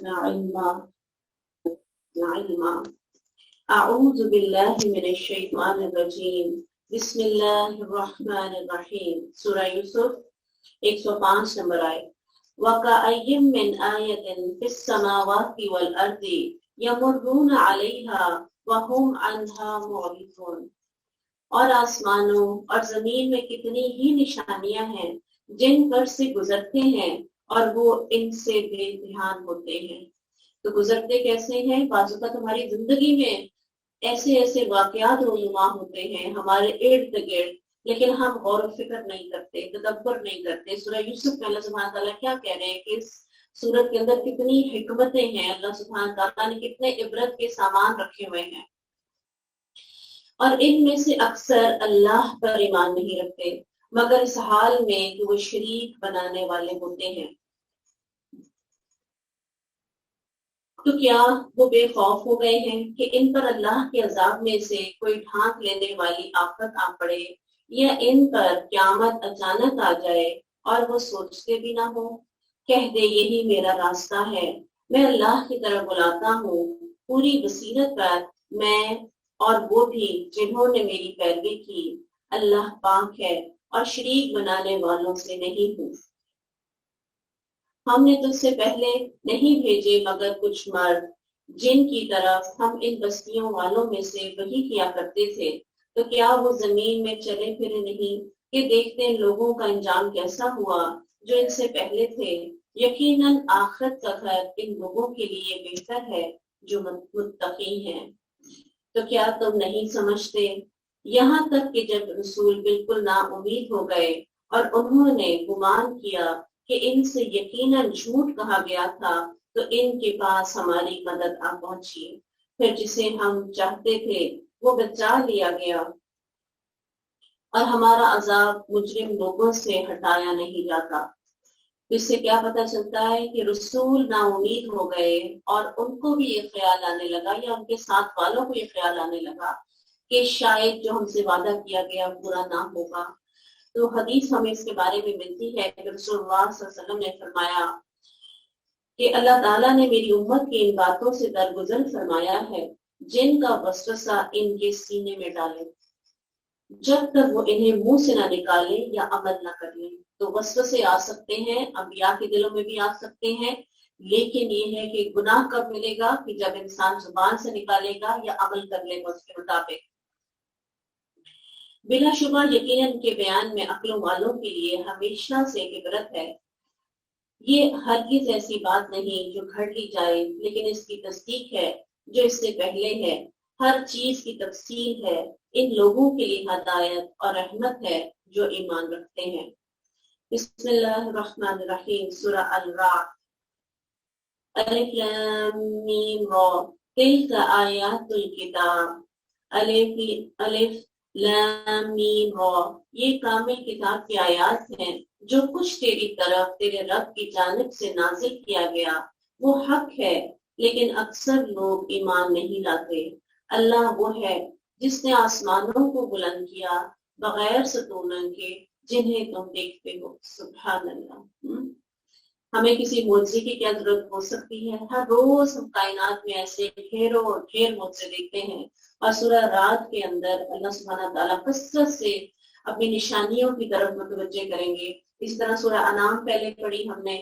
علما علما اعوذ باللہ من الشیطان الرجیم بسم اللہ الرحمن الرحیم سورہ یوسف 105 نمبر آیت وَكَأَيٍّ مِّنْ آيَةٍ فِي السَّمَاوَاتِ وَالْأَرْضِ يَمُرُّونَ عَلَيْهَا وَهُمْ عَنْهَا مُعْرِضُونَ، اور آسمانوں اور زمین میں کتنی ہی نشانیاں ہیں جن پر سے گزرتے ہیں اور وہ ان سے بے دھیان ہوتے ہیں۔ تو گزرتے کیسے ہیں؟ بعض اوقات ہماری زندگی میں ایسے ایسے واقعات رونما ہوتے ہیں ہمارے ارد گرد، لیکن ہم غور و فکر نہیں کرتے، تدبر نہیں کرتے۔ سورہ یوسف میں اللہ سبحانہ تعالیٰ کیا کہہ رہے ہیں کہ اس سورت کے اندر کتنی حکمتیں ہیں، اللہ سبحانہ تعالیٰ نے کتنے عبرت کے سامان رکھے ہوئے ہیں، اور ان میں سے اکثر اللہ پر ایمان نہیں رکھتے مگر اس حال میں کہ وہ شریک بنانے والے ہوتے ہیں۔ تو کیا وہ بے خوف ہو گئے ہیں کہ ان پر اللہ کے عذاب میں سے کوئی ڈھانک لینے والی آفت آ پڑے، یا ان پر قیامت اچانک آ جائے اور وہ سوچتے بھی نہ ہو؟ کہہ دے یہی میرا راستہ ہے، میں اللہ کی طرف بلاتا ہوں پوری بصیرت پر، میں اور وہ بھی جنہوں نے میری پیروی کی۔ اللہ پاک ہے اور شریک بنانے والوں سے نہیں ہوں۔ ہم نے تجھ سے پہلے نہیں بھیجے مگر کچھ مرد جن کی طرف ہم ان بستیوں والوں میں سے وحی کیا کرتے تھے، تو کیا وہ زمین میں چلے پھرے نہیں کہ دیکھتے ان لوگوں کا انجام کیسا ہوا جو ان سے پہلے تھے۔ یقیناً آخرت کا گھر ان لوگوں کے لیے بہتر ہے جو متقی ہیں۔ تو کیا تم نہیں سمجھتے؟ یہاں تک کہ جب رسول بالکل نا امید ہو گئے اور انہوں نے گمان کیا کہ ان سے یقیناً جھوٹ کہا گیا تھا، تو ان کے پاس ہماری مدد آ پہنچی، پھر جسے ہم چاہتے تھے وہ بچا لیا گیا، اور ہمارا عذاب مجرم لوگوں سے ہٹایا نہیں جاتا۔ اس سے کیا پتہ چلتا ہے کہ رسول نا امید ہو گئے اور ان کو بھی یہ خیال آنے لگا، یا ان کے ساتھ والوں کو یہ خیال آنے لگا کہ شاید جو ہم سے وعدہ کیا گیا پورا نہ ہوگا۔ تو حدیث ہمیں اس کے بارے میں ملتی ہے کہ رسول اللہ صلی اللہ علیہ وسلم نے فرمایا کہ اللہ تعالیٰ نے میری امت کی ان باتوں سے درگزر فرمایا ہے جن کا وسوسہ ان کے سینے میں ڈالے، جب تک وہ انہیں منہ سے نہ نکالے یا عمل نہ کر لیں۔ تو وسوسے آ سکتے ہیں، انبیاء کے دلوں میں بھی آ سکتے ہیں، لیکن یہ ہے کہ گناہ کب ملے گا؟ کہ جب انسان زبان سے نکالے گا یا عمل کر لے گا اس کے مطابق۔ بلا شبہ یقیناً کے بیان میں عقلوں والوں کے لیے ہمیشہ سے عبرت ہے۔ یہ ہرگز ایسی بات نہیں جو گھڑ لی جائے، لیکن اس کی تصدیق ہے جو اس سے پہلے ہے، ہر چیز کی تفصیل ہے، ان لوگوں کے لیے ہدایت اور رحمت ہے جو ایمان رکھتے ہیں۔ بسم اللہ الرحمن الرحیم، سورہ الرعد۔ الف لام میم را تلک آیات الکتاب۔ الف لام میم را، یہ کامل کتاب کی آیات ہیں جو کچھ تیری طرف تیرے رب کی جانب سے نازل کیا گیا، وہ حق ہے لیکن اکثر لوگ ایمان نہیں لاتے۔ اللہ وہ ہے جس نے آسمانوں کو بلند کیا بغیر ستونوں کے جنہیں تم دیکھتے ہو۔ سبحان اللہ۔ ہمیں کسی معجزے کی کیا ضرورت ہو سکتی ہے؟ ہر روز ہم کائنات میں ایسے ڈھیروں اور ڈھیر معجزے دیکھتے ہیں، اور سورہ رات کے اندر اللہ سبحانہ تعالیٰ کثرت سے اپنی نشانیوں کی طرف متوجہ کریں گے۔ اس طرح سورہ انعام پہلے پڑھی ہم نے،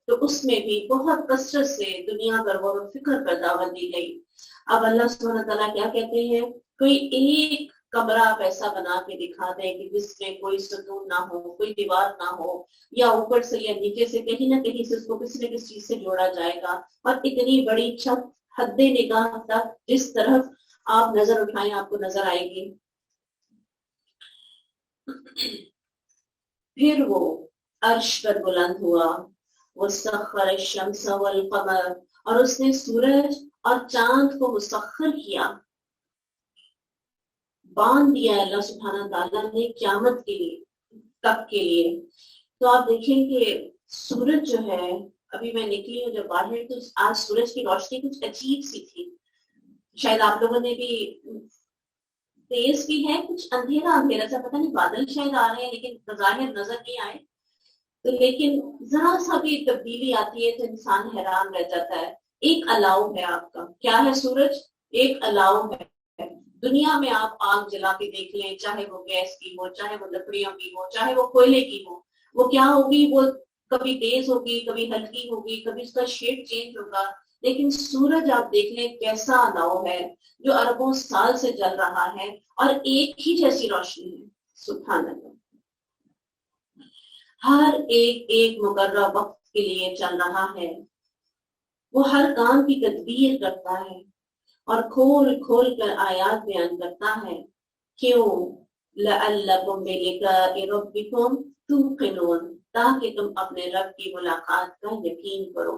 تو اس میں بھی بہت کثرت سے دنیا پر غور و فکر پر دعوت دی گئی۔ اب اللہ سبحانہ تعالیٰ کیا کہتے ہیں؟ کوئی ایک کمرہ آپ ایسا بنا کے دکھا دیں کہ جس میں کوئی ستون نہ ہو، کوئی دیوار نہ ہو، یا اوپر سے یا نیچے سے کہیں نہ کہیں سے اس کو کسی نہ کسی چیز سے جوڑا جائے گا، اور اتنی بڑی چھت حد نگاہ تک جس طرف آپ نظر اٹھائیں آپ کو نظر آئے گی۔ پھر وہ عرش پر بلند ہوا، وسخر الشمس والقمر، اور اس نے سورج اور چاند کو مسخر کیا، باندھ دیا اللہ سبحانہ تعالیٰ نے قیامت کے لیے، تک کے لیے۔ تو آپ دیکھیں کہ سورج جو ہے، ابھی میں نکلی ہوں جب باہر، تو آج سورج کی روشنی کچھ عجیب سی تھی، شاید آپ لوگوں نے بھی تیز بھی ہے، کچھ اندھیرا اندھیرا سا، پتہ نہیں بادل شاید آ رہے ہیں لیکن بظاہر نظر نہیں آئے، تو لیکن ذرا سا بھی تبدیلی آتی ہے تو انسان حیران رہ جاتا ہے۔ ایک الاؤ ہے آپ کا. کیا ہے سورج؟ ایک الاؤ ہے. دنیا میں آپ آگ جلا کے دیکھ لیں، چاہے وہ گیس کی ہو، چاہے وہ لکڑیوں کی ہو، چاہے وہ کوئلے کی ہو، وہ کیا ہوگی؟ وہ کبھی تیز ہوگی، کبھی ہلکی ہوگی، کبھی اس کا شیڈ چینج ہوگا. لیکن سورج آپ دیکھ لیں کیسا الاؤ ہے جو اربوں سال سے جل رہا ہے اور ایک ہی جیسی روشنی ہے. سبحان اللہ. ہر ایک ایک مقررہ وقت کے لیے چل رہا ہے. وہ ہر کام کی تدبیر کرتا ہے اور کھول کھول کر آیات بیان کرتا ہے. کیوں؟ لعلکم بلقاء ربکم توقنون، تاکہ تم اپنے رب کی ملاقات کا یقین کرو.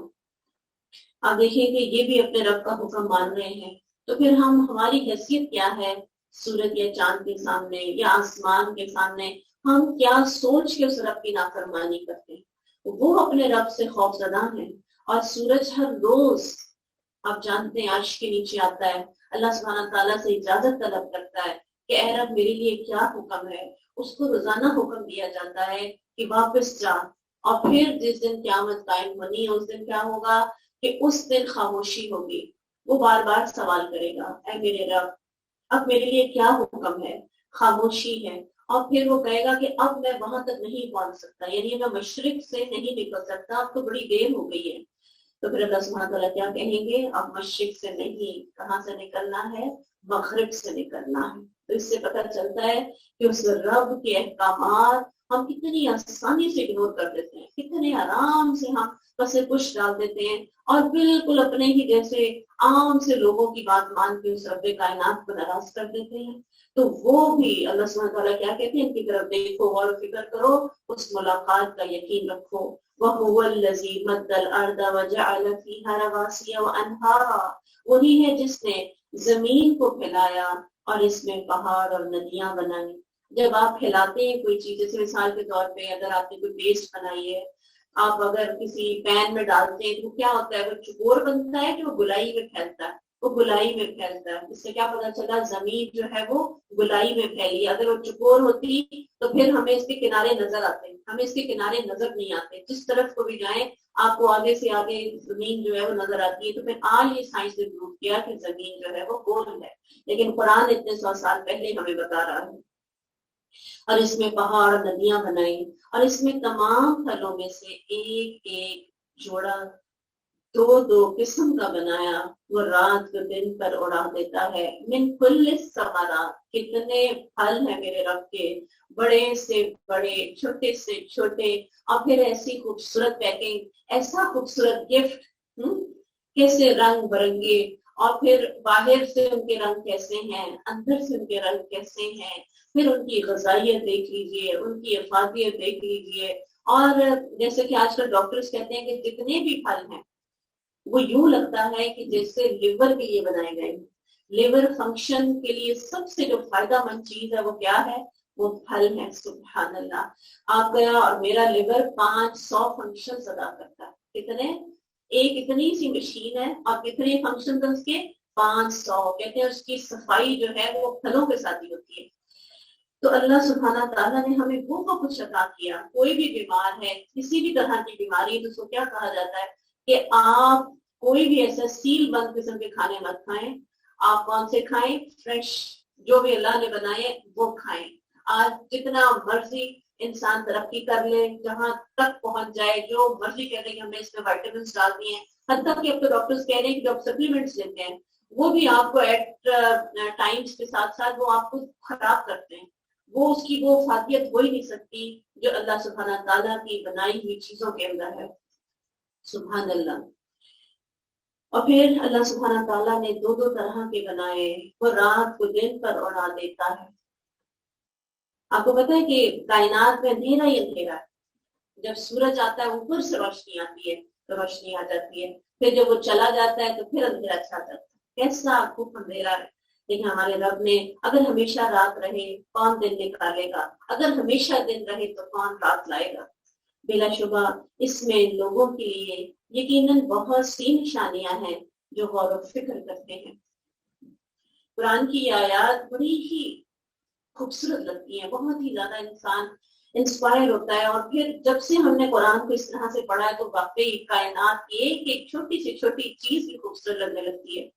آپ دیکھیں کہ یہ بھی اپنے رب کا حکم مان رہے ہیں، تو پھر ہماری حیثیت کیا ہے سورج یا چاند کے سامنے یا آسمان کے سامنے؟ ہم کیا سوچ کے اس رب کی نافرمانی کرتے ہیں؟ وہ اپنے رب سے خوف زدہ ہیں. اور سورج ہر روز آپ جانتے ہیں عرش کے نیچے آتا ہے، اللہ سبحانہ تعالیٰ سے اجازت طلب کرتا ہے کہ اے رب میرے لیے کیا حکم ہے. اس کو روزانہ حکم دیا جاتا ہے کہ واپس جا. اور پھر جس دن قیامت قائم ہونی ہے اس دن کیا ہوگا کہ اس دن خاموشی ہوگی. وہ بار بار سوال کرے گا، اے میرے رب اب میرے لیے کیا حکم ہے؟ خاموشی ہے. اور پھر وہ کہے گا کہ اب میں وہاں تک نہیں پہنچ سکتا، یعنی میں مشرق سے نہیں نکل سکتا، اب تو بڑی دیر ہو گئی ہے. تو پھر اللہ سبحانہ تعالیٰ کیا کہیں گے؟ اب مشرق سے نہیں، کہاں سے نکلنا ہے؟ مغرب سے نکلنا ہے. تو اس سے پتہ چلتا ہے کہ اس رب کے احکامات ہم کتنی آسانی سے اگنور کر دیتے ہیں، کتنے آرام سے ہم پسے پش ڈال دیتے ہیں اور بالکل اپنے ہی جیسے عام سے لوگوں کی بات مان کے اس رب کائنات کو ناراض کر دیتے ہیں. تو وہ بھی اللہ سبحانہ تعالیٰ کیا کہتے ہیں؟ ان کی طرف دیکھو، غور و فکر کرو، اس ملاقات کا یقین رکھو. وَهُوَ الَّذِي مَدَّ الْأَرْضَ وَجَعَلَ فِيهَا رَوَاسِيَ وَأَنْهَارًا، وہی ہے جس نے زمین کو پھیلایا اور اس میں پہاڑ اور ندیاں بنائی. جب آپ پھیلاتے ہیں کوئی چیز، جیسے مثال کے طور پہ اگر آپ نے کوئی پیسٹ بنائی ہے، آپ اگر کسی پین میں ڈالتے ہیں تو کیا ہوتا ہے؟ وہ چکور بنتا ہے کہ وہ گولائی میں پھیلتا ہے؟ وہ گولائی میں پھیلتا ہے. اس سے کیا پتا چلا؟ زمین جو ہے وہ گولائی میں پھیلی. اگر وہ چکور ہوتی تو پھر ہمیں اس کے کنارے نظر آتے ہیں، ہمیں اس کے کنارے نظر نہیں آتے. جس طرف کو بھی جائیں آپ کو آگے سے آگے زمین جو ہے وہ نظر آتی ہے. تو پھر آج یہ سائنس نے پروو کیا کہ زمین جو ہے وہ گول ہے. لیکن قرآن اتنے 100 سال پہلے ہمیں بتا رہا ہے. اور اس میں پہاڑ ندیاں بنائی اور اس میں تمام پھلوں میں سے ایک ایک جوڑا دو دو قسم کا بنایا. وہ رات کو دن پر اڑا دیتا ہے. من کل ثمرات، کتنے پھل ہیں میرے رب کے، بڑے سے بڑے، چھوٹے سے چھوٹے. اور پھر ایسی خوبصورت پیکنگ، ایسا خوبصورت گفٹ، کیسے رنگ برنگے. اور پھر باہر سے ان کے رنگ کیسے ہیں، اندر سے ان کے رنگ کیسے ہیں. پھر ان کی غذائیت دیکھ لیجئے، ان کی افادیت دیکھ لیجئے. اور جیسے کہ آج کل ڈاکٹرز کہتے ہیں کہ جتنے بھی پھل ہیں وہ یوں لگتا ہے کہ جیسے لیور کے لیے بنائے گئے ہیں. لیور فنکشن کے لیے سب سے جو فائدہ مند چیز ہے وہ کیا ہے؟ وہ پھل ہے. سبحان اللہ. آپ کا اور میرا لیور 500 فنکشن ادا کرتا ہے. کتنے؟ ایک اتنی سی مشین ہے اور کتنے فنکشن اس کے؟ 500. کہتے ہیں اس کی صفائی جو ہے وہ پھلوں کے ساتھ ہی ہوتی ہے. تو اللہ سبحانہ تعالیٰ نے ہمیں وہ کچھ عطا کیا. کوئی بھی بیمار ہے، کسی بھی طرح کی بیماری ہے، تو اس کو کیا کہا جاتا ہے کہ آپ کوئی بھی ایسا سیل بند قسم کے کھانے مت کھائیں. آپ کون سے کھائیں؟ فریش، جو بھی اللہ نے بنائے وہ کھائیں. آج جتنا مرضی انسان ترقی کر لے، جہاں تک پہنچ جائے، جو مرضی کہہ رہے ہیں ہمیں اس میں وائٹامنس ڈال دیے ہیں، حتیٰ کہ اب تو ڈاکٹرز کہہ رہے ہیں کہ جو آپ سپلیمنٹس لیتے ہیں وہ بھی آپ کو ایٹ ٹائمز کے ساتھ ساتھ وہ آپ کو خراب کرتے ہیں. وہ اس کی وہ فادیت ہو ہی نہیں سکتی جو اللہ سبحانہ تعالیٰ کی بنائی ہوئی چیزوں کے اندر ہے. سبحان اللہ. اور پھر اللہ سبحانہ تعالیٰ نے دو دو طرح کے بنائے. وہ رات کو دن پر اڑا دیتا ہے. آپ کو پتا ہے کہ کائنات میں اندھیرا ہی اندھیرا ہے. جب سورج آتا ہے اوپر سے روشنی آتی ہے تو روشنی آ جاتی ہے. پھر جب وہ چلا جاتا ہے تو پھر اندھیرا چھا جاتا ہے. کیسا خوب اندھیرا ہے. لیکن ہمارے رب نے اگر ہمیشہ رات رہے کون دن نکالے گا؟ اگر ہمیشہ دن رہے تو کون رات لائے گا؟ بلا شبہ اس میں لوگوں کے لیے یقیناً بہت سی نشانیاں ہیں جو غور و فکر کرتے ہیں. قرآن کی یہ آیات بڑی ہی خوبصورت لگتی ہیں، بہت ہی زیادہ انسان انسپائر ہوتا ہے. اور پھر جب سے ہم نے قرآن کو اس طرح سے پڑھا ہے تو واقعی کائنات کی ایک ایک چھوٹی سی چھوٹی چیز کی خوبصورت لگنے لگتی ہے.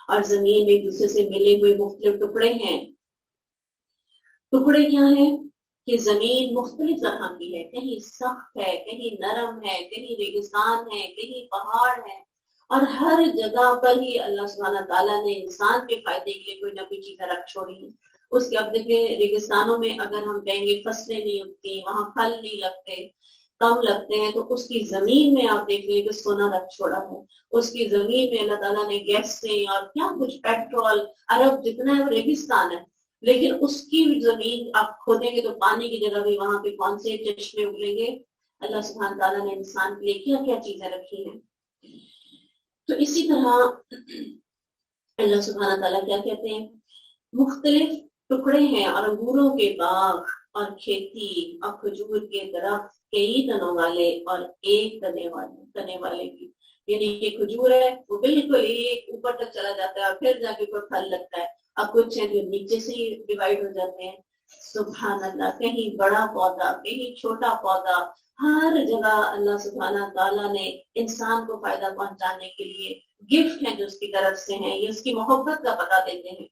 اور زمین ایک دوسرے سے ملے ہوئے مختلف ٹکڑے ہیں. ٹکڑے کیا ہیں کہ زمین مختلف طرح کی ہے، کہیں سخت ہے، کہیں نرم ہے، کہیں ریگستان ہے، کہیں پہاڑ ہے، اور ہر جگہ پر ہی اللہ سبحانہ تعالیٰ نے انسان کے فائدے کے لیے کوئی نہ کوئی چیزیں رکھ چھوڑی ہیں. اس کے اب دیکھیں ریگستانوں میں اگر ہم کہیں گے فصلیں نہیں اگتی، وہاں پھل نہیں لگتے، کم لگتے ہیں، تو اس کی زمین میں آپ دیکھ لیں کہ سونا رکھ چھوڑا ہے. اس کی زمین میں اللہ تعالیٰ نے گیسیں اور کیا کچھ پیٹرول، عرب جتنا ہے وہ ریگستان ہے، لیکن اس کی زمین آپ کھودیں گے تو پانی کی جگہ بھی وہاں پہ کون سے چشمے اگلیں گے. اللہ سبحانہ تعالیٰ نے انسان کے لیے کیا کیا چیزیں رکھی ہیں. تو اسی طرح اللہ سبحانہ تعالیٰ کیا کہتے ہیں، مختلف ٹکڑے ہیں، اور انگوروں کے باغ اور کھیتی اور کھجور کے درخت کئی تنوں والے اور ایک تنے والے کی. یعنی یہ کھجور ہے وہ بالکل ایک اوپر تک چلا جاتا ہے اور پھر جا کے کوئی پھل لگتا ہے، اور کچھ ہیں جو نیچے سے ہی ڈیوائڈ ہو جاتے ہیں. سبحان اللہ، کہیں بڑا پودا، کہیں چھوٹا پودا، ہر جگہ اللہ سبحانہ تعالیٰ نے انسان کو فائدہ پہنچانے کے لیے گفٹ ہیں جو اس کی طرف سے ہیں، یہ اس کی محبت کا پتہ دیتے ہیں.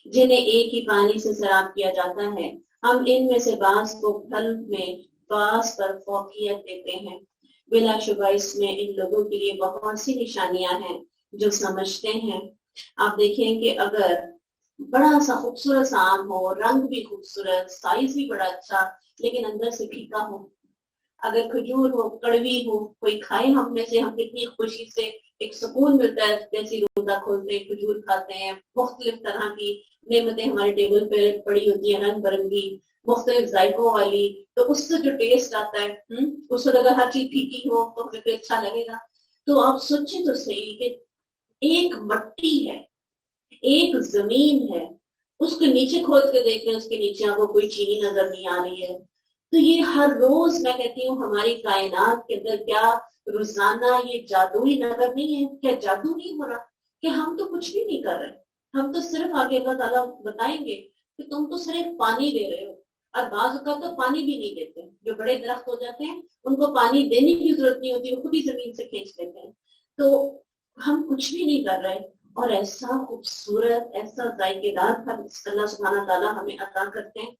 جنہیں ایک ہی پانی سے سیراب کیا جاتا ہے، ہم ان میں سے بعض کو پھل میں بعض پر فوقیت دیتے ہیں. بلا شبہ اس میں ان لوگوں کے لیے بہت سی نشانیاں ہیں جو سمجھتے ہیں. آپ دیکھیں کہ اگر بڑا سا خوبصورت سا آم ہو، رنگ بھی خوبصورت، سائز بھی بڑا اچھا، لیکن اندر سے پھیکا ہو. اگر کھجور ہو، کڑوی ہو، کوئی کھائے ہم میں سے، ہم کتنی خوشی سے ایک سکون ملتا ہے جیسی روزہ کھولتے ہیں، کھجور کھاتے ہیں، مختلف طرح کی نعمتیں ہمارے ٹیبل پہ پڑی ہوتی ہیں، رنگ برنگی مختلف ذائقوں والی، تو اس سے جو ٹیسٹ آتا ہے، اس وقت اگر ہر چیز پھیکی ہو تو ہمیں تو اچھا لگے گا. تو آپ سوچیں تو صحیح کہ ایک مٹی ہے، ایک زمین ہے، اس کے نیچے کھود کے دیکھیں، اس کے نیچے آپ کو کوئی چینی نظر نہیں آ رہی ہے. تو یہ ہر روز میں کہتی ہوں ہماری کائنات کے اندر کیا روزانہ یہ جادوئی نظر نہیں ہے؟ کیا جادو نہیں ہو رہا کہ ہم تو کچھ بھی نہیں کر رہے، ہم تو صرف آگے اللہ تعالیٰ بتائیں گے کہ تم تو صرف پانی دے رہے ہو، اور بعض اوقات تو پانی بھی نہیں دیتے. جو بڑے درخت ہو جاتے ہیں ان کو پانی دینے کی ضرورت نہیں ہوتی، وہ خود ہی زمین سے کھینچ لیتے ہیں. تو ہم کچھ بھی نہیں کر رہے، اور ایسا خوبصورت، ایسا ذائقے دار اللہ سبحانہ تعالیٰ ہمیں عطا کرتے ہیں.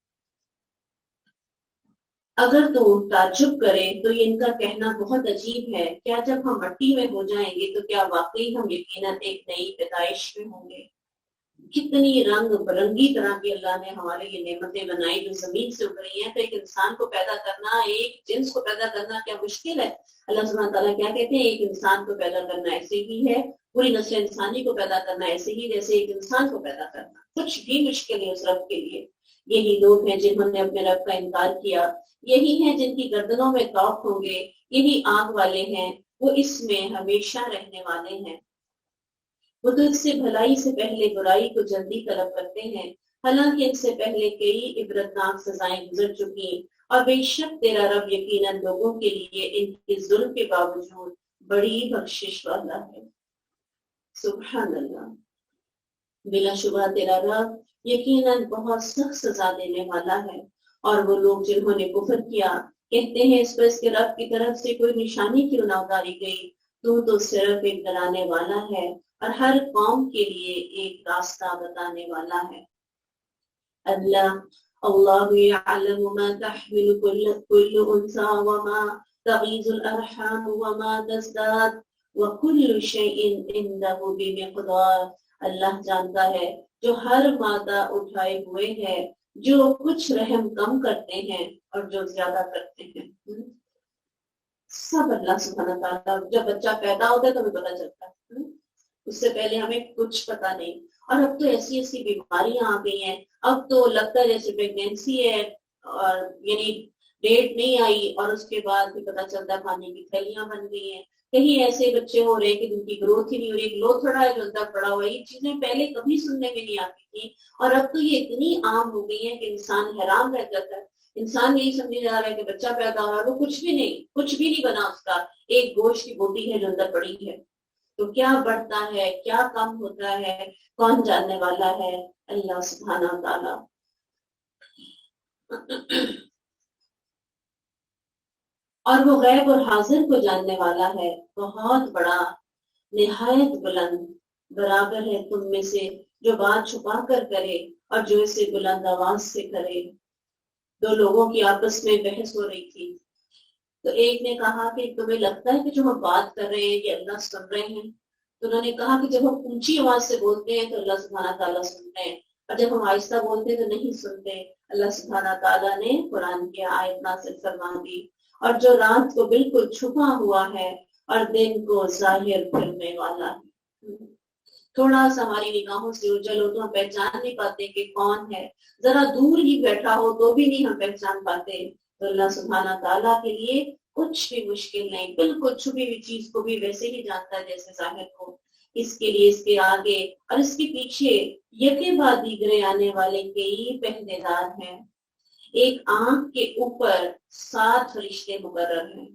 اگر تو تعجب کرے تو یہ ان کا کہنا بہت عجیب ہے، کیا جب ہم مٹی میں ہو جائیں گے تو کیا واقعی ہم یقیناً ایک نئی پیدائش میں ہوں گے. کتنی رنگ برنگی طرح کی اللہ نے ہمارے لیے نعمتیں بنائی جو زمین سے اگ رہی ہیں. تو ایک انسان کو پیدا کرنا، ایک جنس کو پیدا کرنا کیا مشکل ہے. اللہ سبحانہ تعالیٰ کیا کہتے ہیں، ایک انسان کو پیدا کرنا ایسے ہی ہے، پوری نسل انسانی کو پیدا کرنا ایسے ہی جیسے ایک انسان کو پیدا کرنا. کچھ بھی مشکل نہیں اس رب کے لیے. یہی لوگ ہیں جنہوں نے اپنے رب کا انکار کیا، یہی ہیں جن کی گردنوں میں توق ہوں گے، یہی آگ والے ہیں، وہ اس میں ہمیشہ رہنے والے ہیں. وہ تجھ سے بھلائی سے پہلے برائی کو جلدی طلب کرتے ہیں، حالانکہ ان سے پہلے کئی عبرتناک سزائیں گزر چکی، اور بے شک تیرا رب یقیناً لوگوں کے لیے ان کے ظلم کے باوجود بڑی بخشش والا ہے. سبحان اللہ، بلا شبہ تیرا رب یقیناً بہت سخت سزا دینے والا ہے. اور وہ لوگ جنہوں نے کفر کیا کہتے ہیں اس پر اس کے رب کی طرف سے کوئی نشانی کیوں نہ اتاری گئی، تو صرف ایک ڈرانے والا ہے اور ہر قوم کے لیے ایک راستہ بتانے والا ہے. اللہ یعلم ما تحمل كل انثى وما تغيظ الارحام وما تزداد وكل شيء عنده بمقدار. اللہ جانتا ہے جو ہر مادہ اٹھائے ہوئے ہے، جو کچھ رحم کم کرتے ہیں اور جو زیادہ کرتے ہیں. سب اللہ سبحانہ تعالیٰ. جب بچہ پیدا ہوتا ہے تو ہمیں پتہ چلتا ہے، اس سے پہلے ہمیں کچھ پتا نہیں. اور اب تو ایسی ایسی بیماریاں آ گئی ہیں، اب تو لگتا ہے جیسے پریگنینسی ہے اور یعنی ڈیٹ نہیں آئی اور اس کے بعد بھی پتا چلتا ہے کھانے کی تھیلیاں بن گئی ہیں. کہیں ایسے بچے ہو رہے ہیں کہ جن کی گروتھ ہی نہیں ہو رہی، گروتھ تھوڑا ہے جو اندر پڑا ہوا ہے. یہ چیزیں پہلے کبھی سننے میں نہیں آتی تھی، اور اب تو یہ اتنی عام ہو گئی ہیں کہ انسان حیران رہ جاتا ہے. انسان یہی سمجھے جا رہا ہے کہ بچہ پیدا ہوا ہے، وہ کچھ بھی نہیں، کچھ بھی نہیں بنا اس کا، ایک گوشت کی بوٹی ہے جو اندر پڑی ہے. تو کیا بڑھتا ہے، کیا کم ہوتا ہے، کون جاننے والا ہے؟ اللہ سبحانہ تعالیٰ. اور وہ غیب اور حاضر کو جاننے والا ہے، بہت بڑا نہایت بلند، برابر ہے تم میں سے جو بات چھپا کر کرے اور جو اسے بلند آواز سے کرے۔ دو لوگوں کی آپس میں بحث ہو رہی تھی، تو ایک نے کہا کہ تمہیں لگتا ہے کہ جو ہم بات کر رہے ہیں یہ اللہ سن رہے ہیں؟ تو انہوں نے کہا کہ جب ہم اونچی آواز سے بولتے ہیں تو اللہ سبحانہ تعالیٰ سنتے ہیں، اور جب ہم آہستہ بولتے ہیں تو نہیں سنتے۔ اللہ سبحانہ تعالیٰ نے قرآن کی آیت نازل فرما دی، اور جو رات کو بالکل چھپا ہوا ہے اور دن کو ظاہر کرنے والا ہے۔ تھوڑا سا ہماری نگاہوں سے اجل ہو تو ہم پہچان نہیں پاتے کہ کون ہے، ذرا دور ہی بیٹھا ہو تو بھی نہیں ہم پہچان پاتے۔ تو اللہ سبحانہ تعالیٰ کے لیے کچھ بھی مشکل نہیں، بالکل چھپی ہوئی چیز کو بھی ویسے ہی جانتا ہے جیسے ظاہر کو۔ اس کے لیے اس کے آگے اور اس کے پیچھے یکے بعد دیگرے آنے والے کئی پہرے دار ہیں۔ ایک آنکھ کے اوپر 7 فرشتے مقرر ہیں،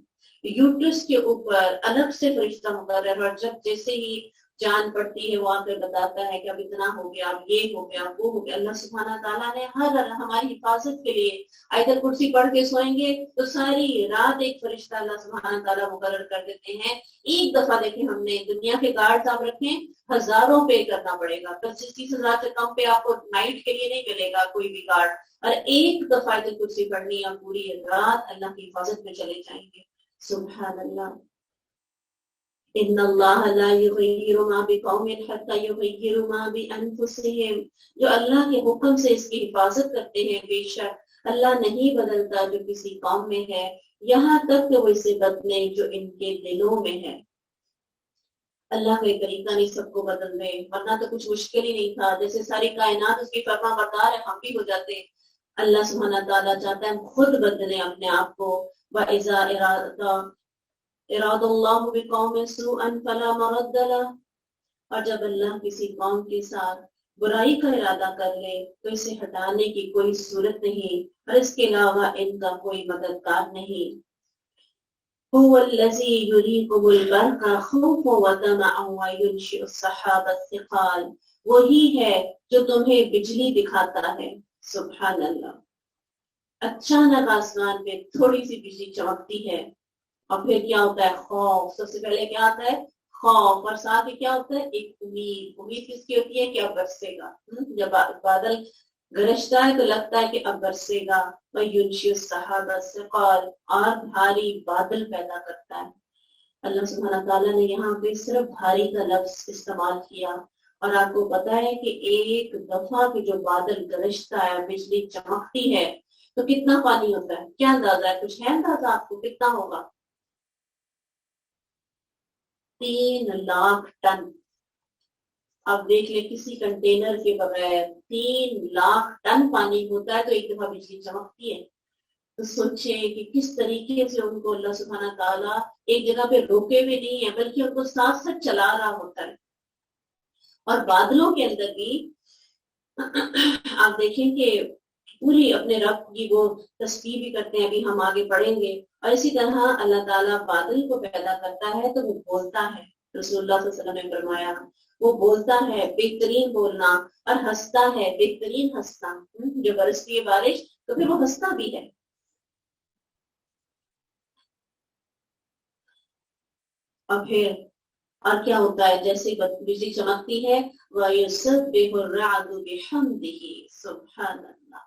یوٹرس کے اوپر الگ سے فرشتہ مقرر، اور جب جیسے ہی جان پڑتی ہے وہ آ کر بتاتا ہے کہ اب اتنا ہو گیا، اب یہ ہو گیا، وہ ہو گیا۔ اللہ سبحانہ تعالیٰ نے ہر ہماری حفاظت کے لیے آیت الکرسی پڑھ کے سوئیں گے تو ساری رات ایک فرشتہ اللہ سبحانہ تعالیٰ مقرر کر دیتے ہیں۔ ایک دفعہ دیکھیں، ہم نے دنیا کے گارڈ آپ رکھیں، ہزاروں پے کرنا پڑے گا، 25-30 ہزار سے کم پہ آپ کو نائٹ کے لیے نہیں ملے گا کوئی بھی گارڈ، اور ایک دفعہ آیت الکرسی پڑھنی ہے، پوری رات اللہ کی حفاظت میں چلے جائیں گے۔ سبحان اللہ۔ ان اللہ لا یغیر ما بقوم حتی یغیروا ما بانفسہم، جو اللہ کے حکم سے اس کی حفاظت کرتے ہیں، بے شک اللہ نہیں بدلتا جو کسی قوم میں ہے، یہاں تک کہ وہ اسے بدلے جو ان کے دلوں میں ہے۔ اللہ کا طریقہ نہیں سب کو بدل دے، ورنہ تو کچھ مشکل ہی نہیں تھا، جیسے ساری کائنات اس کی فرما بردار ہے، ہم بھی ہو جاتے۔ اللہ سبحانہ تعالیٰ چاہتا ہے ہم خود بدلیں اپنے آپ کو۔ وَإِذَا اراد اللہ بقوم سوءا فلا مرد له، اور جب اللہ کسی قوم کے ساتھ برائی کا ارادہ کر لے تو اسے ہٹانے کی کوئی صورت نہیں، اور اس کے علاوہ ان کا کوئی مددگار نہیں۔ هو الذی یریکم البرق خوفا وطمعا وینشئ السحاب الثقال، وہی ہے جو تمہیں بجلی دکھاتا ہے۔ سبحان اللہ۔ اچانک آسمان میں تھوڑی سی بجلی چمکتی ہے، اور پھر کیا ہوتا ہے؟ خوف۔ سب سے پہلے کیا آتا ہے؟ خوف، اور ساتھ ہی کیا ہوتا ہے؟ ایک امید۔ امید کس کی ہوتی ہے؟ کہ اب برسے گا۔ جب بادل گرجتا ہے تو لگتا ہے کہ اب برسے گا۔ وَيُنشِئُ السَّحَابَ الثِّقَالَ، اور بھاری بادل پیدا کرتا ہے۔ اللہ سبحانہ تعالیٰ نے یہاں پہ صرف بھاری کا لفظ استعمال کیا، اور آپ کو پتا ہے کہ ایک دفعہ کہ جو بادل گرجتا ہے، بجلی چمکتی ہے، تو کتنا پانی ہوتا ہے؟ کیا اندازہ ہے؟ کچھ ہے اندازہ آپ کو کتنا ہوگا؟ 3 لاکھ ٹن۔ اب دیکھ لیں کسی کنٹینر کے بغیر 3 لاکھ ٹن پانی ہوتا ہے تو ایک دفعہ بجلی چمکتی ہے۔ تو سوچیں کہ کس طریقے سے ان کو اللہ سبحانہ تعالیٰ ایک جگہ پہ روکے ہوئے نہیں ہے، بلکہ ان کو ساتھ ساتھ چلا رہا ہوتا ہے۔ اور بادلوں کے اندر بھی آپ دیکھیں کہ پوری اپنے رب کی وہ تسبیح بھی کرتے ہیں، ابھی ہم آگے پڑھیں گے۔ اور اسی طرح اللہ تعالیٰ بادل کو پیدا کرتا ہے تو وہ بولتا ہے، رسول اللہ صلی اللہ علیہ وسلم نے فرمایا وہ بولتا ہے بہترین بولنا، اور ہنستا ہے بہترین ہنسنا۔ جو برستی ہے بارش تو پھر وہ ہنستا بھی ہے۔ اور پھر اور کیا ہوتا ہے؟ جیسے بجلی چمکتی ہے، وَيُسَبِّحُ الرَّعْدُ بِحَمْدِهِ، سبحان اللہ۔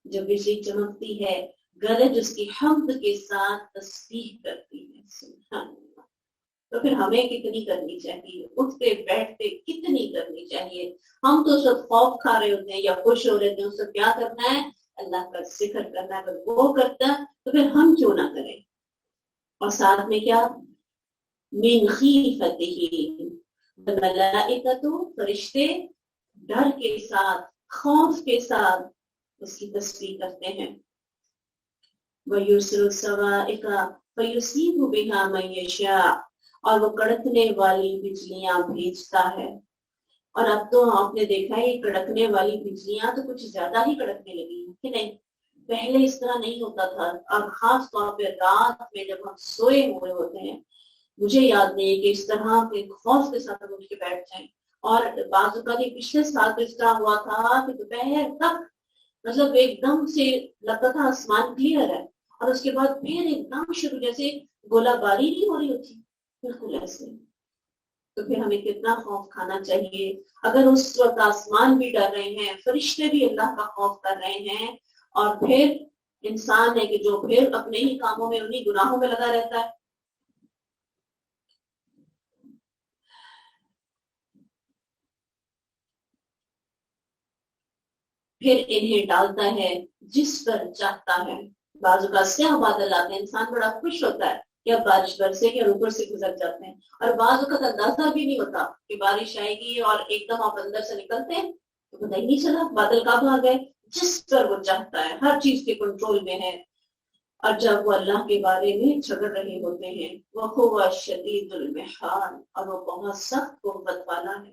جب بجلی چمکتی ہے، گرج اس کی حمد کے ساتھ تسبیح کرتی ہے۔ سبحان اللہ۔ تو پھر ہمیں کتنی کرنی چاہیے؟ اٹھتے بیٹھتے کتنی کرنی چاہیے؟ ہم تو سب خوف کھا رہے ہوتے ہیں یا خوش ہو رہے تھے، اس سے کیا کرنا ہے؟ اللہ کا ذکر کرنا ہے۔ اگر وہ کرتا تو پھر ہم کیوں نہ کریں؟ اور ساتھ میں کیا؟ من خیفتہ، ملائکۃ، فرشتے ڈر کے ساتھ، خوف کے ساتھ اس کی تسبیح کرتے ہیں۔ وَيُرْسِلُ الصَّوَاعِقَ فَيُصِيبُ بِهَا مَن يَشَاءُ، اور وہ کڑکنے والی بجلیاں بھیجتا ہے۔ اور اب تو آپ نے دیکھا ہے کڑکنے والی بجلیاں تو کچھ زیادہ ہی کڑکنے لگی ہیں کہ نہیں؟ پہلے اس طرح نہیں ہوتا تھا، اور خاص طور پہ رات میں جب ہم سوئے ہوئے ہوتے ہیں، مجھے یاد نہیں کہ اس طرح کے خوف کے ساتھ ہم اٹھ کے بیٹھ جائیں۔ اور بعض اوقات پچھلے سال تو اس طرح ہوا تھا کہ دوپہر تک مطلب ایک دم سے لگتا تھا آسمان کلیئر ہے، اور اس کے بعد پھر ایک دم شروع جیسے گولہ باری نہیں ہو رہی ہوتی، بالکل ایسے۔ تو پھر ہمیں کتنا خوف کھانا چاہیے. اگر اس وقت آسمان بھی ڈر رہے ہیں، فرشتے بھی اللہ کا خوف کر رہے ہیں، اور پھر انسان ہے کہ جو پھر اپنے ہی کاموں میں انہی گناہوں میں لگا رہتا ہے. پھر انہیں ڈالتا ہے جس پر چاہتا ہے. بعض اوقات سیاہ بادل آتے ہیں، انسان بڑا خوش ہوتا ہے کہ اب بارش برسے گی اور اوپر سے گزر جاتے ہیں، اور بعض اوقات اندازہ بھی نہیں ہوتا کہ بارش آئے گی اور ایک دم آپ اندر سے نکلتے ہیں تو پتہ ہی نہیں چلا بادل کب آ گئے. جس پر وہ چاہتا ہے، ہر چیز کے کنٹرول میں ہے. اور جب وہ اللہ کے بارے میں جھگڑ رہے ہوتے ہیں، وہ ہوا شدید المحال، اور وہ بہت سخت قوت والا ہے.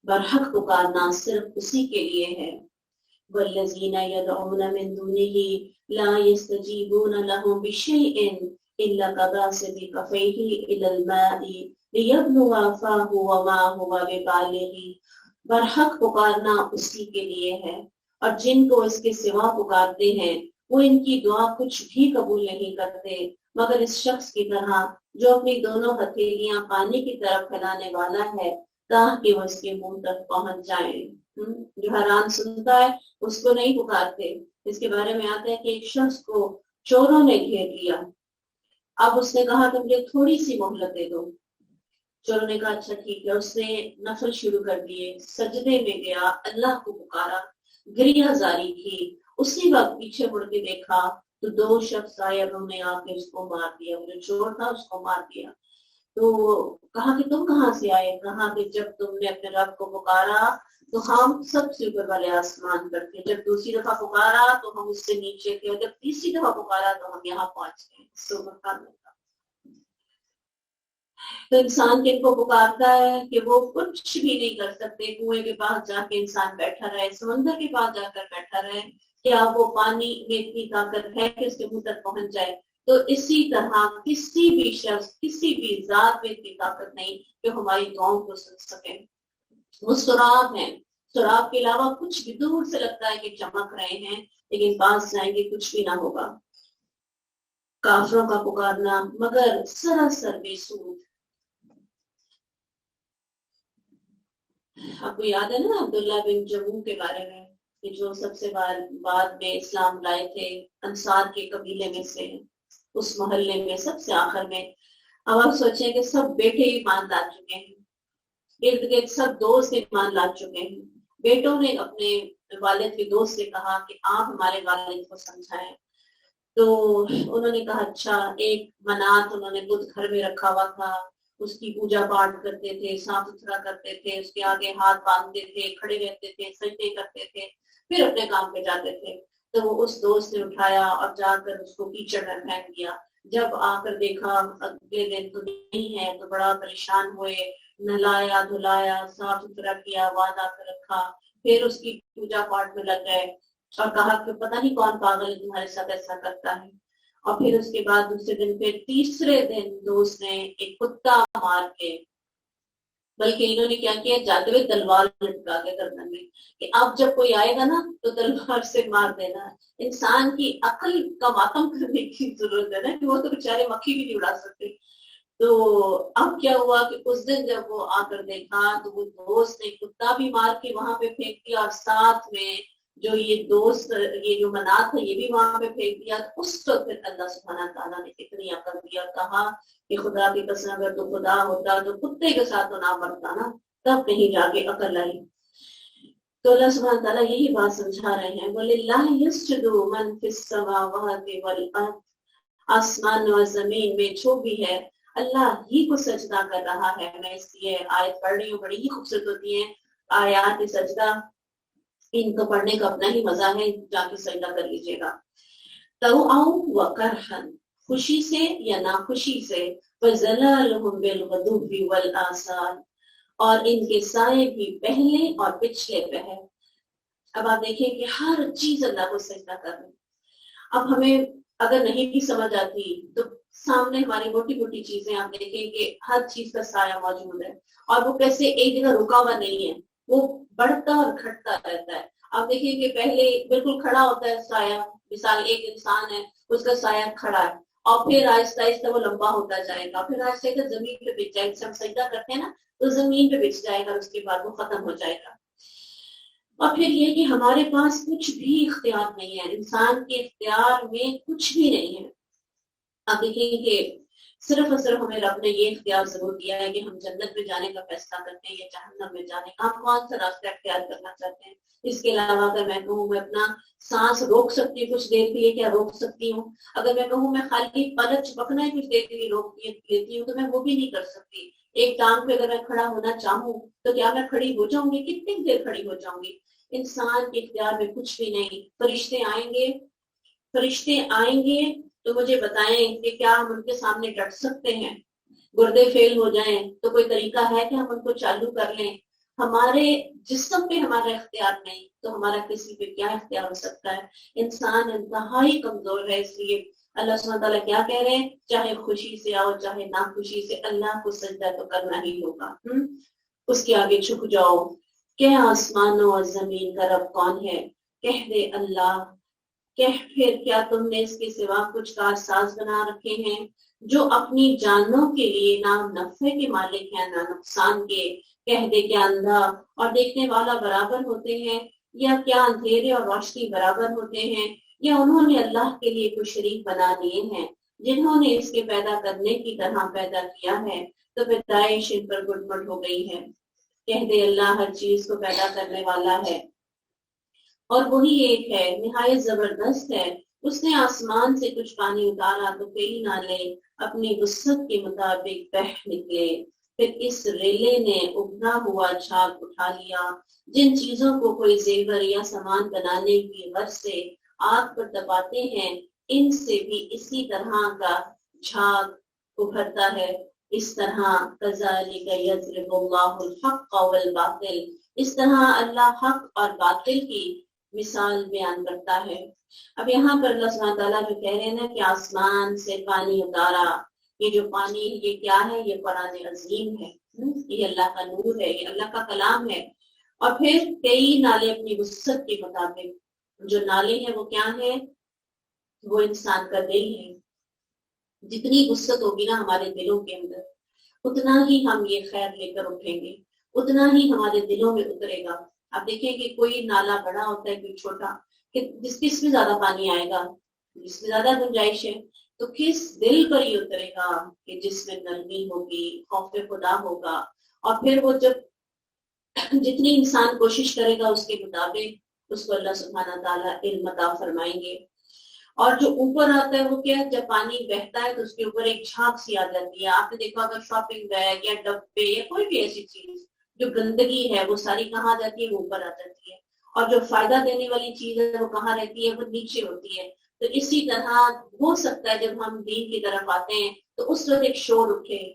برحق پکارنا صرف اسی کے لیے ہے. والذین یدعون من دونه لا يستجیبون لهم بشیء الا كباسط کفیه الى الماء لیبلغ فاه وما هو ببالغ. برحق پکارنا اسی کے لیے ہے، اور جن کو اس کے سوا پکارتے ہیں وہ ان کی دعا کچھ بھی قبول نہیں کرتے مگر اس شخص کی طرح جو اپنی دونوں ہتھیلیاں پانی کی طرف پھیلانے والا ہے تاکہ وہ اس کے منہ تک پہنچ جائیں. جو حیران سنتا ہے اس کو نہیں پکارتے. اس کے بارے میں آتا ہے کہ ایک شخص کو چوروں نے گھیر لیا. اب اس نے کہا کہ مجھے تھوڑی سی مہلت دے دو. چوروں نے کہا اچھا ٹھیک ہے. اس نے نفل شروع کر دیے، سجدے میں گیا، اللہ کو پکارا، گریہ زاری کی. اسی وقت پیچھے مڑ کے دیکھا تو دو شخص آئے، انہوں نے آ کے اس کو مار دیا. جو چور تھا اس کو مار دیا. تو کہا کہ تم کہاں سے آئے؟ کہا کہ جب تم نے اپنے رب کو پکارا تو ہم سب سے اوپر والے آسمان پر تھے، جب دوسری دفعہ پکارا تو ہم اس سے نیچے تھے، اور جب تیسری دفعہ پکارا تو ہم یہاں پہنچ گئے. سبحان اللہ. تو انسان کن کو پکارتا ہے کہ وہ کچھ بھی نہیں کر سکتے. کنویں کے پاس جا کے انسان بیٹھا رہے، سمندر کے پاس جا کر بیٹھا رہے، کیا وہ پانی میں اتنی طاقت ہے کہ اس کے منہ تک پہنچ جائے؟ تو اسی طرح کسی بھی شخص، کسی بھی ذات میں اتنی طاقت نہیں کہ ہماری دعاؤں کو سن سکے. وہ سراب ہیں. سراب کے علاوہ کچھ بھی دور سے لگتا ہے کہ چمک رہے ہیں، لیکن پاس جائیں گے کچھ بھی نہ ہوگا. کافروں کا پکارنا مگر سراسر بے سود. آپ کو یاد ہے نا عبداللہ بن جموں کے بارے میں، کہ جو سب سے بعد میں اسلام لائے تھے، انصار کے قبیلے میں سے، اس محلے میں سب سے آخر میں. اب آپ سوچیں کہ سب بیٹے ایمان لا چکے ہیں، ارد گرد سب دوست ایمان لا چکے ہیں. بیٹوں نے اپنے والد کے دوست سے کہا کہ آپ ہمارے والد کو سمجھائیں. تو انہوں نے کہا اچھا. ایک منات انہوں نے بدھ گھر میں رکھا ہوا تھا، اس کی پوجا پاٹ کرتے تھے، صاف ستھرا کرتے تھے، اس کے آگے ہاتھ باندھتے تھے، کھڑے رہتے تھے، سجدے کرتے تھے، پھر اپنے کام پہ جاتے تھے. تو وہ اس دوست نے اٹھایا اور جا کر اس کو کیچڑ میں پھینک دیا. جب آ کر دیکھا اگلے دن تو نہیں ہے تو بڑا پریشان ہوئے، نہلایا دھلایا، صاف ستھرا کیا، وعدہ کر رکھا، پھر اس کی پوجا پاٹ میں لگ گئے اور کہا کہ پتہ نہیں کون پاگل ہے تمہارے ساتھ ایسا کرتا ہے. اور پھر اس کے بعد دوسرے دن، پھر تیسرے دن دوست نے ایک کتا مار کے، بلکہ انہوں نے کیا کیا، جاتے ہوئے تلوار لٹکا کے گردن میں، کہ اب جب کوئی آئے گا نا تو تلوار سے مار دینا. انسان کی عقل کا ماتم کرنے کی ضرورت ہے نا، کہ وہ تو بیچارے مکھی بھی نہیں اڑا سکتے. تو اب کیا ہوا کہ اس دن جب وہ آ کر دیکھا تو وہ دوست نے کتا بھی مار کے وہاں پہ پھینک دیا، اور ساتھ میں جو یہ دوست، یہ جو منات تھا یہ بھی وہاں پہ پھینک دیا. اس وقت پھر اللہ سبحانہ تعالیٰ نے اتنی عقل دیا، کہا کہ خدا کی قسم اگر تو خدا ہوتا تو کتے کے ساتھ تو نہ مرتا نا، تب کہیں جا کے عقل آئی. تو اللہ سبحانہ تعالیٰ یہی بات سمجھا رہے ہیں، وَلِلَّهِ يَسْجُدُ مَن فِي السَّمَاوَاتِ وَالْأَرْضِ. آسمان و زمین میں جو بھی ہے اللہ ہی کو سجدہ کر رہا ہے. میں اس لیے آیت پڑھ رہی ہوں، بڑی ہی خوبصورت ہوتی ہیں آیات سجدہ، ان کو پڑھنے کا اپنا ہی مزہ ہے، جا کے سجدہ کر لیجیے گا. طوعا وکرہا، خوشی سے یا ناخوشی سے، وَظَلَالُهُمْ بِالْغُدُوِّ وَالْآصَالِ، اور ان کے سائے بھی پہلے اور پچھلے پہر. اب آپ دیکھیں کہ ہر چیز اللہ کو سجدہ کر رہے ہیں. اب ہمیں اگر نہیں بھی سمجھ آتی تو سامنے ہماری موٹی موٹی چیزیں آپ دیکھیں کہ ہر چیز کا سایہ موجود ہے، اور وہ کیسے ایک جگہ رکا ہوا نہیں ہے، وہ بڑھتا اور گھٹتا رہتا ہے. آپ دیکھیں کہ پہلے بالکل کھڑا ہوتا ہے سایہ، مثال ایک انسان ہے اس کا سایہ کھڑا ہے، اور پھر آہستہ آہستہ وہ لمبا ہوتا جائے گا، پھر آہستہ آہستہ زمین پہ بچ جائے گا، جب ہم سجدہ کرتے ہیں نا تو زمین پہ بچ جائے گا، اس کے بعد وہ ختم ہو جائے گا۔ اور پھر یہ کہ ہمارے پاس کچھ بھی اختیار نہیں ہے، انسان کے اختیار میں کچھ بھی نہیں ہے۔ آپ دیکھیں کہ صرف اور صرف ہمیں رب نے یہ اختیار ضرور دیا ہے کہ ہم جنت میں جانے کا فیصلہ کرتے ہیں یا جہنم میں جانے کا، ہم کون سا راستہ اختیار کرنا چاہتے ہیں۔ اس کے علاوہ اگر میں کہوں میں اپنا سانس روک سکتی ہوں کچھ دیر کے لیے، کیا روک سکتی ہوں؟ اگر میں کہوں میں خالی پلک جھپکنا ہی کچھ دیر کے لیے روک لیتی ہوں تو میں وہ بھی نہیں کر سکتی۔ ایک ٹانگ پہ اگر میں کھڑا ہونا چاہوں تو کیا میں کھڑی ہو جاؤں گی؟ کتنی دیر کھڑی ہو جاؤں گی؟ انسان کے اختیار میں کچھ بھی نہیں۔ فرشتے آئیں گے تو مجھے بتائیں کہ کیا ہم ان کے سامنے ڈٹ سکتے ہیں؟ گردے فیل ہو جائیں تو کوئی طریقہ ہے کہ ہم ان کو چالو کر لیں؟ ہمارے جسم پہ ہمارا اختیار نہیں تو ہمارا کسی پہ کیا اختیار ہو سکتا ہے؟ انسان انتہائی کمزور ہے، اس لیے اللہ سبحانہ تعالیٰ کیا کہہ رہے ہیں؟ چاہے خوشی سے آؤ چاہے ناخوشی سے، اللہ کو سجدہ تو کرنا ہی ہوگا۔ اس کے آگے جھک جاؤ۔ کہ آسمانوں اور زمین کا رب کون ہے؟ کہہ دے اللہ۔ کہہ پھر کیا تم نے اس کے سوا کچھ کارساز بنا رکھے ہیں جو اپنی جانوں کے لیے نہ نفع کے مالک ہیں نہ نقصان کے؟ کہہ دے کیا اندھا اور دیکھنے والا برابر ہوتے ہیں، یا کیا اندھیرے اور روشنی برابر ہوتے ہیں؟ یا انہوں نے اللہ کے لیے کوئی شریک بنا دیے ہیں جنہوں نے اس کے پیدا کرنے کی طرح پیدا کیا ہے تو پیدائش ان پر گڑبڑ ہو گئی ہے۔ کہہ دے اللہ ہر چیز کو پیدا کرنے والا ہے اور وہی ایک ہے، نہایت زبردست ہے۔ اس نے آسمان سے کچھ پانی اتارا تو کئی نالے اپنی وسعت کے مطابق بہہ نکلے۔ پھر اس ریلے نے ابھرا ہوا جھاگ اٹھا لیا۔ جن چیزوں کو کوئی زیور یا سامان بنانے کی غرض سے آگ پر دباتے ہیں ان سے بھی اسی طرح کا جھاگ ابھرتا ہے۔ اس طرح کذالک یضرب اللہ الحق والباطل، اس طرح اللہ حق اور باطل کی مثال بیان کرتا ہے۔ اب یہاں پر اللہ سبحانہ تعالیٰ جو کہہ رہے ہیں نا کہ آسمان سے پانی اتارا، یہ جو پانی یہ کیا ہے؟ یہ قرآن عظیم ہے، یہ اللہ کا نور ہے، یہ اللہ کا کلام ہے۔ اور پھر کئی نالے اپنی وسعت کے مطابق، جو نالے ہیں وہ کیا ہیں؟ وہ انسان کا دل ہے۔ جتنی وسعت ہوگی نا ہمارے دلوں کے اندر اتنا ہی ہم یہ خیر لے کر اٹھیں گے، اتنا ہی ہمارے دلوں میں اترے گا۔ آپ دیکھیں کہ کوئی نالا بڑا ہوتا ہے کوئی چھوٹا، کہ جس میں زیادہ پانی آئے گا، جس میں زیادہ گنجائش ہے تو کس دل پر ہی اترے گا کہ جس میں نرمی ہوگی، خوف خدا ہوگا۔ اور پھر وہ جب جتنی انسان کوشش کرے گا اس کے مطابق اس کو اللہ سبحانہ تعالیٰ علم عطا فرمائیں گے۔ اور جو اوپر آتا ہے وہ کیا ہے؟ جب پانی بہتا ہے تو اس کے اوپر ایک جھاگ سی آ جاتی ہے۔ آپ نے دیکھا اگر شاپنگ بیگ یا ڈبے یا کوئی بھی ایسی چیز جو گندگی ہے وہ ساری کہاں جاتی ہے؟ وہ اوپر آ جاتی ہے، اور جو فائدہ دینے والی چیز ہے وہ کہاں رہتی ہے؟ وہ نیچے ہوتی ہے۔ تو اسی طرح ہو سکتا ہے جب ہم دین کی طرف آتے ہیں تو اس وقت ایک شور اٹھے،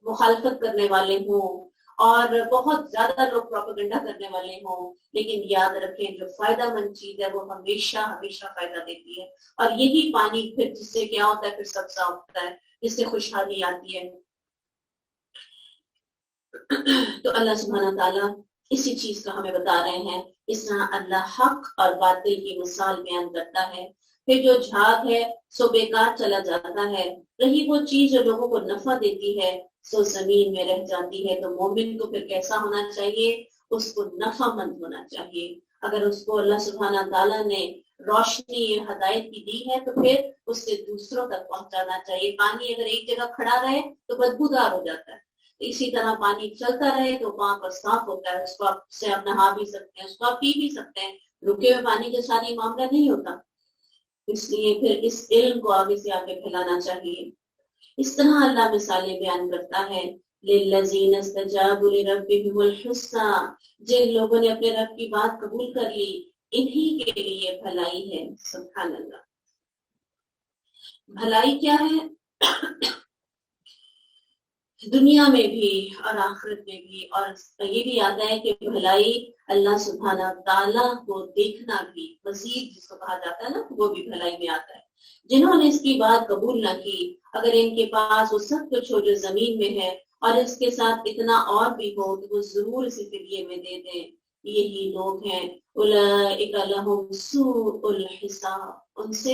مخالفت کرنے والے ہوں اور بہت زیادہ لوگ پروپیگنڈا کرنے والے ہوں، لیکن یاد رکھیں جو فائدہ مند چیز ہے وہ ہمیشہ ہمیشہ فائدہ دیتی ہے۔ اور یہی پانی پھر جس سے کیا ہوتا ہے؟ پھر سبزہ ہوتا ہے، جس سے خوشحالی آتی ہے۔ تو اللہ سبحانہ تعالیٰ اسی چیز کا ہمیں بتا رہے ہیں۔ اس طرح اللہ حق اور باطل کی مثال بیان کرتا ہے۔ پھر جو جھاگ ہے سو بیکار چلا جاتا ہے، رہی وہ چیز جو لوگوں کو نفع دیتی ہے سو زمین میں رہ جاتی ہے۔ تو مومن کو پھر کیسا ہونا چاہیے؟ اس کو نفع مند ہونا چاہیے۔ اگر اس کو اللہ سبحانہ تعالیٰ نے روشنی ہدایت کی دی ہے تو پھر اس سے دوسروں تک پہنچانا چاہیے۔ پانی اگر ایک جگہ کھڑا رہے تو بدبودار ہو جاتا ہے، اسی طرح پانی چلتا رہے تو وہاں پر صاف ہوتا ہے، اس کو آپ سے آپ نہا بھی سکتے ہیں، اس کو آپ پی بھی سکتے ہیں۔ رکے ہوئے پانی کے ساتھ یہ معاملہ نہیں ہوتا، اس لیے پھر اس علم کو آگے سے آگے پھیلانا چاہیے۔ اس طرح اللہ مثالیں بیان کرتا ہے۔ للذین استجابوا لربهم الحسنى، جن لوگوں نے اپنے رب کی بات قبول کر لی انہی کے لیے بھلائی ہے۔ سبحان اللہ۔ بھلائی کیا ہے؟ دنیا میں بھی اور آخرت میں بھی، اور یہ بھی آتا ہے کہ بھلائی اللہ سبحانہ تعالیٰ کو دیکھنا بھی، مزید جس کو کہا جاتا ہے نا، وہ بھی بھلائی میں آتا ہے۔ جنہوں نے اس کی بات قبول نہ کی، اگر ان کے پاس وہ سب کچھ ہو جو زمین میں ہے اور اس کے ساتھ اتنا اور بھی ہو تو وہ ضرور اسے فدیے میں دے دیں۔ یہی لوگ ہیں اولئک لہم سوء الحساب، ان سے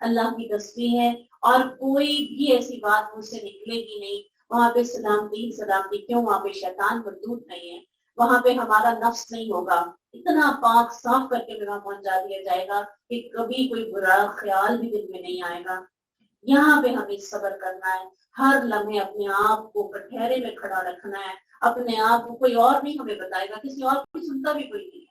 اللہ کی تسبیح ہے اور کوئی بھی ایسی بات مجھ سے نکلے گی نہیں. وہاں پہ سلامتی سلامتی کیوں، وہاں پہ شیطان مردود نہیں ہے، وہاں پہ ہمارا نفس نہیں ہوگا. اتنا پاک صاف کر کے وہاں پہنچا دیا جائے گا کہ کبھی کوئی برا خیال بھی دل میں نہیں آئے گا. یہاں پہ ہمیں صبر کرنا ہے، ہر لمحے اپنے آپ کو کٹہرے میں کھڑا رکھنا ہے. اپنے آپ کو کوئی اور نہیں ہمیں بتائے گا، کسی اور کو سنتا بھی کوئی نہیں ہے،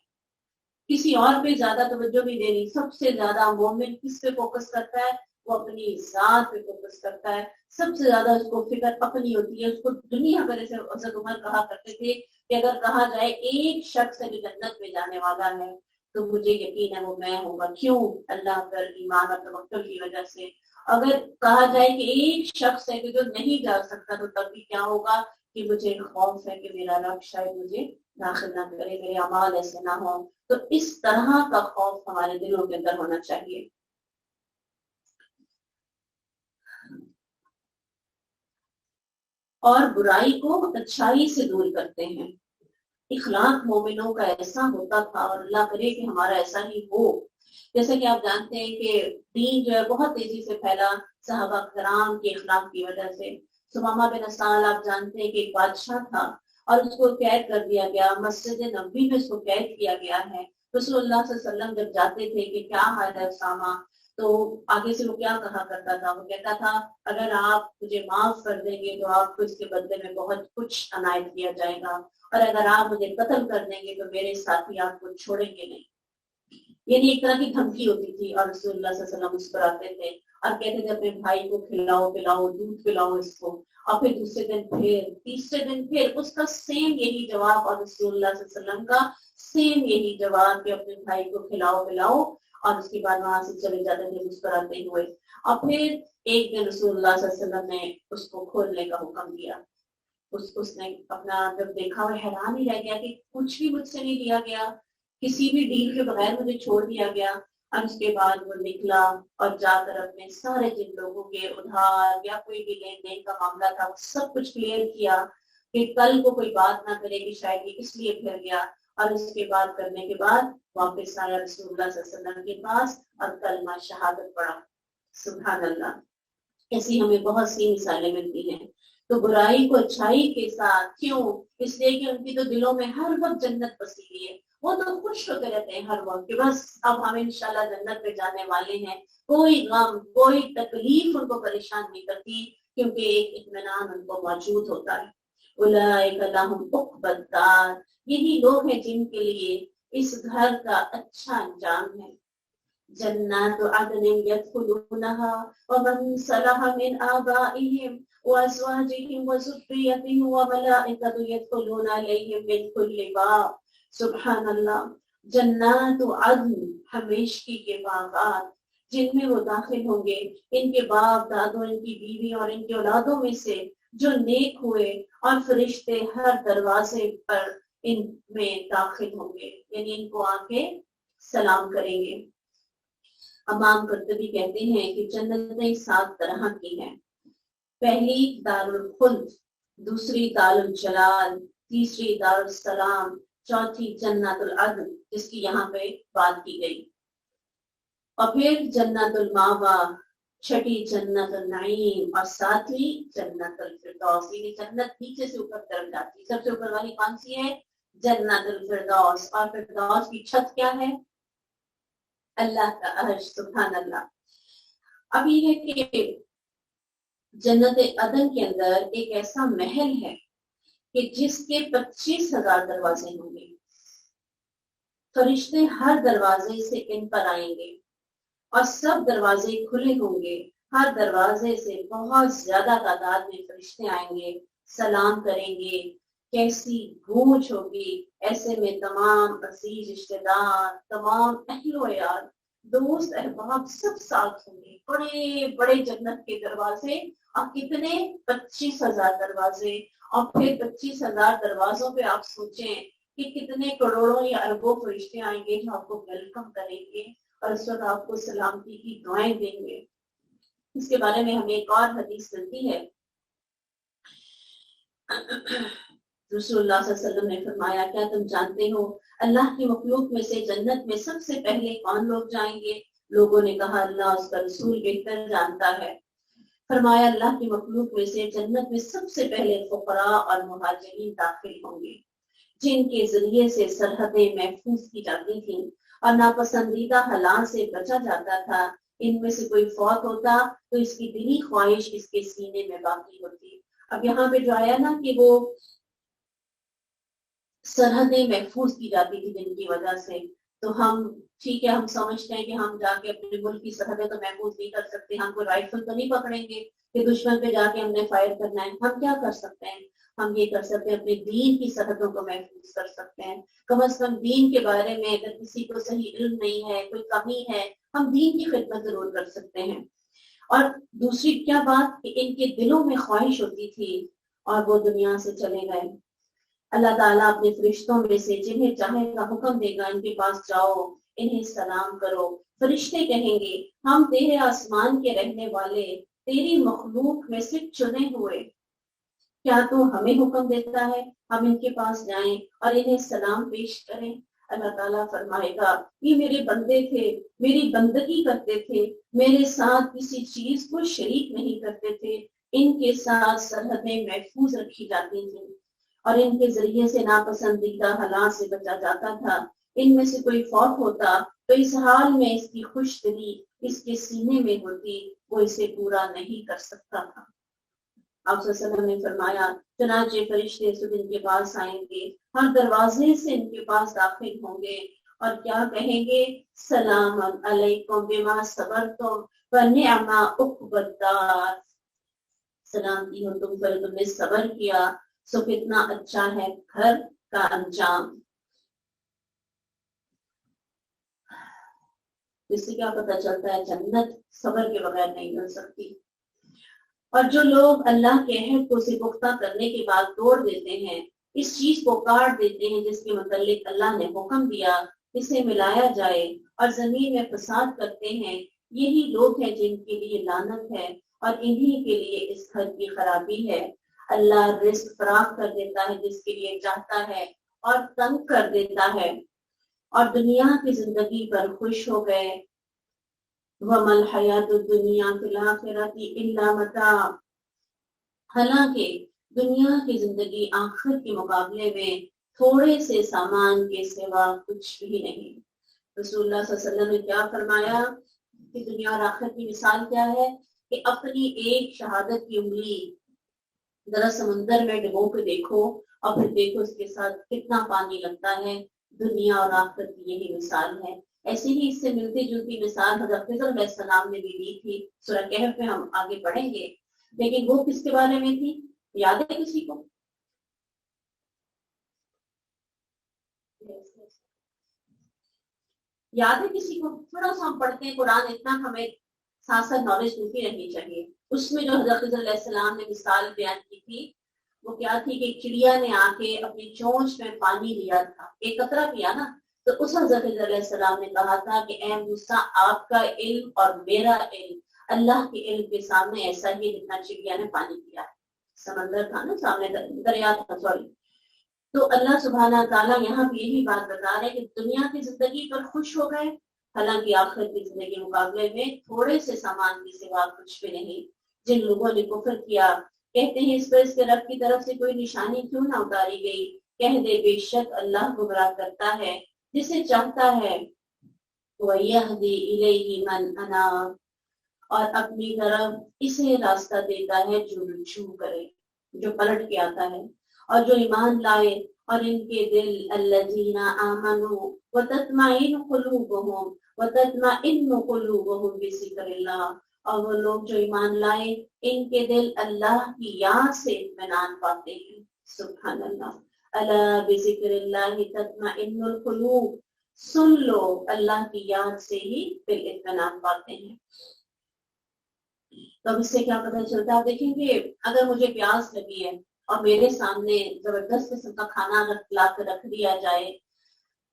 کسی اور پہ زیادہ توجہ بھی دینی. سب سے زیادہ مومن کس پہ فوکس کرتا ہے؟ وہ اپنی ذات پہ فوکس کرتا ہے. سب سے زیادہ اس کو فکر اپنی ہوتی ہے. اس کو دنیا بھر سے حضرت عمر کہا کرتے تھے کہ اگر کہا جائے ایک شخص ہے جو جنت میں جانے والا ہے تو مجھے یقین ہے وہ میں ہوں گا. کیوں؟ اللہ پر ایمان اور توکل کی وجہ سے. اگر کہا جائے کہ ایک شخص ہے کہ جو نہیں جا سکتا تو تب بھی کیا ہوگا کہ مجھے خوف ہے کہ میرا رب شاید مجھے داخل نہ کرے، میرے اعمال ایسے نہ ہوں. تو اس طرح کا خوف ہمارے دلوں کے اندر ہونا چاہیے. اور برائی کو اچھائی سے دور کرتے ہیں. اخلاق مومنوں کا ایسا ہوتا تھا اور اللہ کرے کہ ہمارا ایسا ہی ہو. جیسے کہ آپ جانتے ہیں کہ دین جو ہے بہت تیزی سے پھیلا صحابہ کرام کے اخلاق کی وجہ سے. سمامہ بن اسال آپ جانتے ہیں کہ ایک بادشاہ تھا اور اس کو قید کر دیا گیا، مسجد نبوی میں اس کو قید کیا گیا ہے. رسول اللہ صلی اللہ علیہ وسلم جب جاتے تھے کہ کیا حال ہے اسامہ، تو آگے سے وہ کیا کہا کرتا تھا؟ وہ کہتا تھا اگر آپ مجھے معاف کر دیں گے تو آپ کو اس کے بدلے میں بہت کچھ عنایت کیا جائے گا، اور اگر آپ مجھے قتل کر دیں گے تو میرے ساتھی آپ کو چھوڑیں گے نہیں. یعنی ایک طرح کی دھمکی ہوتی تھی. اور رسول اللہ صلی اللہ علیہ وسلم اس پر آتے تھے اور کہتے تھے اپنے بھائی کو کھلاؤ پلاؤ، دودھ پلاؤ اس کو. اور پھر دوسرے دن پھر تیسرے دن پھر اس کا سیم یہی جواب، اور رسول اللہ صلی اللہ علیہ وسلم کا سیم یہی جواب کہ اپنے بھائی کو کھلاؤ پلاؤ. اور اس کے بعد وہاں سے چلے جاتے تھے مسکراتے ہوئے. اور پھر ایک دن رسول اللہ صلی اللہ علیہ وسلم نے اس کو کھولنے کا حکم دیا. اس نے اپنا جب دیکھا وہ حیران ہی رہ گیا کہ کچھ بھی مجھ سے نہیں دیا گیا، کسی بھی ڈیل کے بغیر مجھے چھوڑ دیا گیا. اور اس کے بعد وہ نکلا اور جا کر اپنے سارے جن لوگوں کے ادھار یا کوئی بھی لین دین کا معاملہ تھا وہ سب کچھ کلیئر کیا کہ کل کو کوئی بات نہ کرے کہ شاید یہ اس لیے پھر گیا. اور اس کے بعد کرنے کے بعد واپس آیا رسول اللہ صلی اللہ علیہ وسلم کے پاس اور کلمہ شہادت پڑھا. سبحان اللہ. ایسی ہمیں بہت سی مثالیں ملتی ہیں. تو برائی کو اچھائی کے ساتھ، کیوں؟ اس لیے کہ ان کی تو دلوں میں ہر وقت جنت بسی ہوئی ہے. وہ تو خوش ہوتے رہتے ہیں ہر وقت کہ بس اب ہم انشاءاللہ جنت پہ جانے والے ہیں. کوئی غم کوئی تکلیف ان کو پریشان نہیں کرتی کیونکہ ایک اطمینان ان کو موجود ہوتا ہے. اولئک لہم عقبی الدار، یہی لوگ ہیں جن کے لیے اس گھر کا اچھا انجام ہے. جنات عدن يدخلونها ومن صلح من آبائهم وأزواجهم وذريتهم وملائكة يدخلون عليهم من كل باب. سبحان اللہ. جنات عدن، ہمیشگی کے باغات جن میں وہ داخل ہوں گے. ان کے باپ دادوں، ان کی بیوی اور ان کی اولادوں میں سے جو نیک ہوئے، اور فرشتے ہر دروازے پر ان میں داخل ہوں گے، یعنی ان کو آ کے سلام کریں گے. امام قرطبی کہتے ہیں کہ جنتیں 7 طرح کی ہیں. پہلی دار الخلد، دوسری دار الجلال، تیسری دار السلام، چوتھی جنت العدن جس کی یہاں پہ بات کی گئی، اور پھر جنت الماوا، چھٹی جنت النعیم، اور ساتویں جنت الفردوس. یعنی جنت نیچے سے اوپر طرف جاتی ہے. سب سے اوپر والی کون سی ہے؟ جنت الفردوس. اور فردوس کی چھت کیا ہے؟ اللہ کا عرش. سبحان اللہ. اب یہ ہے کہ جنت عدن کے اندر ایک ایسا محل ہے کہ جس کے 25,000 دروازے ہوں گے. فرشتے ہر دروازے سے ان پر آئیں گے اور سب دروازے کھلے ہوں گے. ہر دروازے سے بہت زیادہ تعداد میں فرشتے آئیں گے، سلام کریں گے. کیسی گونج ہوگی. ایسے میں تمام عزیز رشتے دار، تمام اہل و عیال، دوست احباب سب ساتھ ہوں گے. بڑے بڑے جنت کے دروازے، اور کتنے؟ 25,000 دروازے. اور پھر 25,000 دروازوں پہ آپ سوچیں کہ کتنے کروڑوں یا اربوں فرشتے آئیں گے جو آپ کو ویلکم کریں گے اور اس وقت آپ کو سلامتی کی دعائیں دیں گے. اس کے بارے میں ہمیں ایک اور حدیث ملتی ہے. رسول اللہ صلی اللہ علیہ وسلم نے فرمایا کیا تم جانتے ہو اللہ کی مخلوق میں سے جنت میں سب سے پہلے کون لوگ جائیں گے؟ لوگوں نے کہا اللہ اس کا رسول بہتر جانتا ہے۔ فرمایا اللہ کی مخلوق میں سے جنت میں سب سے پہلے فقراء اور مہاجرین داخل ہوں گے، جن کے ذریعے سے سرحدیں محفوظ کی جاتی تھیں اور ناپسندیدہ حالات سے بچا جاتا تھا۔ ان میں سے کوئی فوت ہوتا تو اس کی دلی خواہش اس کے سینے میں باقی ہوتی۔ اب یہاں پہ جو آیا نا کہ وہ سرحدیں محفوظ کی جاتی تھی جن کی وجہ سے، تو ہم ٹھیک ہے، ہم سمجھتے ہیں کہ ہم جا کے اپنے ملک کی سرحدیں تو محفوظ نہیں کر سکتے، ہم کوئی رائفل تو نہیں پکڑیں گے کہ دشمن پہ جا کے ہم نے فائر کرنا ہے۔ ہم کیا کر سکتے ہیں؟ ہم یہ کر سکتے ہیں اپنے دین کی سرحدوں کو محفوظ کر سکتے ہیں۔ کم از کم دین کے بارے میں اگر کسی کو صحیح علم نہیں ہے، کوئی کمی ہے، ہم دین کی خدمت ضرور کر سکتے ہیں۔ اور دوسری کیا بات کہ ان کے دلوں میں خواہش ہوتی تھی اور وہ دنیا سے چلے گئے۔ اللہ تعالیٰ اپنے فرشتوں میں سے جنہیں چاہے گا حکم دے گا ان کے پاس جاؤ، انہیں سلام کرو۔ فرشتے کہیں گے ہم تیرے آسمان کے رہنے والے، تیری مخلوق میں سے چنے ہوئے، کیا تو ہمیں حکم دیتا ہے ہم ان کے پاس جائیں اور انہیں سلام پیش کریں؟ اللہ تعالیٰ فرمائے گا یہ میرے بندے تھے، میری بندگی کرتے تھے، میرے ساتھ کسی چیز کو شریک نہیں کرتے تھے، ان کے ساتھ سرحدیں محفوظ رکھی جاتی تھیں اور ان کے ذریعے سے ناپسندیدہ حالات سے بچا جاتا تھا۔ ان میں سے کوئی فوت ہوتا تو اس حال میں اس کی خوش دلی اس کے سینے میں ہوتی، وہ اسے پورا نہیں کر سکتا تھا۔ آپ صلی اللہ علیہ وسلم نے فرمایا چنانچہ فرشتے سب ان کے پاس آئیں گے، ہر دروازے سے ان کے پاس داخل ہوں گے اور کیا کہیں گے؟ سلام علیکم بما صبرتم ونعم عقبی الدار، سلامتی ہو تم پر، تم نے صبر کیا سو کتنا اچھا ہے گھر کا انجام۔ اس سے کیا پتہ چلتا ہے؟ جنت صبر کے بغیر نہیں مل سکتی۔ اور جو لوگ اللہ کے عہد کو سے پختہ کرنے کے بعد توڑ دیتے ہیں، اس چیز کو کاٹ دیتے ہیں جس کے متعلق اللہ نے حکم دیا اسے ملایا جائے، اور زمین میں فساد کرتے ہیں، یہی لوگ ہیں جن کے لیے لعنت ہے اور انہی کے لیے اس گھر کی خرابی ہے۔ اللہ رزق فراخ کر دیتا ہے جس کے لیے چاہتا ہے اور تنگ کر دیتا ہے، اور دنیا کی زندگی پر خوش ہو گئے۔ وَمَا الْحَيَاةُ الدُّنْيَا فِي الْآخِرَةِ إِلَّا مَتَاعٌ، حالانکہ دنیا کی زندگی آخرت کے مقابلے میں تھوڑے سے سامان کے سوا کچھ بھی نہیں۔ رسول اللہ صلی اللہ علیہ وسلم نے کیا فرمایا کہ دنیا اور آخرت کی مثال کیا ہے؟ کہ اپنی ایک شہادت کی انگلی ذرا سمندر میں ڈبو کے دیکھو اور پھر دیکھو اس کے ساتھ کتنا پانی لگتا ہے۔ دنیا اور آخرت کی یہی مثال ہے۔ ایسے ہی اس سے ملتی جلتی مثال حضرت خضر علیہ السلام نے بھی دی تھی، سورہ کہف میں ہم آگے پڑھیں گے، لیکن وہ کس کے بارے میں تھی؟ یاد ہے کسی کو؟ یاد ہے کسی کو؟ تھوڑا سا ہم پڑھتے ہیں قرآن، اتنا ہمیں ساتھ ساتھ نالج ملتی رہنی چاہیے۔ اس میں جو حضرت خضر علیہ السلام نے مثال بیان کی تھی وہ کیا تھی کہ چڑیا نے آ کے اپنی چونچ میں پانی لیا تھا، ایک قطرہ پیا نا، تو اس حضرت خضر علیہ السلام نے کہا تھا کہ اے موسیٰ آپ کا علم اور میرا علم اللہ کے علم کے سامنے ایسا ہی جتنا چڑیا نے پانی پیا ہے۔ سمندر تھا نا سامنے، دریا تھا، سوری۔ تو اللہ سبحانہ تعالیٰ یہاں بھی یہی بات بتا رہے کہ دنیا کی زندگی پر خوش ہو گئے، حالانکہ آخرت کی زندگی کے مقابلے میں تھوڑے سے سامان کی سوا کچھ بھی نہیں۔ جن لوگوں نے کفر کیا کہتے ہیں اس پر اس کے رب کی طرف سے کوئی نشانی کیوں نہ اتاری گئی؟ کہہ دے بے شک اللہ گمراہ کرتا ہے جسے چاہتا ہے، وَيَهْدِي إِلَيْهِ مَنْ أَنَابَ، اور اپنی طرف اسے راستہ دیتا ہے جو رجوع کرے، جو پلٹ کے آتا ہے، اور جو ایمان لائے اور ان کے دل الذین آمنوا وتطمئن قلوبهم وتطمئن قلوبهم بذکر اللہ، اور وہ لوگ جو ایمان لائے ان کے دل اللہ کی یاد سے اطمینان پاتے ہیں۔ سبحان اللہ، الا بذکر اللہ تطمئن القلوب، سن لو اللہ کی یاد سے ہی دل اطمینان پاتے ہیں۔ تو اب اس سے کیا پتہ چلتا ہے؟ آپ دیکھیں گے اگر مجھے پیاس لگی ہے اور میرے سامنے زبردست قسم کا کھانا لا کر رکھ دیا جائے،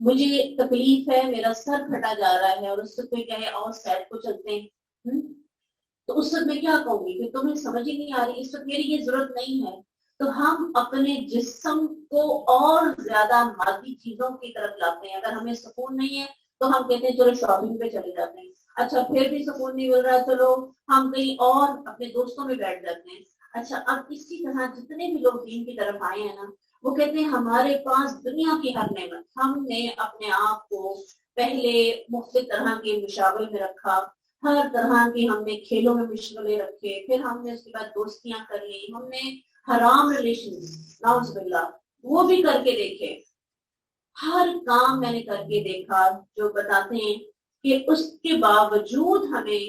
مجھے تکلیف ہے، میرا سر پھٹا جا رہا ہے، اور اس سے کوئی کہے اور سیر کو چلتے ہیں، تو اس وقت میں کیا کہوں گی کہ تمہیں سمجھ ہی نہیں آ رہی، اس وقت میری یہ ضرورت نہیں ہے۔ تو ہم اپنے جسم کو اور زیادہ مادی چیزوں کی طرف لاتے ہیں۔ اگر ہمیں سکون نہیں ہے تو ہم کہتے ہیں چلو شاپنگ پہ چلے جاتے ہیں، اچھا پھر بھی سکون نہیں مل رہا، چلو ہم کہیں اور اپنے دوستوں میں بیٹھ جاتے ہیں۔ اچھا اب اسی طرح جتنے بھی لوگ دین کی طرف آئے ہیں نا، وہ کہتے ہیں ہمارے پاس دنیا کی ہر نعمت، ہم نے اپنے آپ کو پہلے مختلف طرح کے مشاغل میں رکھا، ہر طرح کی ہم نے کھیلوں میں مشغلے رکھے، پھر ہم نے اس کے بعد دوستیاں کر لی، ہم نے حرام ریلیشن نعوذ باللہ وہ بھی کر کے دیکھے، ہر کام میں نے کر کے دیکھا، جو بتاتے ہیں کہ اس کے باوجود ہمیں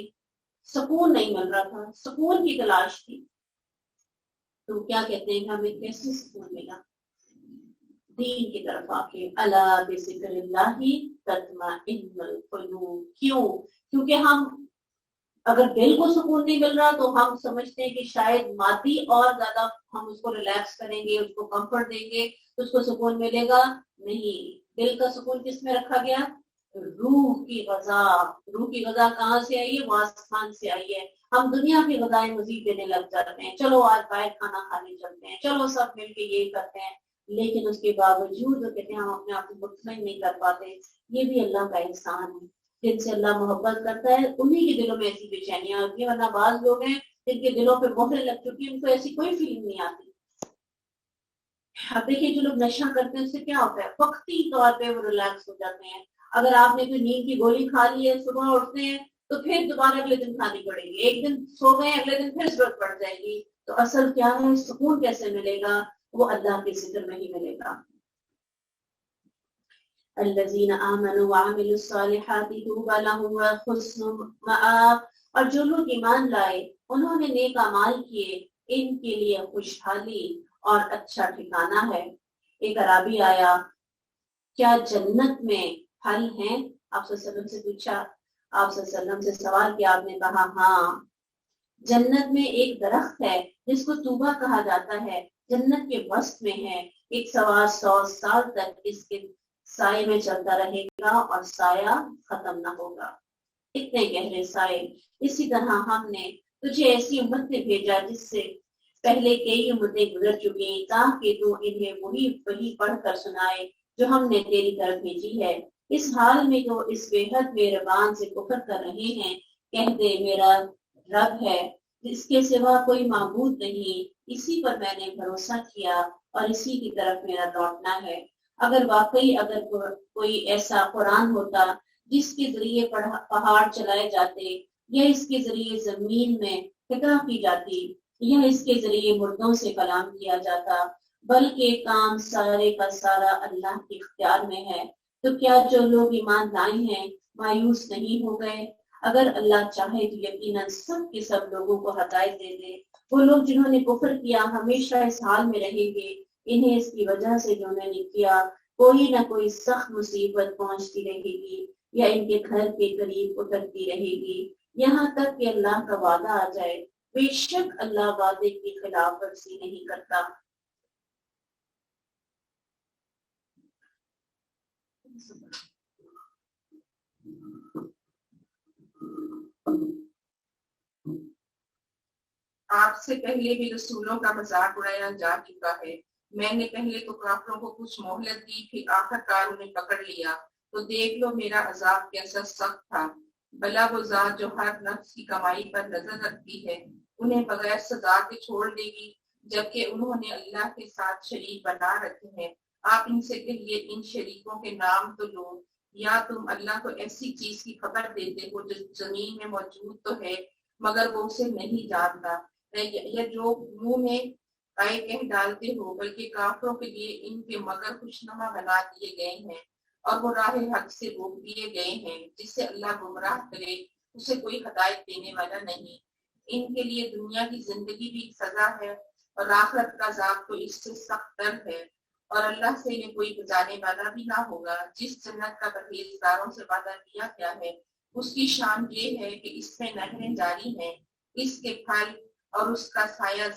سکون نہیں مل رہا تھا، سکون کی تلاش تھی۔ تو کیا کہتے ہیں کہ ہمیں کیسے سکون ملا؟ دین کی طرف آ کے، الا بذکر اللہ تطمئن القلوب۔ کیوں؟ کیونکہ ہم اگر دل کو سکون نہیں مل رہا تو ہم سمجھتے ہیں کہ شاید مادی اور زیادہ ہم اس کو ریلیکس کریں گے، اس کو کمفرٹ دیں گے تو اس کو سکون ملے گا، نہیں۔ دل کا سکون کس میں رکھا گیا؟ روح کی غذا۔ روح کی غذا کہاں سے آئی ہے؟ وہ آسمان سے آئی ہے۔ ہم دنیا کی غذائیں مزید دینے لگ جاتے ہیں، چلو آج باہر کھانا کھانے چلتے ہیں، چلو سب مل کے یہ کرتے ہیں، لیکن اس کے باوجود وہ کہتے ہیں ہم اپنے آپ کو مطمئن نہیں کر پاتے۔ یہ بھی اللہ کا احسان ہے، جن سے اللہ محبت کرتا ہے انہی کے دلوں میں ایسی بے چینیاں ہوتی ہیں، ورنہ بعض لوگ ہیں جن کے دلوں پہ مہریں لگ چکی ہیں، ان کو ایسی کوئی فیلنگ نہیں آتی۔ اب دیکھیے جو لوگ نشہ کرتے ہیں اس سے کیا ہوتا ہے؟ وقتی طور پہ وہ ریلیکس ہو جاتے ہیں۔ اگر آپ نے کوئی نیند کی گولی کھا لی ہے، صبح اٹھتے ہیں تو پھر دوبارہ اگلے دن کھانی پڑے گی، ایک دن سو گئے اگلے دن پھر ضرورت پڑ جائے گی۔ تو اصل کیا ہے؟ سکون کیسے ملے گا؟ وہ اللہ کے ذکر میں ہی ملے گا۔ الذین آمنوا وعملوا الصالحات طوبی لہم وحسن مآب۔ اور جو لوگ ایمان لائے، انہوں نے نیک اعمال کیے، ان کے لیے خوشحالی اور اچھا ٹھکانہ ہے۔ ایک عرابی آیا، کیا جنت میں پھل ہیں؟ آپ صلی اللہ علیہ وسلم سے پوچھا، آپ صلی اللہ علیہ وسلم سے سوال کیا، آپ نے کہا ہاں، جنت میں ایک درخت ہے جس کو طوبا کہا جاتا ہے، جنت کے وسط میں ہے، 100 سال تک اس کے سائے میں چلتا رہے گا اور سایہ ختم نہ ہوگا۔ اتنے گہرے سائے۔ اسی طرح ہم نے تجھے ایسی امت میں بھیجا جس سے پہلے کئی امتیں گزر چکی، تاکہ تو انہیں وہی پڑھ کر سنائے جو ہم نے تیری طرف بھیجی ہے۔ اس حال میں تو اس بے حد مہربان سے کفر کر رہے ہیں، کہہ دے میرا رب ہے، اس کے سوا کوئی معبود نہیں، اسی پر میں نے بھروسہ کیا اور اسی کی طرف میرا لوٹنا ہے۔ اگر واقعی اگر کوئی ایسا قرآن ہوتا جس کے ذریعے پہاڑ چلائے جاتے، یا اس کے ذریعے زمین میں فکر کی جاتی، یا اس کے ذریعے مردوں سے کلام کیا جاتا، بلکہ کام سارے کا سارا اللہ کے اختیار میں ہے، تو کیا جو لوگ ایمان لائے ہیں مایوس نہیں ہو گئے؟ اگر اللہ چاہے تو یقیناً سب کے سب لوگوں کو ہدایت دے دے۔ وہ لوگ جنہوں نے کفر کیا ہمیشہ اس حال میں رہیں گے، انہیں اس کی وجہ سے جو انہوں نے کیا کوئی نہ کوئی سخت مصیبت پہنچتی رہے گی، یا ان کے گھر کے قریب اترتی رہے گی، یہاں تک کہ اللہ کا وعدہ آ جائے۔ بے شک اللہ وعدے کی خلاف ورزی نہیں کرتا۔ آپ سے پہلے بھی رسولوں کا مذاق اڑایا جا چکا ہے۔ میں نے پہلے تو کافروں کو کچھ مہلت دی، پھر آخر کار انہیں پکڑ لیا، تو دیکھ لو میرا عذاب کیسا سخت تھا۔ بلا وہ ذات جو ہر نفس کی کمائی پر نظر رکھتی ہے، انہیں بغیر سزا کے چھوڑ دے گی، جبکہ انہوں نے اللہ کے ساتھ شریک بنا رکھے ہیں۔ آپ ان سے کہیے ان شریکوں کے نام تو لو، یا تم اللہ کو ایسی چیز کی خبر دیتے ہو جو زمین میں موجود تو ہے مگر وہ اسے نہیں جانتا، یا جو منہ میں آئے کہہ ڈالتے ہو، بلکہ کافروں کے لیے ان کے مگر خوشنما بنا دیے گئے ہیں، اور وہ راہ حق سے روک دیے گئے ہیں۔ جس سے اللہ گمراہ کرے اسے کوئی ہدایت دینے والا نہیں۔ ان کے لیے دنیا کی زندگی بھی سزا ہے، اور آخرت کا عذاب تو اس سے سخت تر ہے، اور اللہ سے انہیں کوئی بچانے والا بھی نہ ہوگا۔ جس جنت کا پرہیزگاروں سے وعدہ کیا گیا ہے اس کی شان یہ ہے کہ اس میں نہریں جاری ہیں، اس کے پھل اور اس کا سایہ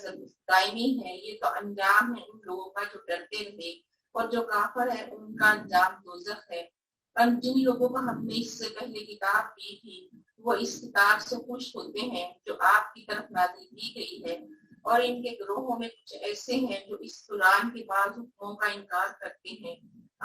دائمی ہے۔ یہ تو انجام ہے ان لوگوں کا جو ڈرتے رہے، اور جو کافر ہے ان کا انجام دوزخ ہے۔ جن لوگوں کو ہم نے اس سے پہلے کتاب دی تھی وہ اس کتاب سے خوش ہوتے ہیں جو آپ کی طرف نازل کی گئی ہے، اور ان کے گروہوں میں کچھ ایسے ہیں جو اس قرآن کے بعض حکموں کا انکار کرتے ہیں۔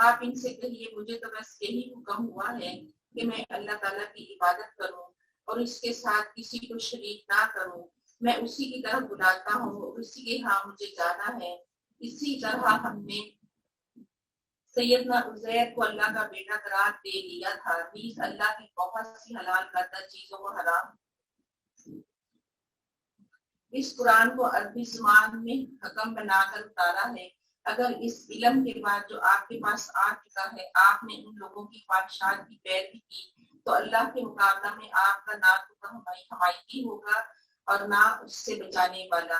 آپ ان سے کہیے مجھے تو بس یہی حکم ہوا ہے کہ میں اللہ تعالیٰ کی عبادت کروں اور اس کے ساتھ کسی کو شریک نہ کروں. میں اسی کی طرف بلاتا ہوں اور اسی کے ہاں مجھے جانا ہے. اسی طرح ہم نے سیدنا عزیر کو اللہ کا بیٹا قرار دے دیا تھا. نیز اللہ کی بہت سی حلال کردہ چیزوں کو حرام. اس قرآن کو عربی زبان میں حکم بنا کر اتارا ہے. اگر اس علم کے بعد جو آپ کے پاس آ چکا ہے آپ نے ان لوگوں کی خواہشات کی پیروی کی تو اللہ کے مقابلہ میں آپ کا نہ تو حمایتی ہوگا اور نہ اس سے بچانے والا.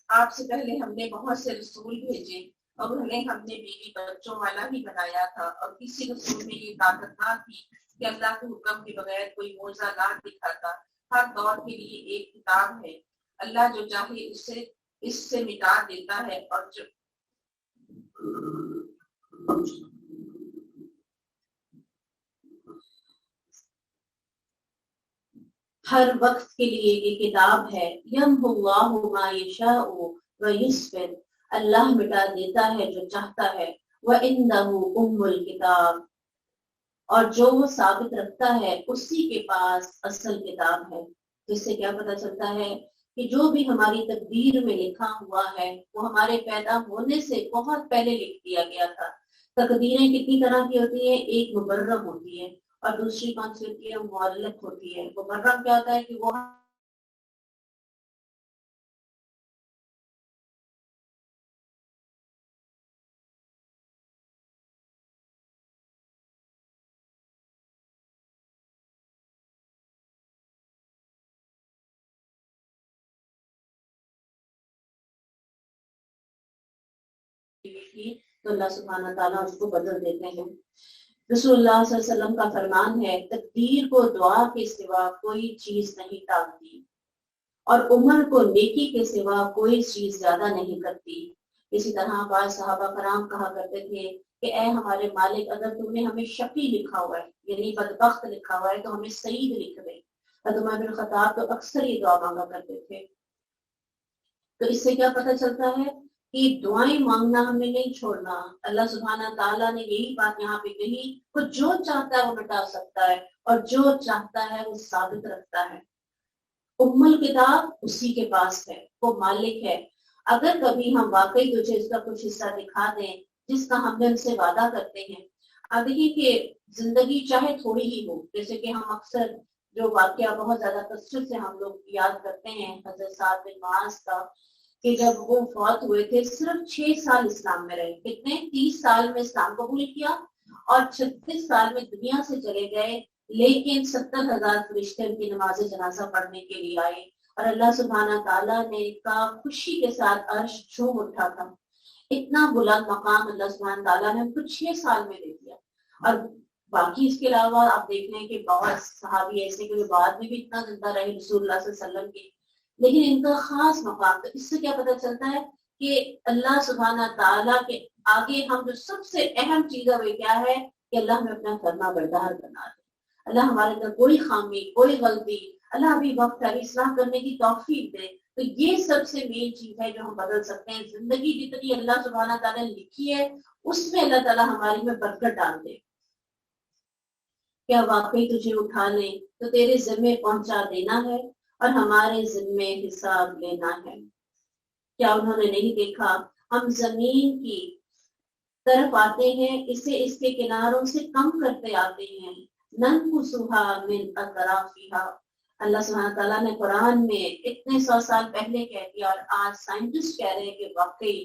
آپ سے پہلے ہم نے بہت سے رسول بھیجے اور انہیں ہم نے بیوی بچوں والا ہی بنایا تھا اور کسی رسول میں یہ طاقت نہ تھی کہ اللہ کے حکم کے بغیر کوئی معجزہ نہ دکھاتا. ہر دور کے لیے ایک کتاب ہے. اللہ جو چاہے اس سے مٹا دیتا ہے اور جو ہر وقت کے لیے یہ کتاب ہے. یمحو اللہ ما یشاء ویثبت. اللہ مٹا دیتا ہے جو چاہتا ہے. وعنده ام الکتاب. اور جو وہ ثابت رکھتا ہے اسی کے پاس اصل کتاب ہے. جس سے کیا پتہ چلتا ہے کہ جو بھی ہماری تقدیر میں لکھا ہوا ہے وہ ہمارے پیدا ہونے سے بہت پہلے لکھ دیا گیا تھا. تقدیریں کتنی طرح کی ہوتی ہیں؟ ایک مبرم ہوتی ہے اور دوسری کون سی ہوتی ہے؟ معلق ہوتی ہے. مبرم کیا ہوتا ہے کہ وہ تو اللہ سبحانہ تعالیٰ اس کو بدل دیتے ہیں. رسول اللہ صلی اللہ علیہ وسلم کا فرمان ہے تقدیر کو دعا کے سوا کوئی چیز نہیں ٹالتی اور عمر کو نیکی کے سوا کوئی چیز زیادہ نہیں کرتی. اسی طرح بعض صحابہ کرام کہا کرتے تھے کہ اے ہمارے مالک اگر تم نے ہمیں شقی لکھا ہوا ہے یعنی بدبخت لکھا ہوا ہے تو ہمیں سعید لکھ دے. عمر بن خطاب تو اکثر یہ دعا مانگا کرتے تھے. تو اس سے کیا پتہ چلتا ہے کہ دعائیں مانگنا ہمیں نہیں چھوڑنا. اللہ سبحانہ تعالیٰ نے یہی بات یہاں پہ کہی کہ جو چاہتا ہے وہ مٹا سکتا ہے اور جو چاہتا ہے وہ ثابت رکھتا ہے. ام الکتاب اسی کے پاس ہے, وہ مالک ہے. اگر کبھی ہم واقعی تجھے اس کا کچھ حصہ دکھا دیں جس کا ہم نے ان سے وعدہ کرتے ہیں. اب دیکھیے کہ زندگی چاہے تھوڑی ہی ہو, جیسے کہ ہم اکثر جو واقعہ بہت زیادہ کثرت سے ہم لوگ یاد کرتے ہیں حضرت سعد بن معاذ کا, کہ جب وہ فوت ہوئے تھے صرف 6 سال اسلام میں رہے. کتنے؟ 30 سال میں اسلام قبول کیا اور 36 سال میں دنیا سے چلے گئے, لیکن 70,000 فرشتے ان کی نماز جنازہ پڑھنے کے لیے آئے اور اللہ سبحانہ تعالیٰ نے کا خوشی کے ساتھ عرش جھوم اٹھا تھا. اتنا بلند مقام اللہ سبحانہ تعالیٰ نے ان کو 6 سال میں دے دیا. اور باقی اس کے علاوہ آپ دیکھ لیں کہ بہت صحابی ایسے کہ بعد میں بھی اتنا زندہ رہے رسول اللہ صلی اللہ علیہ وسلم کے, لیکن ان کا خاص مقام. تو اس سے کیا پتہ چلتا ہے کہ اللہ سبحانہ تعالیٰ کے آگے ہم جو سب سے اہم چیز ہے وہ کیا ہے کہ اللہ ہمیں اپنا فرما بردار بنا دے. اللہ ہمارے اندر کوئی خامی, کوئی غلطی, اللہ ابھی وقت ہے اصلاح کرنے کی توفیق دے. تو یہ سب سے مین چیز ہے جو ہم بدل سکتے ہیں. زندگی جتنی اللہ سبحانہ تعالیٰ نے لکھی ہے اس میں اللہ تعالیٰ ہماری میں برکت ڈال دے. کیا واقعی تجھے اٹھا لیں تو تیرے ذمے پہنچا دینا ہے اور ہمارے ذمے حساب لینا ہے. کیا انہوں نے نہیں دیکھا ہم زمین کی طرف آتے ہیں, اسے اس کے کناروں سے کم کرتے آتے ہیں. ننقصها من اطرافها. اللہ سبحانہ تعالیٰ نے قرآن میں اتنے 100 سال پہلے کہہ دیا اور آج سائنٹسٹ کہہ رہے ہیں کہ واقعی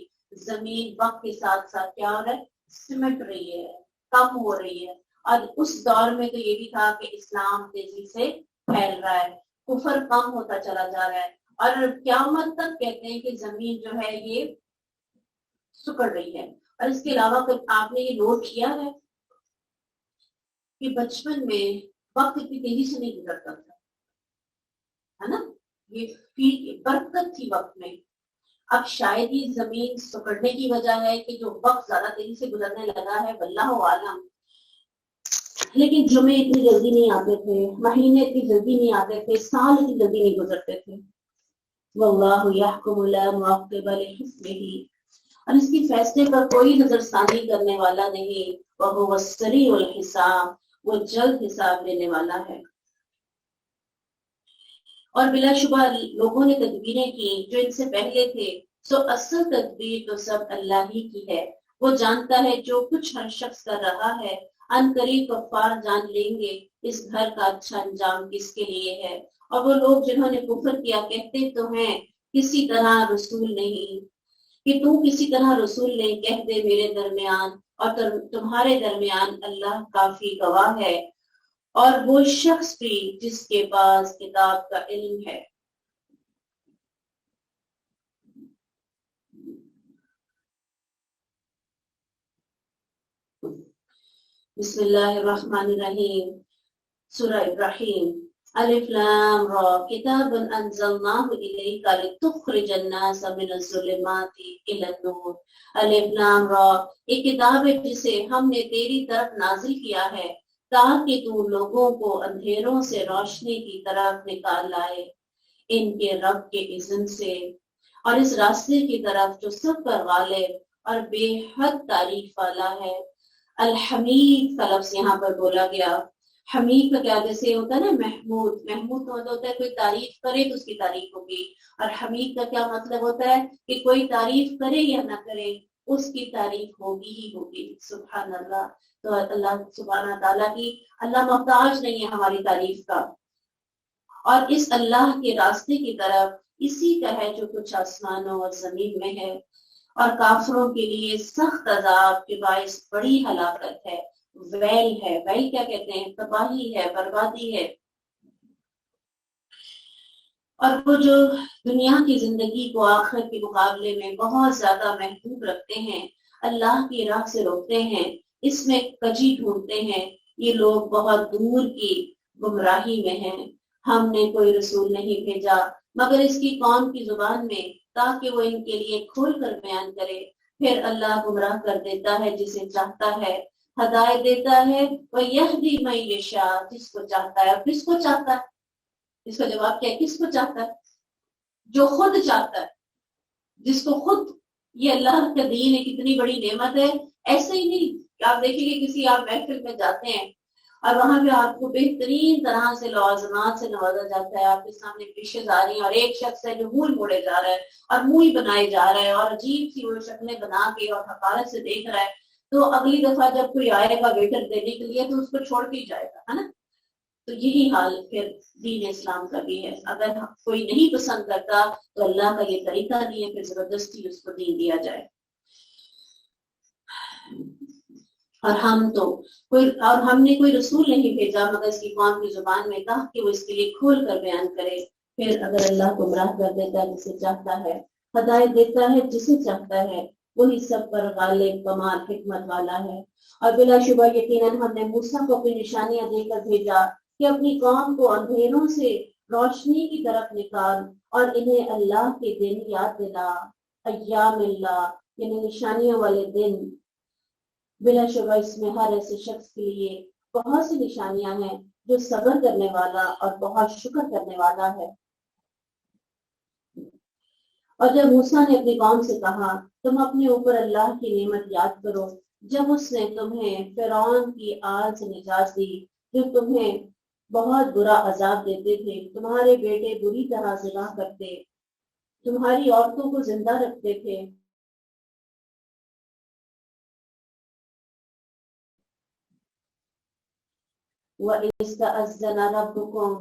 زمین وقت کے ساتھ ساتھ کیا ہو رہا ہے, سمٹ رہی ہے, کم ہو رہی ہے. اور اس دور میں تو یہ بھی تھا کہ اسلام تیزی سے پھیل رہا ہے, کفر کم ہوتا چلا جا رہا ہے اور قیامت تک کہتے ہیں کہ زمین جو ہے یہ سکڑ رہی ہے. اور اس کے علاوہ آپ نے یہ نوٹ کیا ہے کہ بچپن میں وقت اتنی تیزی سے نہیں گزرتا تھا, ہے نا, یہ برکت تھی وقت میں. اب شاید یہ زمین سکڑنے کی وجہ ہے کہ جو وقت زیادہ تیزی سے گزرنے لگا ہے, واللہ عالم. لیکن جمعے اتنی جلدی نہیں آتے تھے, مہینے اتنی جلدی نہیں آتے تھے, سال اتنی جلدی نہیں گزرتے تھے. واللہ یحکم لا معقب لحکمہ. اور اس کی فیصلے پر کوئی نظر ثانی کرنے والا نہیں. وہو السریع الحساب. وہ جلد حساب لینے والا ہے۔ اور بلا شبہ لوگوں نے تدبیریں کی جو ان سے پہلے تھے، سو اصل تدبیر تو سب اللہ ہی کی ہے۔ وہ جانتا ہے جو کچھ ہر شخص کر رہا ہے، ان قریب کفار جان لیں گے اس گھر کا اچھا انجام کس کے لیے ہے۔ اور وہ لوگ جنہوں نے کفر کیا کہتے تو ہیں کسی طرح رسول نہیں، کہ تو کسی طرح رسول نہیں، کہہ دے میرے درمیان اور تمہارے درمیان اللہ کافی گواہ ہے، اور وہ شخص بھی جس کے پاس کتاب کا علم ہے۔ بسم اللہ الرحمن الرحیم، سورہ ابراہیم۔ الف لام را کتاب انزلناہ الیک لتخرج الناس من الظلمات الی النور۔ الف لام را، ایک کتاب ہے جسے ہم نے تیری طرف نازل کیا ہے تاکہ تو لوگوں کو اندھیروں سے روشنی کی طرف نکال لائے ان کے رب کے اذن سے، اور اس راستے کی طرف جو سب پر غالب اور بے حد تعریف والا ہے۔ الحمید کا لفظ یہاں پر بولا گیا۔ حمید کا کیا جیسے ہوتا ہے نا محمود، محمود کا مطلب ہوتا ہے کوئی تعریف کرے تو اس کی تعریف ہوگی، اور حمید کا کیا مطلب ہوتا ہے کہ کوئی تعریف کرے یا نہ کرے اس کی تعریف ہوگی ہی ہوگی۔ سبحان اللہ۔ تو اللہ سبحانہ تعالیٰ کی، اللہ محتاج نہیں ہے ہماری تعریف کا، اور اس اللہ کے راستے کی طرف اسی کا ہے جو کچھ آسمانوں اور زمین میں ہے، اور کافروں کے لیے سخت عذاب کے باعث بڑی ہلاکت ہے، ویل ہے۔ ویل کیا کہتے ہیں؟ تباہی ہے، بربادی ہے۔ اور وہ جو دنیا کی زندگی کو آخرت کے مقابلے میں بہت زیادہ محدود رکھتے ہیں، اللہ کی راہ سے روکتے ہیں، اس میں کجی ڈھونڈتے ہیں، یہ لوگ بہت دور کی گمراہی میں ہیں۔ ہم نے کوئی رسول نہیں بھیجا مگر اس کی قوم کی زبان میں تاکہ وہ ان کے لیے کھول کر بیان کرے، پھر اللہ گمراہ کر دیتا ہے جسے چاہتا ہے، ہدایت دیتا ہے وَيَهْدِي مَن يَشَاءُ، جس کو چاہتا ہے۔ کس کو چاہتا ہے؟ اس کا جواب کیا ہے؟ کس کو چاہتا ہے؟ جو خود چاہتا ہے، جس کو خود، یہ اللہ کا دین ہے، کتنی بڑی نعمت ہے۔ ایسے ہی نہیں کہ آپ دیکھیں گے کسی آپ محفل میں جاتے ہیں اور وہاں پہ آپ کو بہترین طرح سے لوازمات سے نوازا جاتا ہے، آپ کے سامنے ڈشز آ رہی ہیں، اور ایک شخص ہے جو منہ موڑے جا رہا ہے اور منہ ہی بنائے جا رہا ہے اور عجیب سی وہ شکلیں بنا کے اور حقارت سے دیکھ رہا ہے، تو اگلی دفعہ جب کوئی آئے گا ویٹر دینے کے لیے تو اس کو چھوڑ کے ہی جائے گا، ہے نا؟ تو یہی حال پھر دین اسلام کا بھی ہے، اگر کوئی نہیں پسند کرتا تو اللہ کا یہ طریقہ نہیں ہے پھر زبردستی اس کو دین دیا جائے۔ اور ہم نے کوئی رسول نہیں بھیجا مگر اس کی قوم کی زبان میں تاکہ وہ اس کے لیے کھول کر بیان کرے، پھر اگر اللہ گمراہ کر دیتا ہے جسے چاہتا ہے، ہدایت دیتا ہے جسے چاہتا ہے، وہی سب پر غالب کمال حکمت والا ہے۔ اور بلا شبہ یقیناً ہم نے موسیٰ کو اپنی نشانیاں دے کر بھیجا کہ اپنی قوم کو اندھیروں سے روشنی کی طرف نکال اور انہیں اللہ کے دن یاد دلا، ایام اللہ یعنی نشانیوں والے دن۔ بلا شبہ اس میں ہر ایسے شخص کے لیے بہت سی نشانیاں ہیں جو صبر کرنے والا اور بہت شکر کرنے والا ہے۔ اور جب موسیٰ نے اپنی قوم سے کہا تم اپنے اوپر اللہ کی نعمت یاد کرو جب اس نے تمہیں فرعون کی آل سے نجات دی، جو تمہیں بہت برا عذاب دیتے تھے، تمہارے بیٹے بری طرح ذبح کرتے، تمہاری عورتوں کو زندہ رکھتے تھے، وَإِسْتَأَذَّنَ رَبُّكُمْ،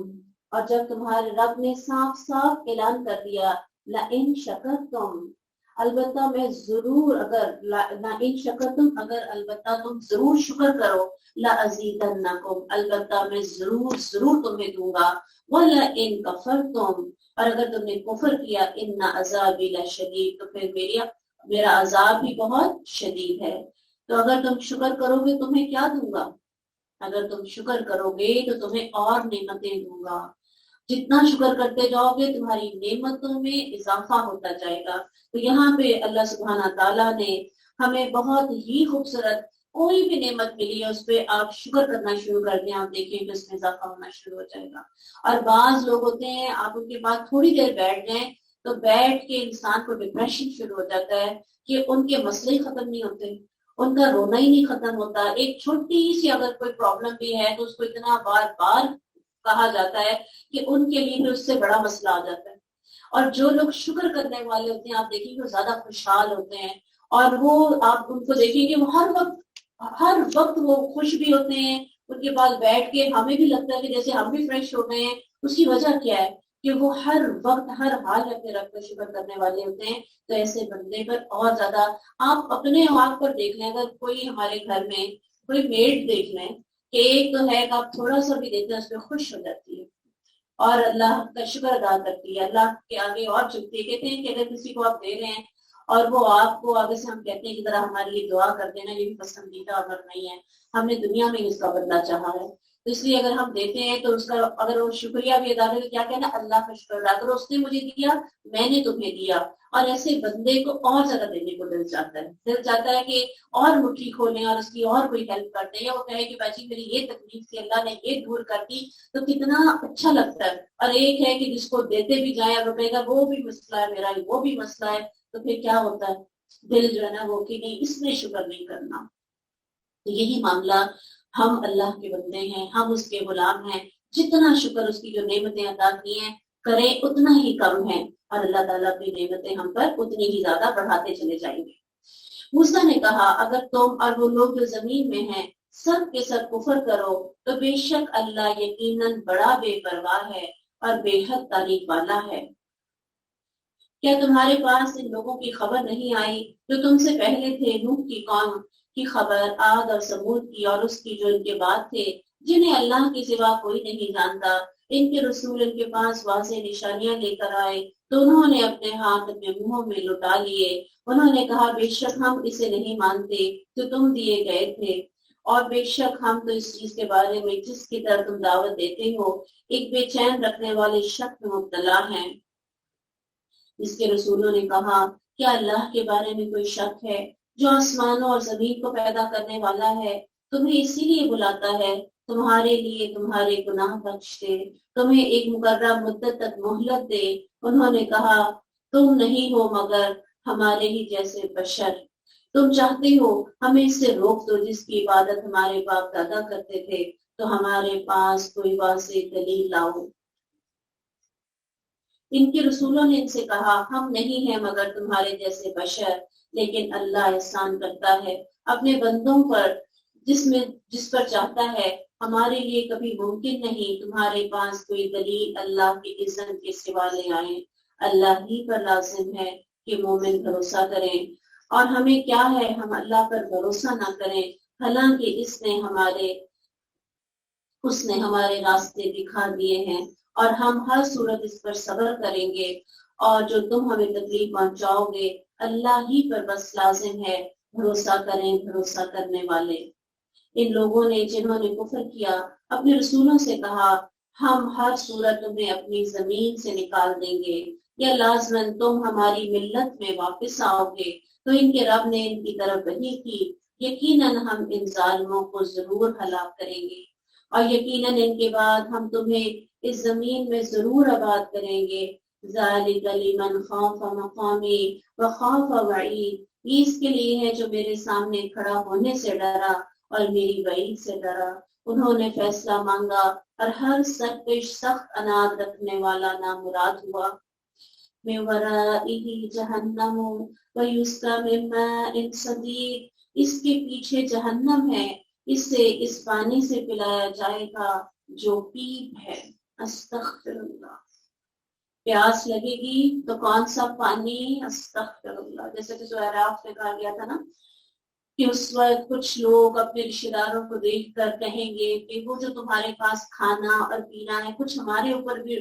اور جب تمہارے رب نے صاف صاف اعلان کر دیا لَإِن شَكَرْتُمْ، البتہ میں ضرور لَإِن شَكَرْتُمْ، اگر البتہ تم ضرور شکر کرو، لَأَزِيدَنَّكُمْ، البتہ میں ضرور تمہیں دوں گا، وَلَإِن كَفَرْتُمْ، اور اگر تم نے کفر کیا إِنَّ عَذَابِي لَشَدِيدٌ، تو پھر میرا عذاب بھی بہت شدید ہے۔ تو اگر تم شکر کرو گے تمہیں کیا دوں گا؟ اگر تم شکر کرو گے تو تمہیں اور نعمتیں دوں گا، جتنا شکر کرتے جاؤ گے تمہاری نعمتوں میں اضافہ ہوتا جائے گا۔ تو یہاں پہ اللہ سبحانہ تعالیٰ نے ہمیں بہت ہی خوبصورت، کوئی بھی نعمت ملی ہے اس پہ آپ شکر کرنا شروع کر دیں، آپ دیکھیں کہ اس میں اضافہ ہونا شروع ہو جائے گا۔ اور بعض لوگ ہوتے ہیں آپ ان کے بعد تھوڑی دیر بیٹھ جائیں تو بیٹھ کے انسان کو ڈپریشن شروع ہو جاتا ہے کہ ان کے مسئلے ختم نہیں ہوتے، ان کا رونا ہی نہیں ختم ہوتا. ایک چھوٹی سی اگر کوئی پرابلم بھی ہے تو اس کو اتنا بار بار کہا جاتا ہے کہ ان کے لیے بھی اس سے بڑا مسئلہ آ جاتا ہے. اور جو لوگ شکر کرنے والے ہوتے ہیں آپ دیکھیں گے وہ زیادہ خوشحال ہوتے ہیں, اور وہ آپ ان کو دیکھیں گے وہ ہر وقت وہ خوش بھی ہوتے ہیں. ان کے پاس بیٹھ کے ہمیں بھی لگتا ہے کہ جیسے ہم بھی فریش ہو گئے ہیں. اس کی وجہ کیا ہے کہ وہ ہر وقت ہر حال میں اپنے رب کا شکر کرنے والے ہوتے ہیں. تو ایسے بندے پر اور زیادہ آپ اپنے آپ پر دیکھ لیں. اگر کوئی ہمارے گھر میں کوئی میڈ دیکھ لیں کہ ایک تو ہے کہ آپ تھوڑا سا بھی دیتے ہیں اس پہ خوش ہو جاتی ہے اور اللہ کا شکر ادا کرتی ہے, اللہ کے آگے اور جھکتی ہے. کہتے ہیں کہ اگر کسی کو آپ دے رہے ہیں اور وہ آپ کو آگے سے ہم کہتے ہیں کہ ذرا ہمارے لیے دعا کر دینا, یہ بھی پسندیدہ عمل نہیں ہے, ہم نے دنیا میں اس کا بدلہ چاہا ہے. تو اس لیے اگر ہم دیتے ہیں تو اس کا اگر وہ شکریہ بھی ادا کرے, کیا کہنا, اللہ کا شکر ادا کرو, اس نے مجھے دیا میں نے تمہیں دیا. اور ایسے بندے کو اور زیادہ دینے کو دل چاہتا ہے کہ اور مٹھی کھولیں اور اس کی اور کوئی ہیلپ کر دیں, یا وہ کہے کہ باجی میری یہ تکلیف تھی اللہ نے یہ دور کر دی, تو کتنا اچھا لگتا ہے. اور ایک ہے کہ جس کو دیتے بھی جائیں اور وہ کہے گا وہ بھی مسئلہ ہے میرا, وہ بھی مسئلہ ہے, تو پھر کیا ہوتا ہے, دل جو ہے نا وہ کہ نہیں اس میں شکر نہیں کرنا. تو یہی معاملہ, ہم اللہ کے بندے ہیں, ہم اس کے غلام ہیں, جتنا شکر اس کی جو نعمتیں عطا کی ہیں کریں اتنا ہی کم ہے, اور اللہ تعالیٰ اپنی نعمتیں ہم پر اتنی ہی زیادہ بڑھاتے چلے جائیں گے. موسیٰ نے کہا اگر تم اور وہ لوگ جو زمین میں ہیں سب کے سب کفر کرو تو بے شک اللہ یقیناً بڑا بے پرواہ ہے اور بے حد تعریف والا ہے. کیا تمہارے پاس ان لوگوں کی خبر نہیں آئی جو تم سے پہلے تھے, نوح کی قوم کی خبر, عاد اور ثمود کی, اور اس کی جو ان کے بعد تھے جنہیں اللہ کے سوا کوئی نہیں جانتا. ان کے رسول ان کے پاس واضح نشانیاں لے کر آئے تو انہوں نے اپنے ہاتھ اپنے منہوں میں لٹا لیے. انہوں نے کہا بے شک ہم اسے نہیں مانتے جو تم دیے گئے تھے, اور بے شک ہم تو اس چیز کے بارے میں جس کی طرف تم دعوت دیتے ہو ایک بے چین رکھنے والے شک میں مبتلا ہیں. اس کے رسولوں نے کہا کیا اللہ کے بارے میں کوئی شک ہے جو آسمانوں اور زمین کو پیدا کرنے والا ہے, تمہیں اسی لیے بلاتا ہے تمہارے لیے تمہارے گناہ بخش دے, تمہیں ایک مقررہ مدت تک مہلت دے. انہوں نے کہا تم نہیں ہو مگر ہمارے ہی جیسے بشر, تم چاہتے ہو ہمیں اس سے روک دو جس کی عبادت ہمارے باپ دادا کرتے تھے, تو ہمارے پاس کوئی واضح دلیل لاؤ. ان کے رسولوں نے ان سے کہا ہم نہیں ہیں مگر تمہارے جیسے بشر, لیکن اللہ احسان کرتا ہے اپنے بندوں پر جس پر چاہتا ہے. ہمارے لیے کبھی ممکن نہیں تمہارے پاس کوئی دلیل اللہ کے اذن کے سوا لے آئیں. اللہ ہی پر لازم ہے کہ مومن بھروسہ کریں, اور ہمیں کیا ہے ہم اللہ پر بھروسہ نہ کریں, حالانکہ اس نے ہمارے راستے دکھا دیے ہیں, اور ہم ہر صورت اس پر صبر کریں گے. اور جو تم ہمیں تکلیف پہنچاؤ گے اللہ ہی پر بس لازم ہے, بھروسہ کریں بھروسہ کرنے والے. ان لوگوں نے جنہوں نے کفر کیا اپنے رسولوں سے کہا ہم ہر صورت تمہیں اپنی زمین سے نکال دیں گے, یا لازماً تم ہماری ملت میں واپس آؤ گے. تو ان کے رب نے ان کی طرف وحی کی یقیناً ہم ان ظالموں کو ضرور ہلاک کریں گے, اور یقیناً ان کے بعد ہم تمہیں اس زمین میں ضرور آباد کریں گے. ذالک لمن خاف مقامی وخاف وعید, یہ اس کے لیے ہے جو میرے سامنے کھڑا ہونے سے ڈرا اور میری وعید سے ڈرا. انہوں نے فیصلہ مانگا اور ہر سرکش سخت اناد رکھنے والا نامراد ہوا. من ورائہ جہنم ویسقی من ماء صدید, اس کے پیچھے جہنم ہے, اسے اس پانی سے پلایا جائے گا جو پیپ ہے. استغفر اللہ. پیاس لگے گی تو کون سا پانی, استغفر اللہ. جیسے کہ اعراف میں کہا گیا تھا نا کہ اس وقت کچھ لوگ اپنے رشتے داروں کو دیکھ کر کہیں گے کہ وہ جو تمہارے پاس کھانا اور پینا ہے کچھ ہمارے اوپر بھی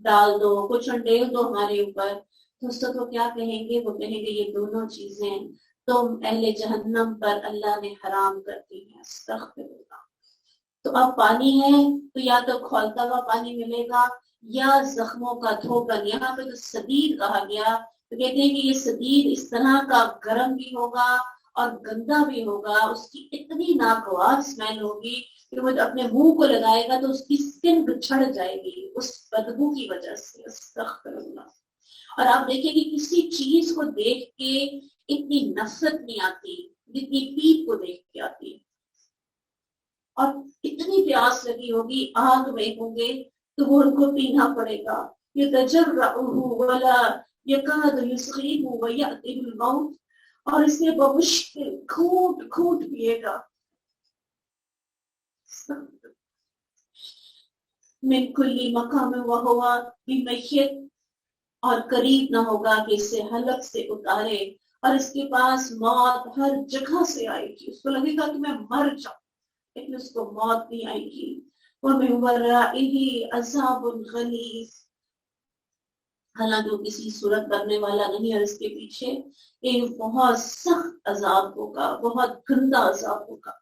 ڈال دو, کچھ انڈیل دو ہمارے اوپر. تو کیا کہیں گے, وہ کہیں گے یہ دونوں چیزیں تم اہل جہنم پر اللہ نے حرام کر دی ہیں. استغفر اللہ. تو اب پانی ہے تو یا تو کھولتا ہوا پانی ملے گا یا زخموں کا دھوکن. یہاں پہ تو سدید کہا گیا تو کہتے ہیں کہ یہ سدید اس طرح کا گرم بھی ہوگا اور گندا بھی ہوگا, اس کی اتنی ناگوار اسمیل ہوگی کہ وہ اپنے منہ کو لگائے گا تو اس کی سکن بچھڑ جائے گی اس بدبو کی وجہ سے. استغفر اللہ. اور آپ دیکھیں کہ کسی چیز کو دیکھ کے اتنی نفرت نہیں آتی جتنی پیپ کو دیکھ کے آتی ہے، اور اتنی پیاس لگی ہوگی، آگ میں ہوں گے تو وہ ان کو پینا پڑے گا. یتجرعه ولا یکاد یسغیہ ویأتیہ الموت، اور اسے بمشکل گھونٹ گھونٹ پیے گا. من کل مقام وہو بمیت، اور قریب نہ ہوگا کہ اسے حلق سے اتارے، اور اس کے پاس موت ہر جگہ سے آئے گی. اس کو لگے گا کہ میں مر جاؤں، لیکن اس کو موت نہیں آئے گی. وَمِن وَرَائِهِ عَذَابٌ غَلِيظٌ، حالانکہ وہ کسی صورت کرنے والا نہیں، اور اس کے پیچھے ایک بہت سخت عذاب ہوگا، بہت گندا عذاب ہوگا.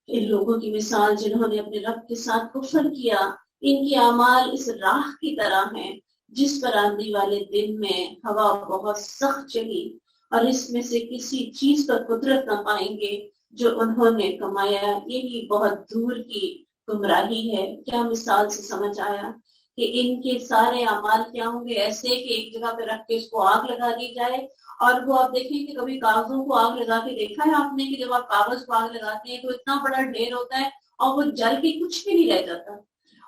ان لوگوں کی مثال جنہوں نے اپنے رب کے ساتھ کفر کیا، ان کی اعمال اس راہ کی طرح ہیں جس پر آندھی والے دن میں ہوا بہت سخت چلی، اور اس میں سے کسی چیز پر قدرت نہ پائیں گے جو انہوں نے کمایا. یہی بہت دور کی گمراہی ہے. کیا مثال سے سمجھ آیا کہ ان کے سارے اعمال کیا ہوں گے؟ ایسے کہ ایک جگہ پہ رکھ کے اس کو آگ لگا دی جائے. اور وہ آپ دیکھیں کہ کبھی کاغذوں کو آگ لگا کے دیکھا ہے آپ نے کہ جب آپ کاغذ کو آگ لگاتے ہیں تو اتنا بڑا ڈھیر ہوتا ہے اور وہ جل کے کچھ بھی نہیں رہ جاتا.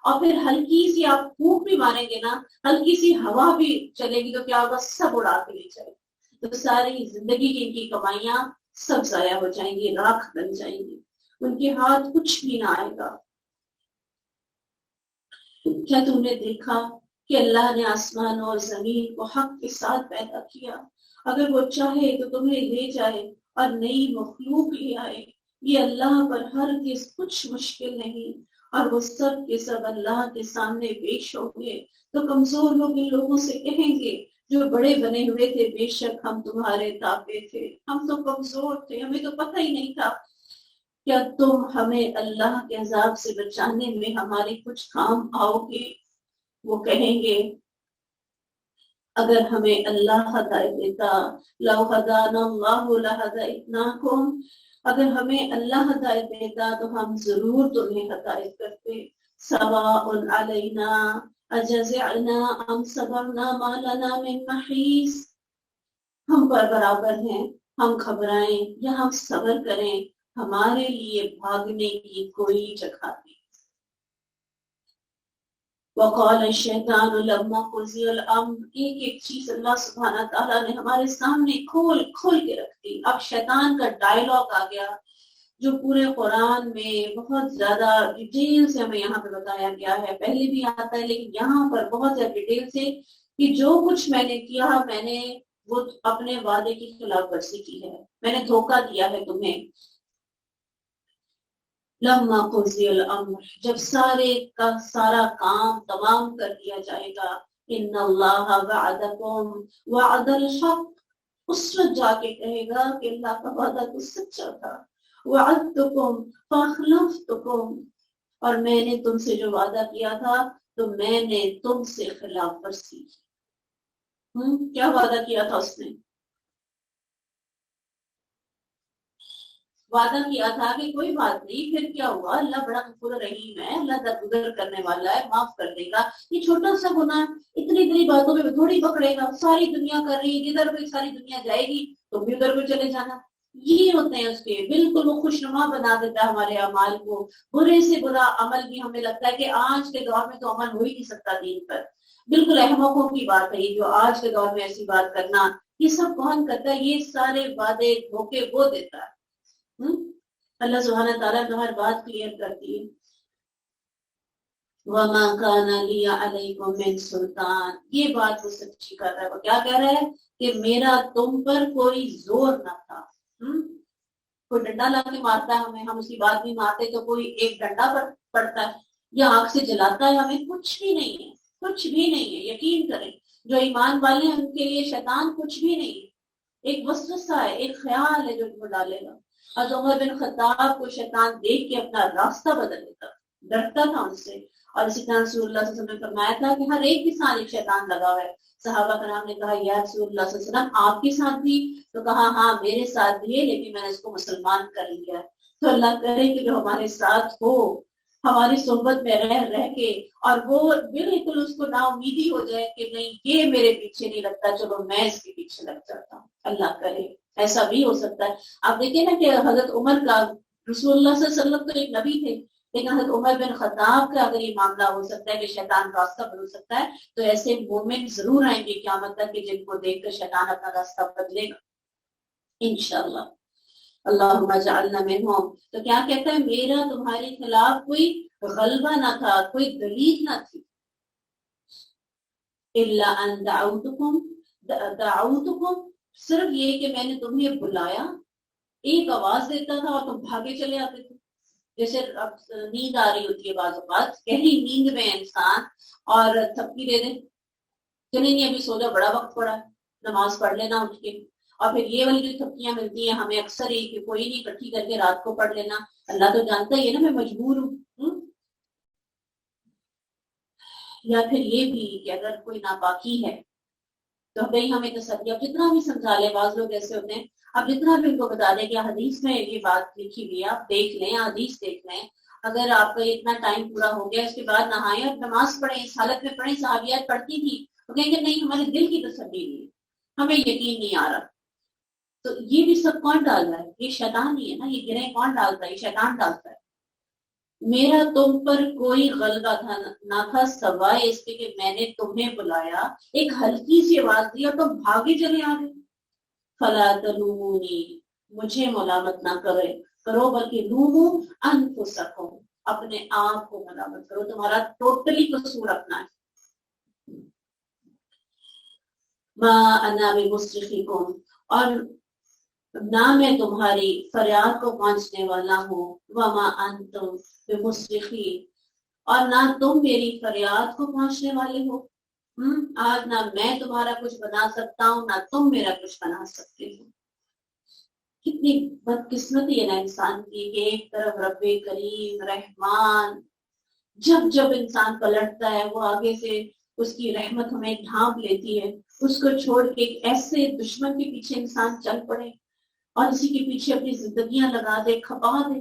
اور پھر ہلکی سی آپ پھونک بھی ماریں گے نا، ہلکی سی ہوا بھی چلے گی تو کیا ہوگا؟ سب اڑا کے لے جائے. تو ساری زندگی کی ان کی کمائیاں سب ضائع ہو جائیں گی، راکھ بن جائیں گی، ان کے ہاتھ کچھ بھی نہ آئے گا. کیا تم نے دیکھا کہ اللہ نے آسمان اور زمین کو حق کے ساتھ پیدا کیا؟ اگر وہ چاہے تو تمہیں لے جائے اور نئی مخلوق لے آئے. یہ اللہ پر ہرگز کچھ مشکل نہیں، اور وہ سب کے سب اللہ کے سامنے پیش ہوں گے. تو کمزور لوگ ان لوگوں سے کہیں گے جو بڑے بنے ہوئے تھے، بے شک ہم تمہارے تابع تھے، ہم تو کمزور تھے، ہمیں تو پتہ ہی نہیں تھا. کیا تم ہمیں اللہ کے عذاب سے بچانے میں ہمارے کچھ کام آؤ گے؟ وہ کہیں گے اگر ہمیں اللہ ہدایت دیتا، لو ہدانا اللہ لہدیتناکم، اگر ہمیں اللہ ہدایت دیتا تو ہم ضرور تمہیں ہدایت کرتے. سواء علینا اجزعنا ام صبرنا ما لنا من محیص، ہم پر برابر ہیں، ہم گھبرائیں یا ہم صبر کریں، ہمارے لیے بھاگنے کی کوئی جگہ نہیں. وقال الشیطان لما قضی الامر، ایک ایک چیز اللہ سبحانہ تعالیٰ نے ہمارے سامنے کھول کھول کے رکھ دی. اب شیطان کا ڈائلاگ آ گیا جو پورے قرآن میں بہت زیادہ ڈیٹیل سے ہمیں یہاں پہ بتایا گیا ہے. پہلے بھی آتا ہے لیکن یہاں پر بہت زیادہ ڈیٹیل سے کہ جو کچھ میں نے کیا، میں نے وہ اپنے وعدے کی خلاف ورزی کی ہے، میں نے دھوکہ دیا ہے تمہیں. لما قضی الامر، جب سارے کا سارا کام تمام کر دیا جائے گا. ان اللہ وعدکم وعد الحق، اس وقت جا کے کہے گا کہ اللہ کا وعدہ تو سچا تھا. وعدتکم فاخلفتکم، اور میں نے تم سے جو وعدہ کیا تھا تو میں نے تم سے خلاف ورزی کی. کیا وعدہ کیا تھا اس نے؟ وعدہ کیا تھا کہ کوئی بات نہیں، پھر کیا ہوا؟ اللہ بڑا غفور رحیم ہے، اللہ درگزر کرنے والا ہے، معاف کر دے گا. یہ چھوٹا سا گناہ اتنی اتنی باتوں میں تھوڑی پکڑے گا. ساری دنیا کر رہی ہے، جدھر بھی ساری دنیا جائے گی تو بھی ادھر کو چلے جانا. یہ ہوتے ہیں اس کے، بالکل وہ خوشنما بنا دیتا ہے ہمارے اعمال کو. برے سے برا عمل بھی ہمیں لگتا ہے کہ آج کے دور میں تو عمل ہو ہی نہیں سکتا دین پر. بالکل احمقوں کی بات ہے یہ، جو آج کے دور میں ایسی بات کرنا. یہ سب کون کرتا ہے؟ یہ سارے وعدے دھوکے وہ دیتا ہے. اللہ سبحانہ تعالیٰ تو ہر بات کلیئر کرتی ہے. وَمَا كَانَ لِيَ عَلَيْكُمْ مِنْ سُلْطَانٍ، یہ بات وہ سچی کر رہا ہے. وہ کیا کہہ رہا ہے کہ میرا تم پر کوئی زور نہ تھا. کوئی ڈنڈا لا کے مارتا ہے ہمیں، ہم اس کی بات نہیں مارتے تو کوئی ایک ڈنڈا پر پڑتا ہے یا آنکھ سے جلاتا ہے ہمیں. کچھ بھی نہیں ہے، کچھ بھی نہیں ہے. یقین کریں جو ایمان والے ہیں ان کے لیے شیطان کچھ بھی نہیں ہے. ایک وسوسہ ہے، ایک خیال ہے جو ان کو ڈالے گا. حضرت عمر بن خطاب کو شیطان دیکھ کے اپنا راستہ بدل دیتا، ڈرتا تھا ان سے. اور اسی طرح رسول اللہ صلی اللہ علیہ وسلم نے فرمایا تھا کہ ہر ایک کے ساتھ ایک شیطان لگا ہوا ہے. صحابہ کرام نے کہا یا رسول اللہ صلی اللہ علیہ وسلم آپ کے ساتھ بھی؟ تو کہا ہاں میرے ساتھ بھی ہے، لیکن میں نے اس کو مسلمان کر لیا. تو اللہ کرے کہ جو ہمارے ساتھ ہو ہماری صحبت میں رہ رہ کے، اور وہ بالکل اس کو نا امیدی ہو جائے کہ نہیں یہ میرے پیچھے نہیں لگتا، چلو میں اس کے پیچھے لگ جاتا ہوں۔ اللہ کرے ایسا بھی ہو سکتا ہے۔ آپ دیکھیں نا کہ حضرت عمر کا، رسول اللہ صلی اللہ علیہ وسلم تو ایک نبی تھے، لیکن حضرت عمر بن خطاب کا اگر یہ معاملہ ہو سکتا ہے کہ شیطان راستہ بدل سکتا ہے، تو ایسے مومنٹ ضرور آئیں گے قیامت تک کہ جن کو دیکھ کر شیطان اپنا راستہ بدلے گا انشاءاللہ۔ اللہم اجعلنا منہم۔ تو کیا کہتا ہے، میرا تمہارے خلاف کوئی غلبہ نہ تھا، کوئی دلیل نہ تھی، الا ان دعوتکم، صرف یہ کہ میں نے تمہیں بلایا، ایک آواز دیتا تھا اور تم بھاگے چلے آتے تھے۔ جیسے اب نیند آ رہی ہوتی ہے بعض اوقات، گہری نیند میں انسان اور تھپکی دے دے کہ نہیں ابھی سو جا، بڑا وقت پڑا ہے، نماز پڑھ لینا اٹھ کے، اور پھر یہ والی جو تھپکیاں ملتی ہیں ہمیں اکثر ہی کہ کوئی نہیں اکٹھی کر کے رات کو پڑھ لینا، اللہ تو جانتا ہی ہے نا میں مجبور ہوں۔ یا پھر یہ بھی کہ اگر کوئی ناپاکی ہے تو بھائی ہمیں تسلی، اب جتنا بھی سمجھا لیں، بعض لوگ ایسے ہوتے ہیں، اب جتنا بھی ان کو بتا دیں کہ حدیث میں یہ بات لکھی ہوئی ہے، آپ دیکھ لیں، حدیث دیکھ لیں، اگر آپ کا اتنا ٹائم پورا ہو گیا اس کے بعد نہائیں اور نماز پڑھیں، اس حالت میں پڑھیں، صحابیات پڑھتی تھی، وہ کہیں گے نہیں ہمارے دل کی تسلی نہیں ہے، ہمیں یقین نہیں آ رہا۔ تو یہ بھی سب کون ڈال رہا ہے؟ یہ شیطان ہی ہے نا، یہ گرہیں کون ڈالتا ہے؟ یہ شیطان ڈالتا ہے۔ میرا تم پر کوئی غلبہ نہ تھا سوائے اس کے کہ میں نے تمہیں بلایا، ایک ہلکی سی آواز دی اور تم بھاگے چلے آ گئے۔ فلا تلومونی، مجھے ملامت نہ کرو بلکہ لومو انفسکم، اپنے آپ کو ملامت کرو، تمہارا ٹوٹلی قصور اپنا ہے۔ ما انا بمصرخکم، اور نہ میں تمہاری فریاد کو پہنچنے والا ہوں، وما انتم بمصرخی، اور نہ تم میری فریاد کو پہنچنے والے ہو۔ آج نہ میں تمہارا کچھ بنا سکتا ہوں، نہ تم میرا کچھ بنا سکتے ہو۔ کتنی بدقسمتی ہے نا انسان کی کہ ایک طرف رب کریم رحمان، جب جب انسان پلٹتا ہے وہ آگے سے اس کی رحمت ہمیں ڈھانپ لیتی ہے، اس کو چھوڑ کے ایک ایسے دشمن کے پیچھے انسان چل پڑے اور اسی کے پیچھے اپنی زندگیاں لگا دے، کھپا دے،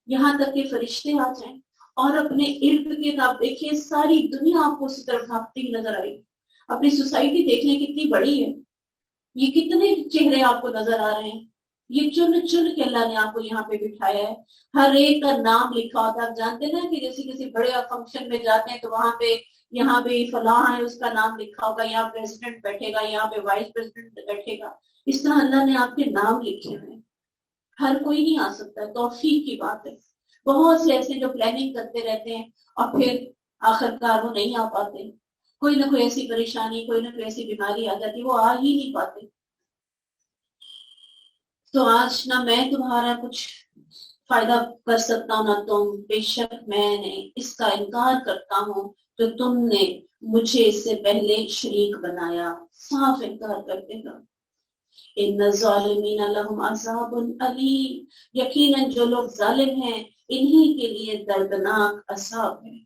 یہاں تک کہ فرشتے آ جائیں اور اپنے ارد گرد آپ دیکھیں ساری دنیا آپ کو اسی طرف بھاگتی نظر آئی۔ اپنی سوسائٹی دیکھ لیں کتنی بڑی ہے، یہ کتنے چہرے آپ کو نظر آ رہے ہیں، یہ چن چن کے اللہ نے آپ کو یہاں پہ بٹھایا ہے، ہر ایک کا نام لکھا ہوتا ہے۔ آپ جانتے ہیں نا کہ جیسے کسی بڑے فنکشن میں جاتے ہیں تو وہاں پہ یہاں پہ فلاں ہے اس کا نام لکھا ہوگا، یہاں پریزیڈنٹ بیٹھے گا، یہاں پہ وائس پریزیڈنٹ بیٹھے گا، اس طرح اللہ نے آپ کے نام لکھے ہوئے ہیں۔ ہر کوئی نہیں آ سکتا، توفیق کی بات ہے۔ بہت سے ایسے جو پلاننگ کرتے رہتے ہیں اور پھر آخر کار وہ نہیں آ پاتے، کوئی نہ کوئی ایسی پریشانی، کوئی نہ کوئی ایسی بیماری آ جاتی، وہ آ ہی نہیں پاتے۔ تو آج نہ میں تمہارا کچھ فائدہ کر سکتا ہوں نہ تم، بے شک میں نے اس کا انکار کرتا ہوں جو تم نے مجھے اس سے پہلے شریک بنایا، صاف انکار کرتے گا۔ ان الظالمین لہم عذاب علیم، یقیناً جو لوگ ظالم ہیں انہی کے لیے دردناک عذاب ہے۔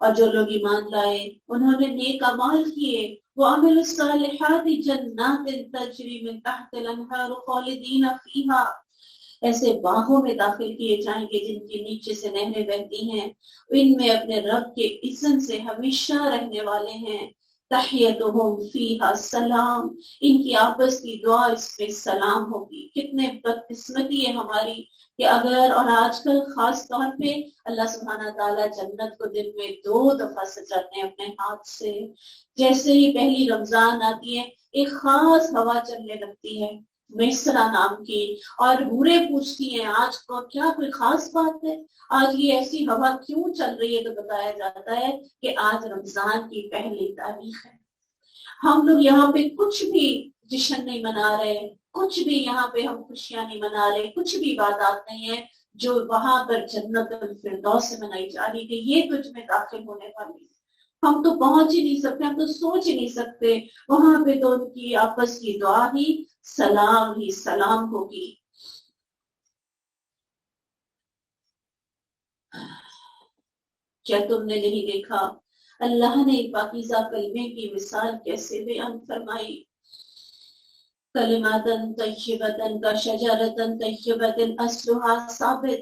اور جو لوگ ایمان لائے، انہوں نے نیک اعمال کیے، وعملوا الصالحات جنات تجری من تحت الانہار خالدین فیہا، ایسے باغوں میں داخل کیے جائیں گے جن کے نیچے سے نہریں بہتی ہیں، ان میں اپنے رب کے اذن سے ہمیشہ رہنے والے ہیں۔ تحیتہم فیہا سلام، ان کی آپس کی دعا اس میں سلام ہوگی۔ کتنے بدقسمتی ہے ہماری کہ اگر، اور آج کل خاص طور پہ اللہ سبحانہ تعالیٰ جنت کو دن میں 2 دفعہ سجاتے ہیں اپنے ہاتھ سے۔ جیسے ہی پہلی رمضان آتی ہے ایک خاص ہوا چلنے لگتی ہے میسرا نام کی، اور حوریں پوچھتی ہیں آج کو کیا کوئی خاص بات ہے، آج یہ ایسی ہوا کیوں چل رہی ہے؟ تو بتایا جاتا ہے کہ آج رمضان کی پہلی تاریخ ہے۔ ہم لوگ یہاں پہ کچھ بھی جشن نہیں منا رہے، کچھ بھی یہاں پہ ہم خوشیاں نہیں منا رہے، کچھ بھی عبادات نہیں ہے جو وہاں پر جنت الفردوس سے منائی جا رہی کہ یہ تجھ میں داخل ہونے والی ہے۔ ہم تو پہنچ ہی نہیں سکتے، ہم تو سوچ ہی نہیں سکتے، وہاں پہ تو ان کی آپس کی دعا ہی سلام ہوگی۔ کیا تم نے نہیں دیکھا اللہ نے پاکیزہ کلمے کی مثال کیسے بیان فرمائی؟ کلماتن طیبتن کا شجرتن طیبتن اصلها ثابت،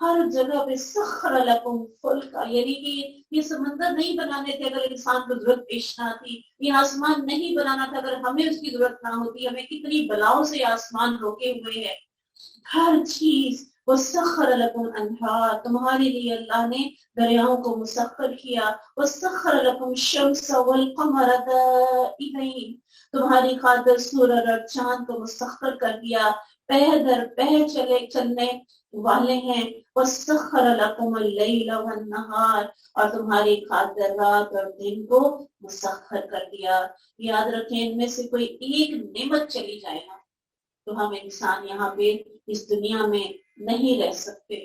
ہر جگہ پہ سخر لکم فلکا، یعنی کہ یہ سمندر نہیں بنانے تھے اگر انسان کو ضرورت پیش نہ تھی، یہ آسمان نہیں بنانا تھا اگر ہمیں اس کی ضرورت نہ ہوتی، ہمیں کتنی بلاؤں سے آسمان روکے ہوئے ہے، ہر چیز وسخر لکم انہار، تمہارے لیے اللہ نے دریاؤں کو مسخر کیا، وسخر لکم الشمس والقمر دائبین، تمہاری خاطر سورج اور چاند کو مسخر کر دیا، پہ در پہ چلنے والے ہیں، وسخر لکم اللیل والنہار، اور تمہاری خاطر رات اور دن کو مسخر کر دیا۔ یاد رکھیں ان میں سے کوئی ایک نعمت چلی جائے نا تو ہم انسان یہاں پہ اس دنیا میں نہیں رہ سکتے۔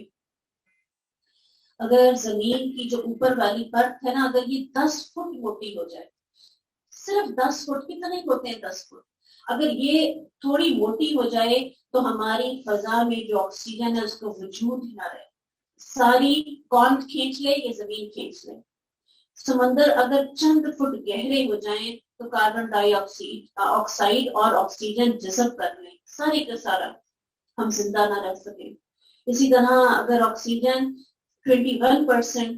اگر زمین کی جو اوپر والی پرت ہے نا، اگر یہ 10 فٹ موٹی ہو جائے، صرف 10 فٹ، کتنے ہوتے ہیں 10 فٹ، اگر یہ تھوڑی موٹی ہو جائے تو ہماری فضا میں جو آکسیجن ہے اس کو وجود ہی نہ رہے، ساری کون کھینچ لے، یہ زمین کھینچ لے۔ سمندر اگر چند فٹ گہرے ہو جائیں تو کاربن ڈائی آکسائڈ اور آکسیجن جذب کر لیں، سارے کا سارا، ہم زندہ نہ رہ سکیں۔ اسی طرح اگر آکسیجن 21%،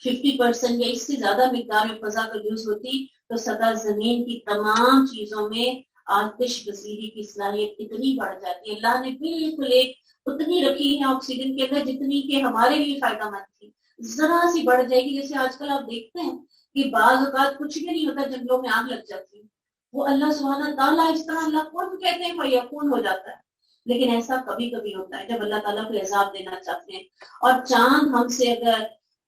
50% یا اس سے زیادہ مقدار میں فضا کا یوز ہوتی تو سطح زمین کی تمام چیزوں میں آتش گسیری کی صلاحیت اتنی بڑھ جاتی ہے۔ اللہ نے بالکل ایک اتنی رکھی ہے آکسیجن کے اندر جتنی کہ ہمارے لیے فائدہ مند تھی، ذرا سی بڑھ جائے گی، جیسے آج کل آپ دیکھتے ہیں کہ بعض اوقات کچھ بھی نہیں ہوتا، جنگلوں میں آگ لگ جاتی ہے، وہ اللہ سبحانہ تعالیٰ اس طرح اللہ کون کہتے ہیں فیکون ہو جاتا ہے، لیکن ایسا کبھی کبھی ہوتا ہے جب اللہ تعالیٰ کو عذاب دینا چاہتے ہیں۔ اور چاند ہم سے اگر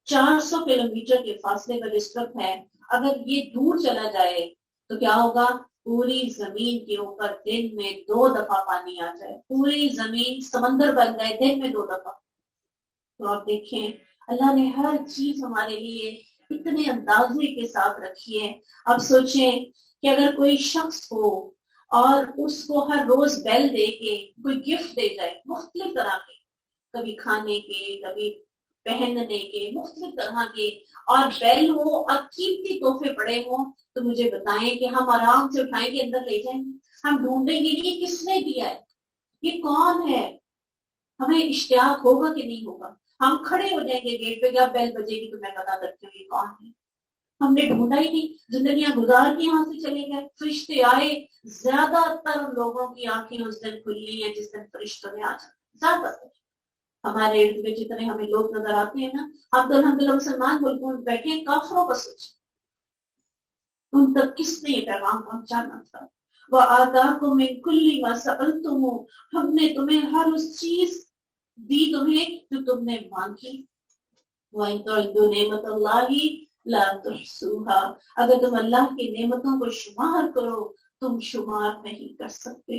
400 کلومیٹر کے فاصلے پر اس وقت ہے، اگر یہ دور چلا جائے تو کیا ہوگا، پوری زمین کے اوپر دن میں 2 دفعہ پانی آ جائے، پوری زمین سمندر بن جائے دن میں 2 دفعہ۔ تو آپ دیکھیں اللہ نے ہر چیز ہمارے لیے اتنے اندازے کے ساتھ رکھی ہے۔ اب سوچیں کہ اگر کوئی شخص ہو اور اس کو ہر روز بیل دے کے کوئی گفٹ دے جائے مختلف طرح کے، کبھی کھانے کے، کبھی پہننے کے، مختلف طرح کے، اور بیل ہو اور قیمتی تحفے پڑے ہوں، تو مجھے بتائیں کہ ہم آرام سے اٹھائیں گے اندر لے جائیں گے؟ ہم ڈھونڈیں گے کہ یہ کس نے دیا ہے، یہ کون ہے، ہمیں اشتیاق ہوگا کہ نہیں ہوگا؟ ہم کھڑے ہو جائیں گے گیٹ پہ، کیا بیل بجے گی تو میں پتا کرتی ہوں یہ کون ہے؟ ہم نے ڈھونڈا ہی نہیں، زندگیاں گزار کے یہاں سے چلے گئے، فرشتے آئے، زیادہ تر لوگوں کی آنکھیں اس دن کھلی ہیں جس دن فرشتوں نے آ جانا، زیادہ تر ہمارے ارد گرد جتنے ہمیں لوگ نظر آتے ہیں نا، ہم تو الحمدللہ مسلمان ملکوں میں بیٹھے ہیں، کافروں کا سوچ ان تک کس نے یہ پیغام پہنچانا تھا۔ وَآتَاكُم مِّن كُلِّ مَا سَأَلْتُمُوهُ، ہم نے تمہیں ہر اس چیز دی تمہیں جو تم نے مانگی۔ وَإِن تَعُدُّوا نِعْمَتَ اللَّهِ لَا تُحْصُوهَا، اگر تم اللہ کی نعمتوں کو شمار کرو تم شمار نہیں کر سکتے۔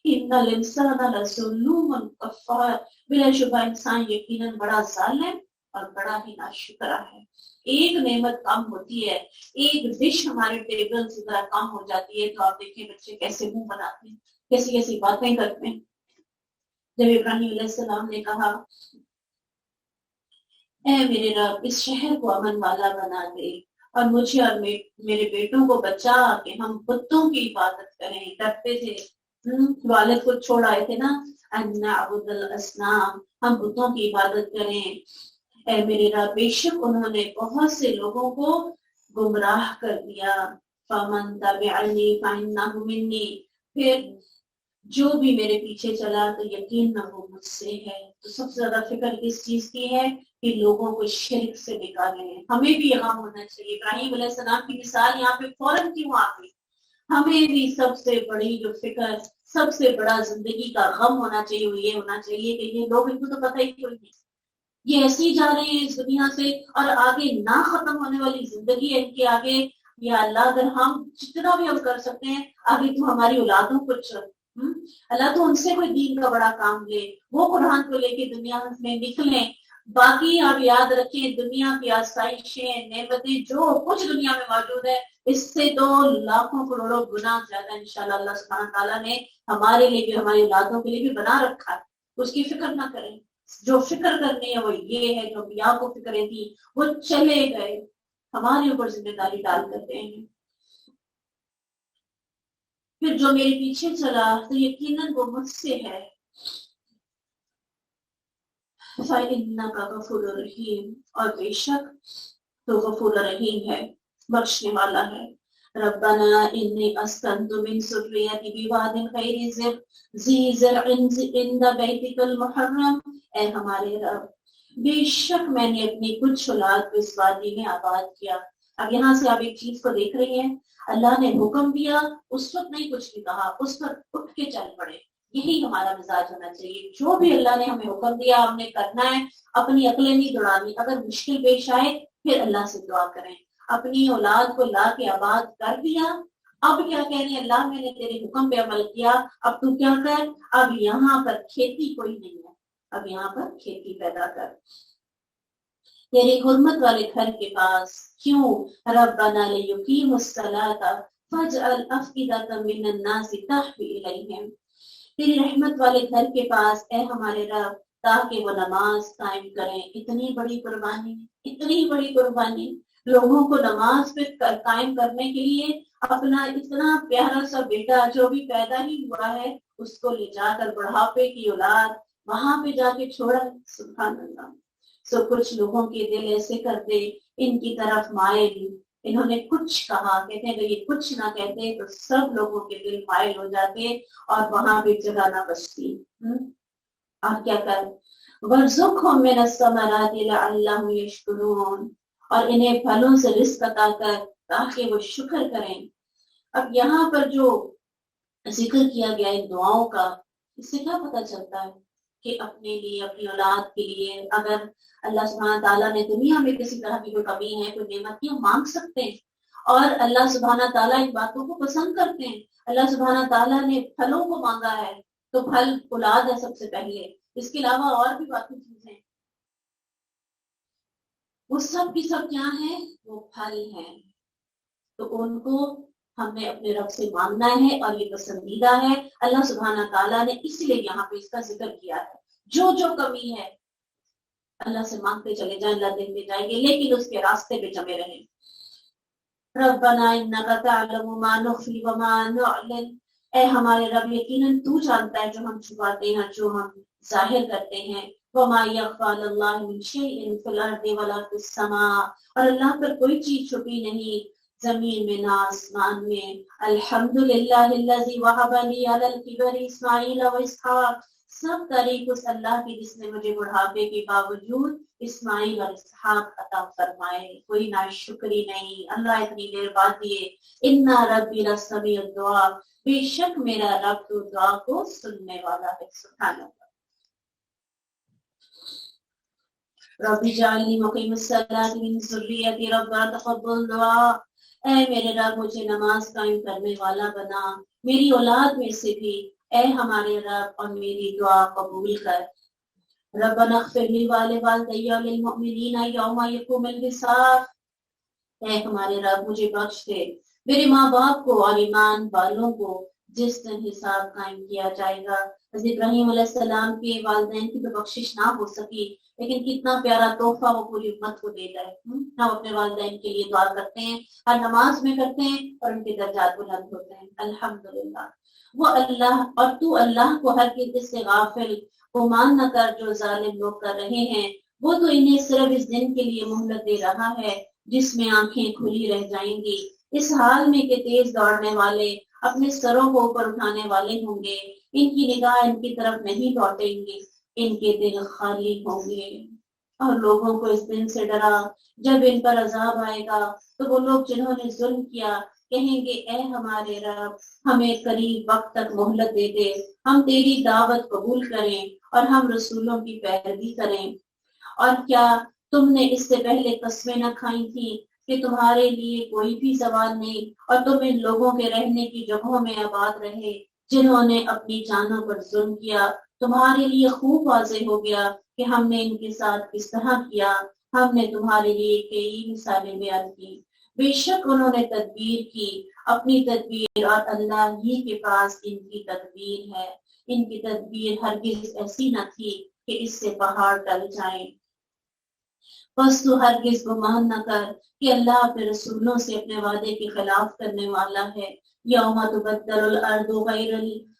ان الانسان لظلوم کفار، بلا شبہ انسان یقیناً بڑا ظالم اور بڑا ہی ناشکرا ہے۔ ایک نعمت کم ہوتی ہے، ایک ڈش ہمارے ٹیبل سے ذرا کم ہو جاتی ہے تو آپ دیکھیں بچے کیسے منہ بناتے ہیں، کیسی کیسی باتیں کرتے ہیں۔ جب ابراہیم علیہ السلام نے کہا اے میرے رب اس شہر کو امن والا بنا دے اور مجھے اور میرے بیٹوں کو بچا کہ ہم بتوں کی عبادت کریں، ڈرتے تھے، والد کو چھوڑ آئے تھے نا، ان نعبد الاصنام، ہم بتوں کی عبادت کریں۔ اے میرے رب بے شک انہوں نے بہت سے لوگوں کو گمراہ کر دیا، فمن تبعنی فانہ منی، پھر جو بھی میرے پیچھے چلا تو یقیناً وہ مجھ سے ہے۔ تو سب سے زیادہ فکر کس چیز کی ہے کہ لوگوں کو شرک سے نکالیں۔ ہمیں بھی یہاں ہونا چاہیے، ابراہیم علیہ السلام کی مثال یہاں پہ فوراً کیوں آ گئی؟ ہمیں بھی سب سے بڑی جو فکر، سب سے بڑا زندگی کا غم ہونا چاہیے، وہ یہ ہونا چاہیے کہ یہ لوگ، ان کو تو پتہ ہی کوئی نہیں، یہ ایسے ہی جا رہے ہیں اس دنیا سے، اور آگے نہ ختم ہونے والی زندگی ہے ان کے آگے۔ یا اللہ اگر ہم جتنا بھی ہم کر سکتے ہیں آگے تو ہماری اولادوں کو اللہ تو ان سے کوئی دین کا بڑا کام لے، وہ قرآن کو لے کے دنیا میں نکلیں۔ باقی آپ یاد رکھیں دنیا کی آسائشیں، نعمتیں جو کچھ دنیا میں موجود ہے اس سے تو لاکھوں کروڑوں گنا زیادہ انشاءاللہ اللہ سبحانہ تعالیٰ نے ہمارے لیے بھی ہماری اولادوں کے لیے بھی بنا رکھا ہے، اس کی فکر نہ کریں۔ جو فکر کرنی ہے وہ یہ ہے، جو انبیاء کو فکریں تھی وہ چلے گئے، ہمارے اوپر ذمہ داری ڈال کرتے ہیں۔ پھر جو میرے پیچھے چلا تو یقیناً وہ مجھ سے ہے۔ فَإِنَّكَ غَفُورٌ رَحِيمٌ، اور بے شک تو غفور رحیم ہے، بخشنے والا ہے۔ ربنا انی اسکنت من ذریتی بواد غیر ذی زرع عند بیتک المحرم، اے ہمارے رب بے شک میں نے اپنی کچھ اولاد کو اس وادی میں آباد کیا۔ اب یہاں سے آپ ایک چیز کو دیکھ رہی ہیں، اللہ نے حکم دیا، اس وقت نہیں کچھ بھی کہا، اس پر اٹھ کے چل پڑے۔ یہی ہمارا مزاج ہونا چاہیے، جو بھی اللہ نے ہمیں حکم دیا ہم نے کرنا ہے، اپنی عقلیں نہیں دوڑانی۔ اگر مشکل پیش آئے پھر اللہ سے دعا کریں۔ اپنی اولاد کو لا کے آباد کر دیا، اب کیا کہہ رہے ہیں، اللہ میں نے تیرے حکم پہ عمل کیا، اب تو کیا کر، اب یہاں پر کھیتی کوئی نہیں ہے، اب یہاں پر کھیتی پیدا کر تیری حرمت والے گھر کے پاس۔ کیوں؟ ربنا لیقیموا الصلاۃ فاجعل افئدۃ من الناس تهوی الیہم، تیری رحمت والے گھر کے پاس اے ہمارے رب، تاکہ وہ نماز قائم کریں۔ اتنی بڑی قربانی، اتنی بڑی قربانی، لوگوں کو نماز پہ قائم کرنے کے لیے اپنا اتنا پیارا سا بیٹا جو بھی پیدا ہی ہوا ہے اس کو لے جا کر بڑھاپے کی اولاد وہاں پہ جا کے چھوڑا۔ سبحان اللہ۔ کچھ لوگوں کے دل ایسے کرتے، ان کی طرف مائل، انہوں نے کچھ کہا، کہتے ہیں کہ یہ کچھ نہ کہتے تو سب لوگوں کے دل مائل ہو جاتے اور وہاں پہ جگہ نہ بچتی۔ آپ کیا کر، وَارْزُقْهُم مِّنَ الثَّمَرَاتِ لَعَلَّهُمْ يَشْكُرُونَ، اور انہیں پھلوں سے رزق عطا کر تاکہ وہ شکر کریں۔ اب یہاں پر جو ذکر کیا گیا ان دعاؤں کا، اس سے کیا پتہ چلتا ہے کہ اپنے لیے، اپنی اولاد کے لیے اگر اللہ سبحانہ تعالیٰ نے دنیا میں کسی طرح کی کوئی کمی ہے، کوئی نعمت کی، ہم مانگ سکتے ہیں، اور اللہ سبحانہ تعالیٰ ان باتوں کو پسند کرتے ہیں۔ اللہ سبحانہ تعالیٰ نے پھلوں کو مانگا ہے تو پھل اولاد ہے سب سے پہلے، اس کے علاوہ اور بھی باقی چیزیں، وہ سب کی سب کیا ہیں، وہ پھل ہیں۔ تو ان کو ہم نے اپنے رب سے مانگنا ہے اور یہ پسندیدہ ہے۔ اللہ سبحانہ تعالیٰ نے اس لیے یہاں پہ اس کا ذکر کیا ہے۔ جو جو کمی ہے اللہ سے مانگتے چلے جائیں، اللہ دیتے جائیں گے، لیکن اس کے راستے پہ جمے رہیں۔ ربنا انک تعلم ما نخفی وما نعلن، اے ہمارے رب یقیناً تو جانتا ہے جو ہم چھپاتے ہیں، جو ہم ظاہر کرتے ہیں۔ وما یخفی علی اللہ من شیء فی الارض ولا فی السماء، اور اللہ پر کوئی چیز چھپی نہیں زمین میں نہ آسمان میں۔ الحمدللہ الذی وہب لی علی الکبر اسماعیل و اسحاق، سب تعریف اس اللہ کی جس نے مجھے بڑھاپے کے باوجود اسماعیل اور اسحاق عطا فرمائے۔ کوئی ناشکری نہیں، اللہ اتنی دیر بعد دیے۔ ان ربی لسمیع الدعاء، بے شک میرا رب تو دعا کو سننے والا ہے۔ سبحان اللہ۔ رب اجعلنی مقیم الصلاۃ من ذریتی ربنا تقبل دعاء، اے میرے رب مجھے نماز قائم کرنے والا بنا، میری اولاد میں سے بھی اے ہمارے رب، اور میری دعا قبول کر۔ ربنا اغفر لی ولوالدی وللمؤمنین یوم یقوم الحساب، اے ہمارے رب مجھے بخش دے، میرے ماں باپ کو اور ایمان والوں کو جس دن حساب قائم کیا جائے گا۔ حضرت ابراہیم علیہ السلام کے والدین کی تو بخشش نہ ہو سکی، لیکن کتنا پیارا تحفہ وہ پوری امت کو دیتا ہے۔ ہم اپنے والدین کے لیے دعا کرتے ہیں، ہر نماز میں کرتے ہیں، اور ان کے درجات بلند ہوتے ہیں۔ الحمدللہ۔ وہ اللہ، اور تو اللہ کو ہر اس سے غافل گمان نہ کر جو ظالم لوگ کر رہے ہیں، وہ تو انہیں صرف اس دن کے لیے مہلت دے رہا ہے جس میں آنکھیں کھلی رہ جائیں گی، اس حال میں کہ تیز دوڑنے والے اپنے سروں کو اوپر اٹھانے والے ہوں گے، ان کی نگاہ ان کی طرف نہیں لوٹیں گے، ان کے دل خالی ہوں گے۔ اور لوگوں کو اس دن سے ڈرا جب ان پر عذاب آئے گا تو وہ لوگ جنہوں نے ظلم کیا کہیں گے اے ہمارے رب ہمیں قریب وقت تک مہلت دے دے، ہم تیری دعوت قبول کریں اور ہم رسولوں کی پیروی کریں۔ اور کیا تم نے اس سے پہلے قسمیں نہ کھائی تھی کہ تمہارے لیے کوئی بھی زوال نہیں، اور تم ان لوگوں کے رہنے کی جگہوں میں آباد رہے جنہوں نے اپنی جانوں پر ظلم کیا۔ تمہارے لیے خوب واضح ہو گیا کہ ہم نے ان کے ساتھ کس طرح کیا، ہم نے تمہارے لیے کئی مثالیں بیان کی۔ بے شک انہوں نے تدبیر کی اپنی تدبیر، اور اللہ ہی کے پاس ان کی تدبیر ہے۔ ان کی تدبیر ہرگز ایسی نہ تھی کہ اس سے پہاڑ ٹل جائیں۔ بس تو ہرگز گمان نہ کر کہ اللہ اپنے رسولوں سے اپنے وعدے کے خلاف کرنے والا ہے۔ یوم تبدل الارض غیر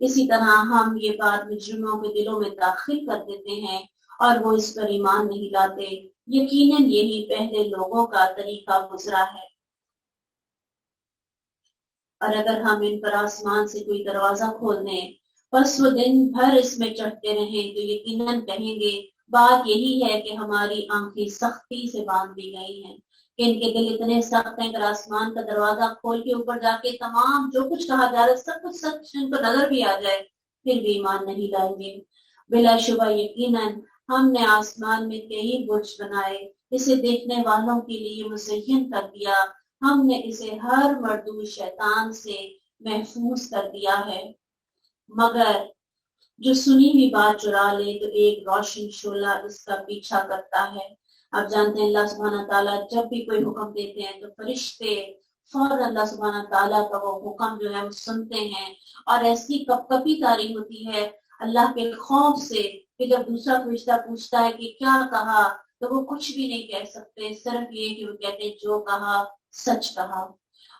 اسی طرح ہم یہ بات مجرموں کے دلوں میں داخل کر دیتے ہیں اور وہ اس پر ایمان نہیں لاتے۔ یقیناً یہی پہلے لوگوں کا طریقہ گزرا ہے، اور اگر ہم ان پر آسمان سے کوئی دروازہ کھول دیں بس وہ دن بھر اس میں چڑھتے رہیں تو یقیناً کہیں گے بات یہی ہے کہ ہماری آنکھیں سختی سے باندھ دی گئی ہیں، کہ ان کے دل اتنے سخت ہیں کہ آسمان کا دروازہ کھول کے اوپر جا کے تمام جو کچھ کہا جا رہا ہے سب کچھ سچ ان کو نظر بھی آ جائے پھر بھی ایمان نہیں لائیں گے۔ بلا شبہ یقیناً ہم نے آسمان میں کئی برج بنائے، اسے دیکھنے والوں کے لیے مزین کر دیا، ہم نے اسے ہر مردود شیطان سے محفوظ کر دیا ہے، مگر جو سنی ہوئی بات چرا لے تو ایک روشن شعلہ اس کا پیچھا کرتا ہے۔ آپ جانتے ہیں اللہ سبحانہ تعالیٰ جب بھی کوئی حکم دیتے ہیں تو فرشتے فوراً اللہ سبحانہ تعالیٰ کا وہ حکم جو ہے وہ سنتے ہیں، اور ایسی کپ کپی طاری ہوتی ہے اللہ کے خوف سے کہ جب دوسرا فرشتہ پوچھتا ہے کہ کیا کہا تو وہ کچھ بھی نہیں کہہ سکتے، صرف یہ کہ وہ کہتے ہیں جو کہا سچ کہا۔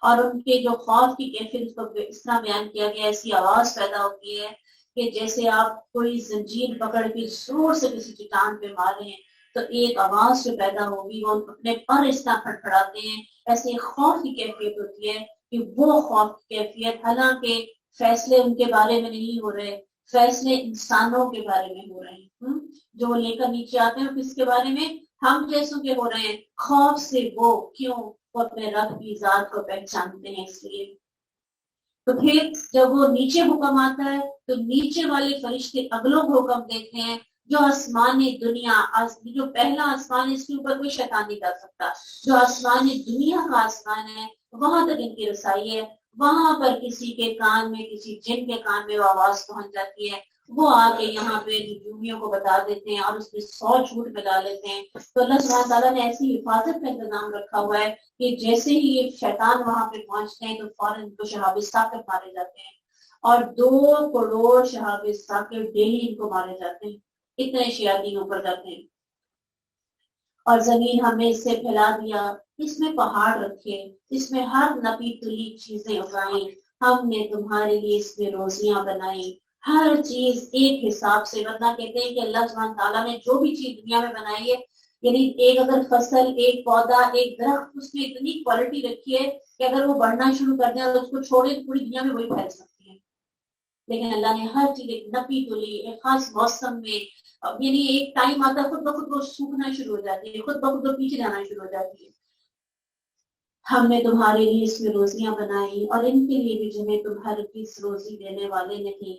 اور ان کے جو خوف کی کیفیت کو اس طرح بیان کیا گیا، ایسی آواز پیدا ہوتی ہے کہ جیسے آپ کوئی زنجیر پکڑ کے زور سے کسی چٹان پہ مارے ہیں تو ایک آواز جو پیدا ہوگی وہ اپنے پر اس طرح کھڑکھڑاتے ہیں، ایسے ایک خوف کی کیفیت ہوتی ہے کہ وہ خوف کی کیفیت، حالانکہ فیصلے ان کے بارے میں نہیں ہو رہے، فیصلے انسانوں کے بارے میں ہو رہے ہیں، جو وہ لے کر نیچے آتے ہیں کس کے بارے میں، ہم جیسوں کے ہو رہے ہیں، خوف سے وہ کیوں وہ اپنے رب کی ذات کو پہچانتے ہیں اس لیے۔ تو پھر جب وہ نیچے حکم آتا ہے تو نیچے والے فرشتے اگلوں کو حکم دیتے ہیں، جو آسمانی دنیا جو پہلا آسمان ہے اس کے اوپر کوئی شیطان نہیں کر سکتا، جو آسمانی دنیا کا آسمان ہے وہاں تک ان کی رسائی ہے، وہاں پر کسی کے کان میں کسی جن کے کان میں وہ آواز پہنچ جاتی ہے، وہ آ کے یہاں پہ نجومیوں کو بتا دیتے ہیں اور اس میں 100 جھوٹ ملا لیتے ہیں۔ تو اللہ سبحانہ تعالیٰ نے ایسی حفاظت کا انتظام رکھا ہوا ہے کہ جیسے ہی یہ شیطان وہاں پہ پہنچتے ہیں تو فوراً تو شہاب ثاقب مارے جاتے ہیں، اور 2 کروڑ شہاب ثاقب ڈیلی ان کو مارے جاتے ہیں، اتنے شیاطین اوپر جاتے ہیں۔ اور زمین ہمیں اس سے پھیلا دیا، اس میں پہاڑ رکھے، اس میں ہر نپی تلی چیزیں اگائیں، ہم نے تمہارے لیے اس میں روزیاں بنائی، ہر چیز ایک حساب سے، ورنہ کہتے ہیں کہ اللہ سبحانہ تعالیٰ نے جو بھی چیز دنیا میں بنائی ہے، یعنی ایک اگر فصل، ایک پودا، ایک درخت، اس میں اتنی کوالٹی رکھی ہے کہ اگر وہ بڑھنا شروع کر دیں اور اس کو چھوڑے تو پوری دنیا میں وہی پھیل سکتی ہے، لیکن اللہ نے ہر چیز ایک نپی تلی ایک خاص موسم میں، یعنی ایک ٹائم آتا ہے خود بخود وہ سوکھنا شروع ہو جاتی ہے، خود بخود وہ پیچھے جانا شروع ہو جاتی ہے۔ ہم نے تمہارے لیے اس میں روزیاں بنائی اور ان کے لیے بھی جنہیں تم ہر کس روزی دینے والے نہیں،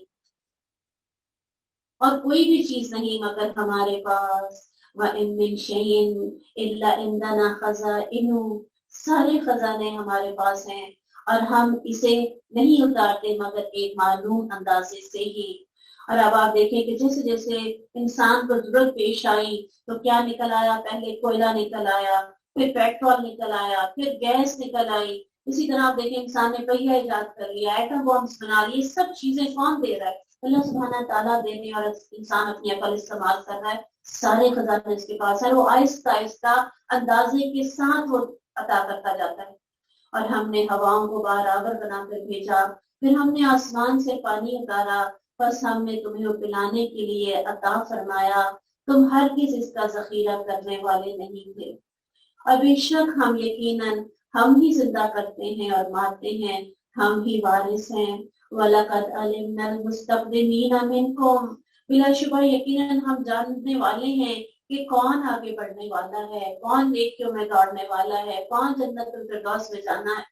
اور کوئی بھی چیز نہیں مگر ہمارے پاس، وَإِن مِّن شَيْءٍ إِلَّا عِندَنَا خَزَائِنُهُ، سارے خزانے ہمارے پاس ہیں اور ہم اسے نہیں اتارتے مگر ایک معلوم اندازے سے ہی۔ اور اب آپ دیکھیں کہ جیسے جیسے انسان کو ضرورت پیش آئی تو کیا نکل آیا، پہلے کوئلہ نکل آیا، پھر پیٹرول نکل آیا، پھر گیس نکل آئی، اسی طرح آپ دیکھیں انسان نے پہیہ ایجاد کر لیا، ایٹم بامز بنا لیے، سب چیزیں کون دے رہا ہے؟ اللہ سبحانہ تعالیٰ دینے، اور انسان اپنی عقل استعمال کر رہا ہے، سارے خزانے اس کے پاس ہے، وہ آہستہ آہستہ اندازے کے ساتھ وہ عطا کرتا جاتا ہے۔ اور ہم نے ہواؤں کو بارآور بنا کر بھیجا، پھر ہم نے آسمان سے پانی اتارا، بس ہم نے تمہیں پلانے کے لیے عطا فرمایا، تم ہرگز اس کا ذخیرہ کرنے والے نہیں تھے۔ اور بے شک ہم یقیناً ہم ہی زندہ کرتے ہیں اور مارتے ہیں، ہم ہی وارث ہیں۔ وَلَقَدْ عَلِمْنَا الْمُسْتَقْدِمِينَ مِنْكُمْ، بلا شبہ یقیناً ہم جاننے والے ہیں کہ کون آگے بڑھنے والا ہے، کون نیکیوں میں دوڑنے والا ہے، کون جنت الفردوس میں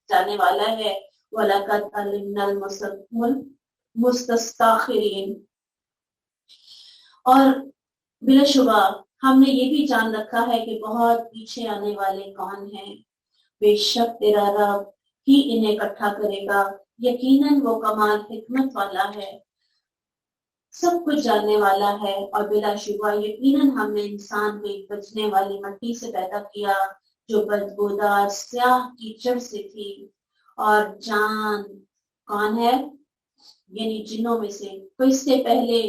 جانے والا ہے۔ وَلَقَدْ عَلِمْنَا الْمُسْتَسْتَاخِرِينَ، اور بلا شبہ ہم نے یہ بھی جان رکھا ہے کہ بہت پیچھے آنے والے کون ہیں۔ بے شک تیرا رب ہی انہیں اکٹھا کرے گا، یقیناً وہ کمال حکمت والا ہے، سب کچھ جاننے والا ہے۔ اور بلا شبہ یقیناً ہم نے انسان کو ایک بجنے والی مٹی سے پیدا کیا جو بدبودار سیاہ کیچڑ سے تھی، اور جان کون ہے؟ یعنی جنوں میں سے، تو اس سے پہلے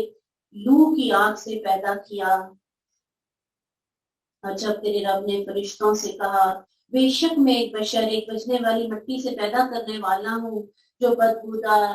لوح کی آگ سے پیدا کیا۔ اور جب تیرے رب نے فرشتوں سے کہا بے شک میں ایک بشر، ایک بجنے والی مٹی سے پیدا کرنے والا ہوں جو بدبودار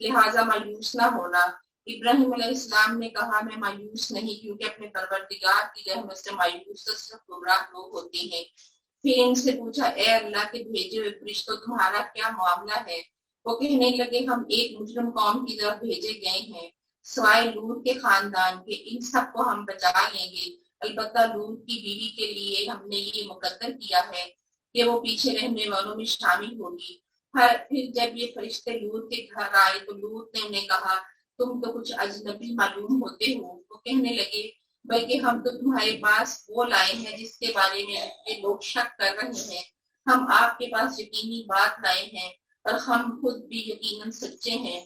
لہٰذا مایوس نہ ہونا۔ ابراہیم علیہ السلام نے کہا میں مایوس نہیں، کیونکہ اپنے پروردگار کی رحمت سے مایوس صرف گمراہ لوگ ہوتے ہیں۔ پھر ان سے پوچھا اے اللہ کے بھیجے ہوئے فرشتوں تمہارا کیا معاملہ ہے؟ وہ کہنے لگے ہم ایک مجرم قوم کی طرف بھیجے گئے ہیں، سوائے لوط کے خاندان کے، ان سب کو ہم بچا لیں گے، البتہ لوط کی بیوی کے لیے ہم نے یہ مقدر کیا ہے کہ وہ پیچھے رہنے والوں میں شامل ہوگی۔ پھر جب یہ فرشتے لوط کے گھر آئے تو لوط نے انہیں کہا تم تو کچھ اجنبی معلوم ہوتے ہو۔ وہ کہنے لگے بلکہ ہم تو تمہارے پاس وہ لائے ہیں جس کے بارے میں یہ لوگ شک کر رہے ہیں، ہم آپ کے پاس یقینی بات لائے ہیں اور ہم خود بھی یقیناً سچے ہیں،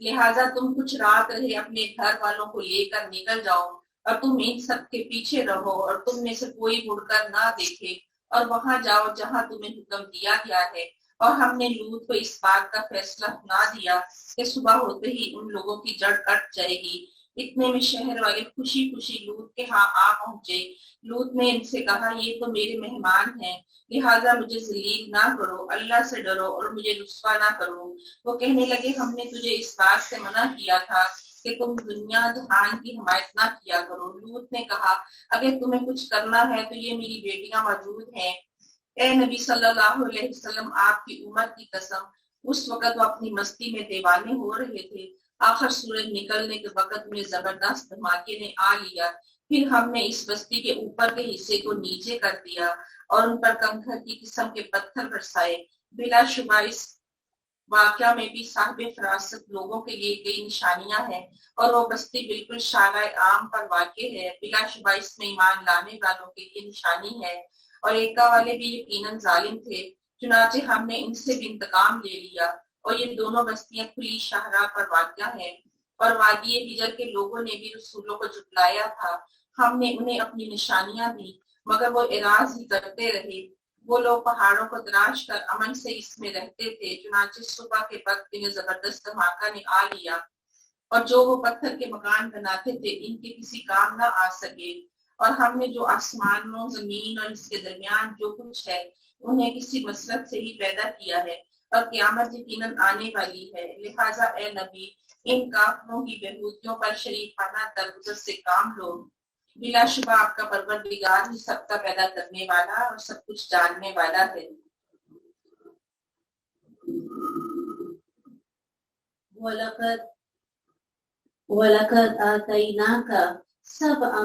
لہٰذا تم کچھ رات رہے اپنے گھر والوں کو لے کر نکل جاؤ اور تم ان سب کے پیچھے رہو اور تم میں سے کوئی مڑ کر نہ دیکھے اور وہاں جاؤ جہاں تمہیں حکم دیا گیا ہے۔ اور ہم نے لوط کو اس بات کا فیصلہ سنا دیا کہ صبح ہوتے ہی ان لوگوں کی جڑ کٹ جائے گی۔ اتنے میں شہر والے خوشی خوشی لوط کے ہاں آ پہنچے۔ لوط نے ان سے کہا یہ تو میرے مہمان ہیں، لہٰذا مجھے ذلیل نہ کرو، اللہ سے ڈرو اور مجھے رسوا نہ کرو۔ وہ کہنے لگے ہم نے تجھے اس بات سے منع کیا تھا کہ تم دنیا جہان کی حمایت نہ کیا کرو۔ لوط نے کہا اگر تمہیں کچھ کرنا ہے تو یہ میری بیٹیاں موجود ہیں۔ اے نبی صلی اللہ علیہ وسلم آپ کی عمر کی قسم، اس وقت وہ اپنی مستی میں دیوانے ہو رہے تھے، آخر سورج نکلنے کے وقت میں زبردست دھماکے نے آ لیا، پھر ہم نے اس بستی کے اوپر کے حصے کو نیچے کر دیا اور ان پر کنکر کی قسم کے پتھر برسائے۔ بلا شبہ اس واقعہ میں بھی صاحب فراست لوگوں کے لیے کئی نشانیاں ہیں اور وہ بستی بالکل شارع عام پر واقع ہے، بلا شبہ اس میں ایمان لانے والوں کے لیے نشانی ہے، اور ایکا والے بھی یقیناً ظالم تھے، چنانچہ ہم نے ان سے بھی انتقام لے لیا، اور یہ دونوں بستیاں کھلی شاہراہ پر واقع ہیں۔ اور وادی ہجر کے لوگوں نے بھی رسولوں کو جھٹلایا تھا، ہم نے انہیں اپنی نشانیاں دی مگر وہ اعراض ہی کرتے رہے۔ وہ لوگ پہاڑوں کو تراش کر امن سے اس میں رہتے تھے، چنانچہ صبح کے وقت انہیں زبردست دھماکہ نے آ لیا، اور جو وہ پتھر کے مکان بناتے تھے ان کے کسی کام نہ آ سکے۔ اور ہم نے جو آسمانوں زمین اور اس کے درمیان جو کچھ ہے انہیں کسی مصرف سے ہی پیدا کیا ہے، اور قیامت یقیناً آنے والی ہے، لہٰذا اے نبی ان کافروں کی بہوتیوں پر شریفانہ درگزر سے کام لو، بلا شبہ آپ کا پروردگار ہی سب کا پیدا کرنے والا اور سب کچھ جاننے والا ہے۔ وَلَقَدْ آتَيْنَاكَ سَبْعًا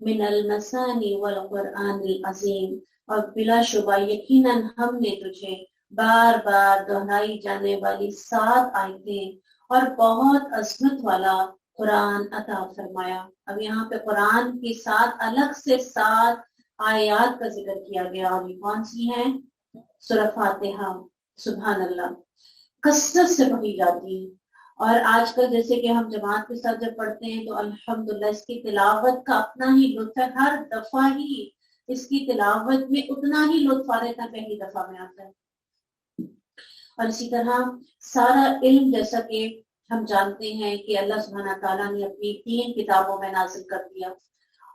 مِنَ الْمَثَانِي وَالْقُرْآنِ الْعَظِيمِ، اور بلا شبہ یقیناً ہم نے تجھے بار بار دہرائی جانے والی 7 آیتیں اور بہت عظمت والا قرآن عطا فرمایا۔ اب یہاں پہ قرآن کی 7 الگ سے 7 آیات کا ذکر کیا گیا، اور یہ کون سی ہیں؟ سورہ فاتحہ، سبحان اللہ، کثرت سے پڑھی جاتی ہے، اور آج کل جیسے کہ ہم جماعت کے ساتھ جب پڑھتے ہیں تو الحمدللہ اس کی تلاوت کا اپنا ہی لطف ہے، ہر دفعہ ہی اس کی تلاوت میں اتنا ہی لطف آ رہتا ہے پہلی دفعہ میں آتا ہے۔ اور اسی طرح سارا علم جیسا کہ ہم جانتے ہیں کہ اللہ سبحانہ تعالیٰ نے اپنی 3 کتابوں میں نازل کر دیا،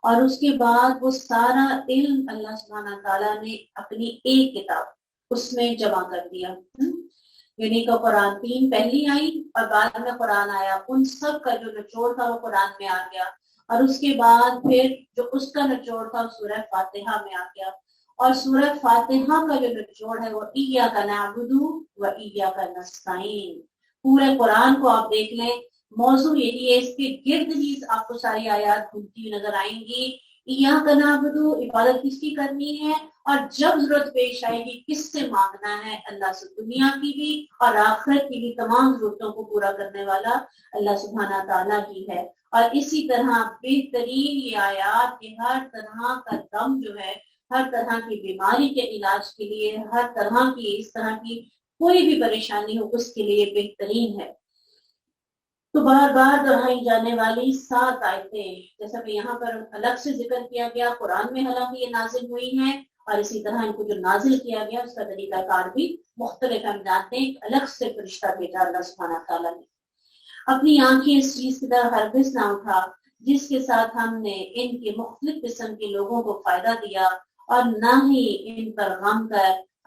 اور اس کے بعد وہ سارا علم اللہ سبحانہ تعالیٰ نے اپنی ایک کتاب اس میں جمع کر دیا، یعنی کہ قرآن 3 پہلی آئی اور بعد میں قرآن آیا، ان سب کا جو نچوڑ تھا وہ قرآن میں آ گیا، اور اس کے بعد پھر جو اس کا نچوڑ تھا سورہ فاتحہ میں آ گیا، اور سورہ فاتحہ کا جو نچوڑ ہے وہ ایاک نعبد و ایاک نستعین۔ پورے قرآن کو آپ دیکھ لیں، موضوع یہی ہے، اس کے گرد ہی آپ کو ساری آیات گھومتی ہوئی نظر آئیں گی۔ ایاک نعبد، عبادت کس کی کرنی ہے، اور جب ضرورت پیش آئے گی کس سے مانگنا ہے، اللہ سے، دنیا کی بھی اور آخرت کی بھی تمام ضرورتوں کو پورا کرنے والا اللہ سبحانہ تعالیٰ ہی ہے۔ اور اسی طرح بہترین یہ آیات کہ ہر طرح کا دم جو ہے، ہر طرح کی بیماری کے علاج کے لیے، ہر طرح کی اس طرح کی کوئی بھی پریشانی ہو اس کے لیے بہترین ہے۔ تو بار بار دہرائی جانے والی 7 آیتیں، جیسا کہ یہاں پر الگ سے ذکر کیا گیا، قرآن میں حالانکہ یہ نازل ہوئی ہیں، اور اسی طرح ان کو جو نازل کیا گیا اس کا طریقہ کار بھی مختلف، ہم جانتے ہیں ایک الگ سے فرشتہ بھیجا اللہ سبحانہ تعالیٰ نے۔ اپنی آنکھیں اس چیز کی طرح ہرگز نہ اٹھا جس کے ساتھ ہم نے ان کے مختلف قسم کے لوگوں کو فائدہ دیا، اور نہ ہی ان پر غم کر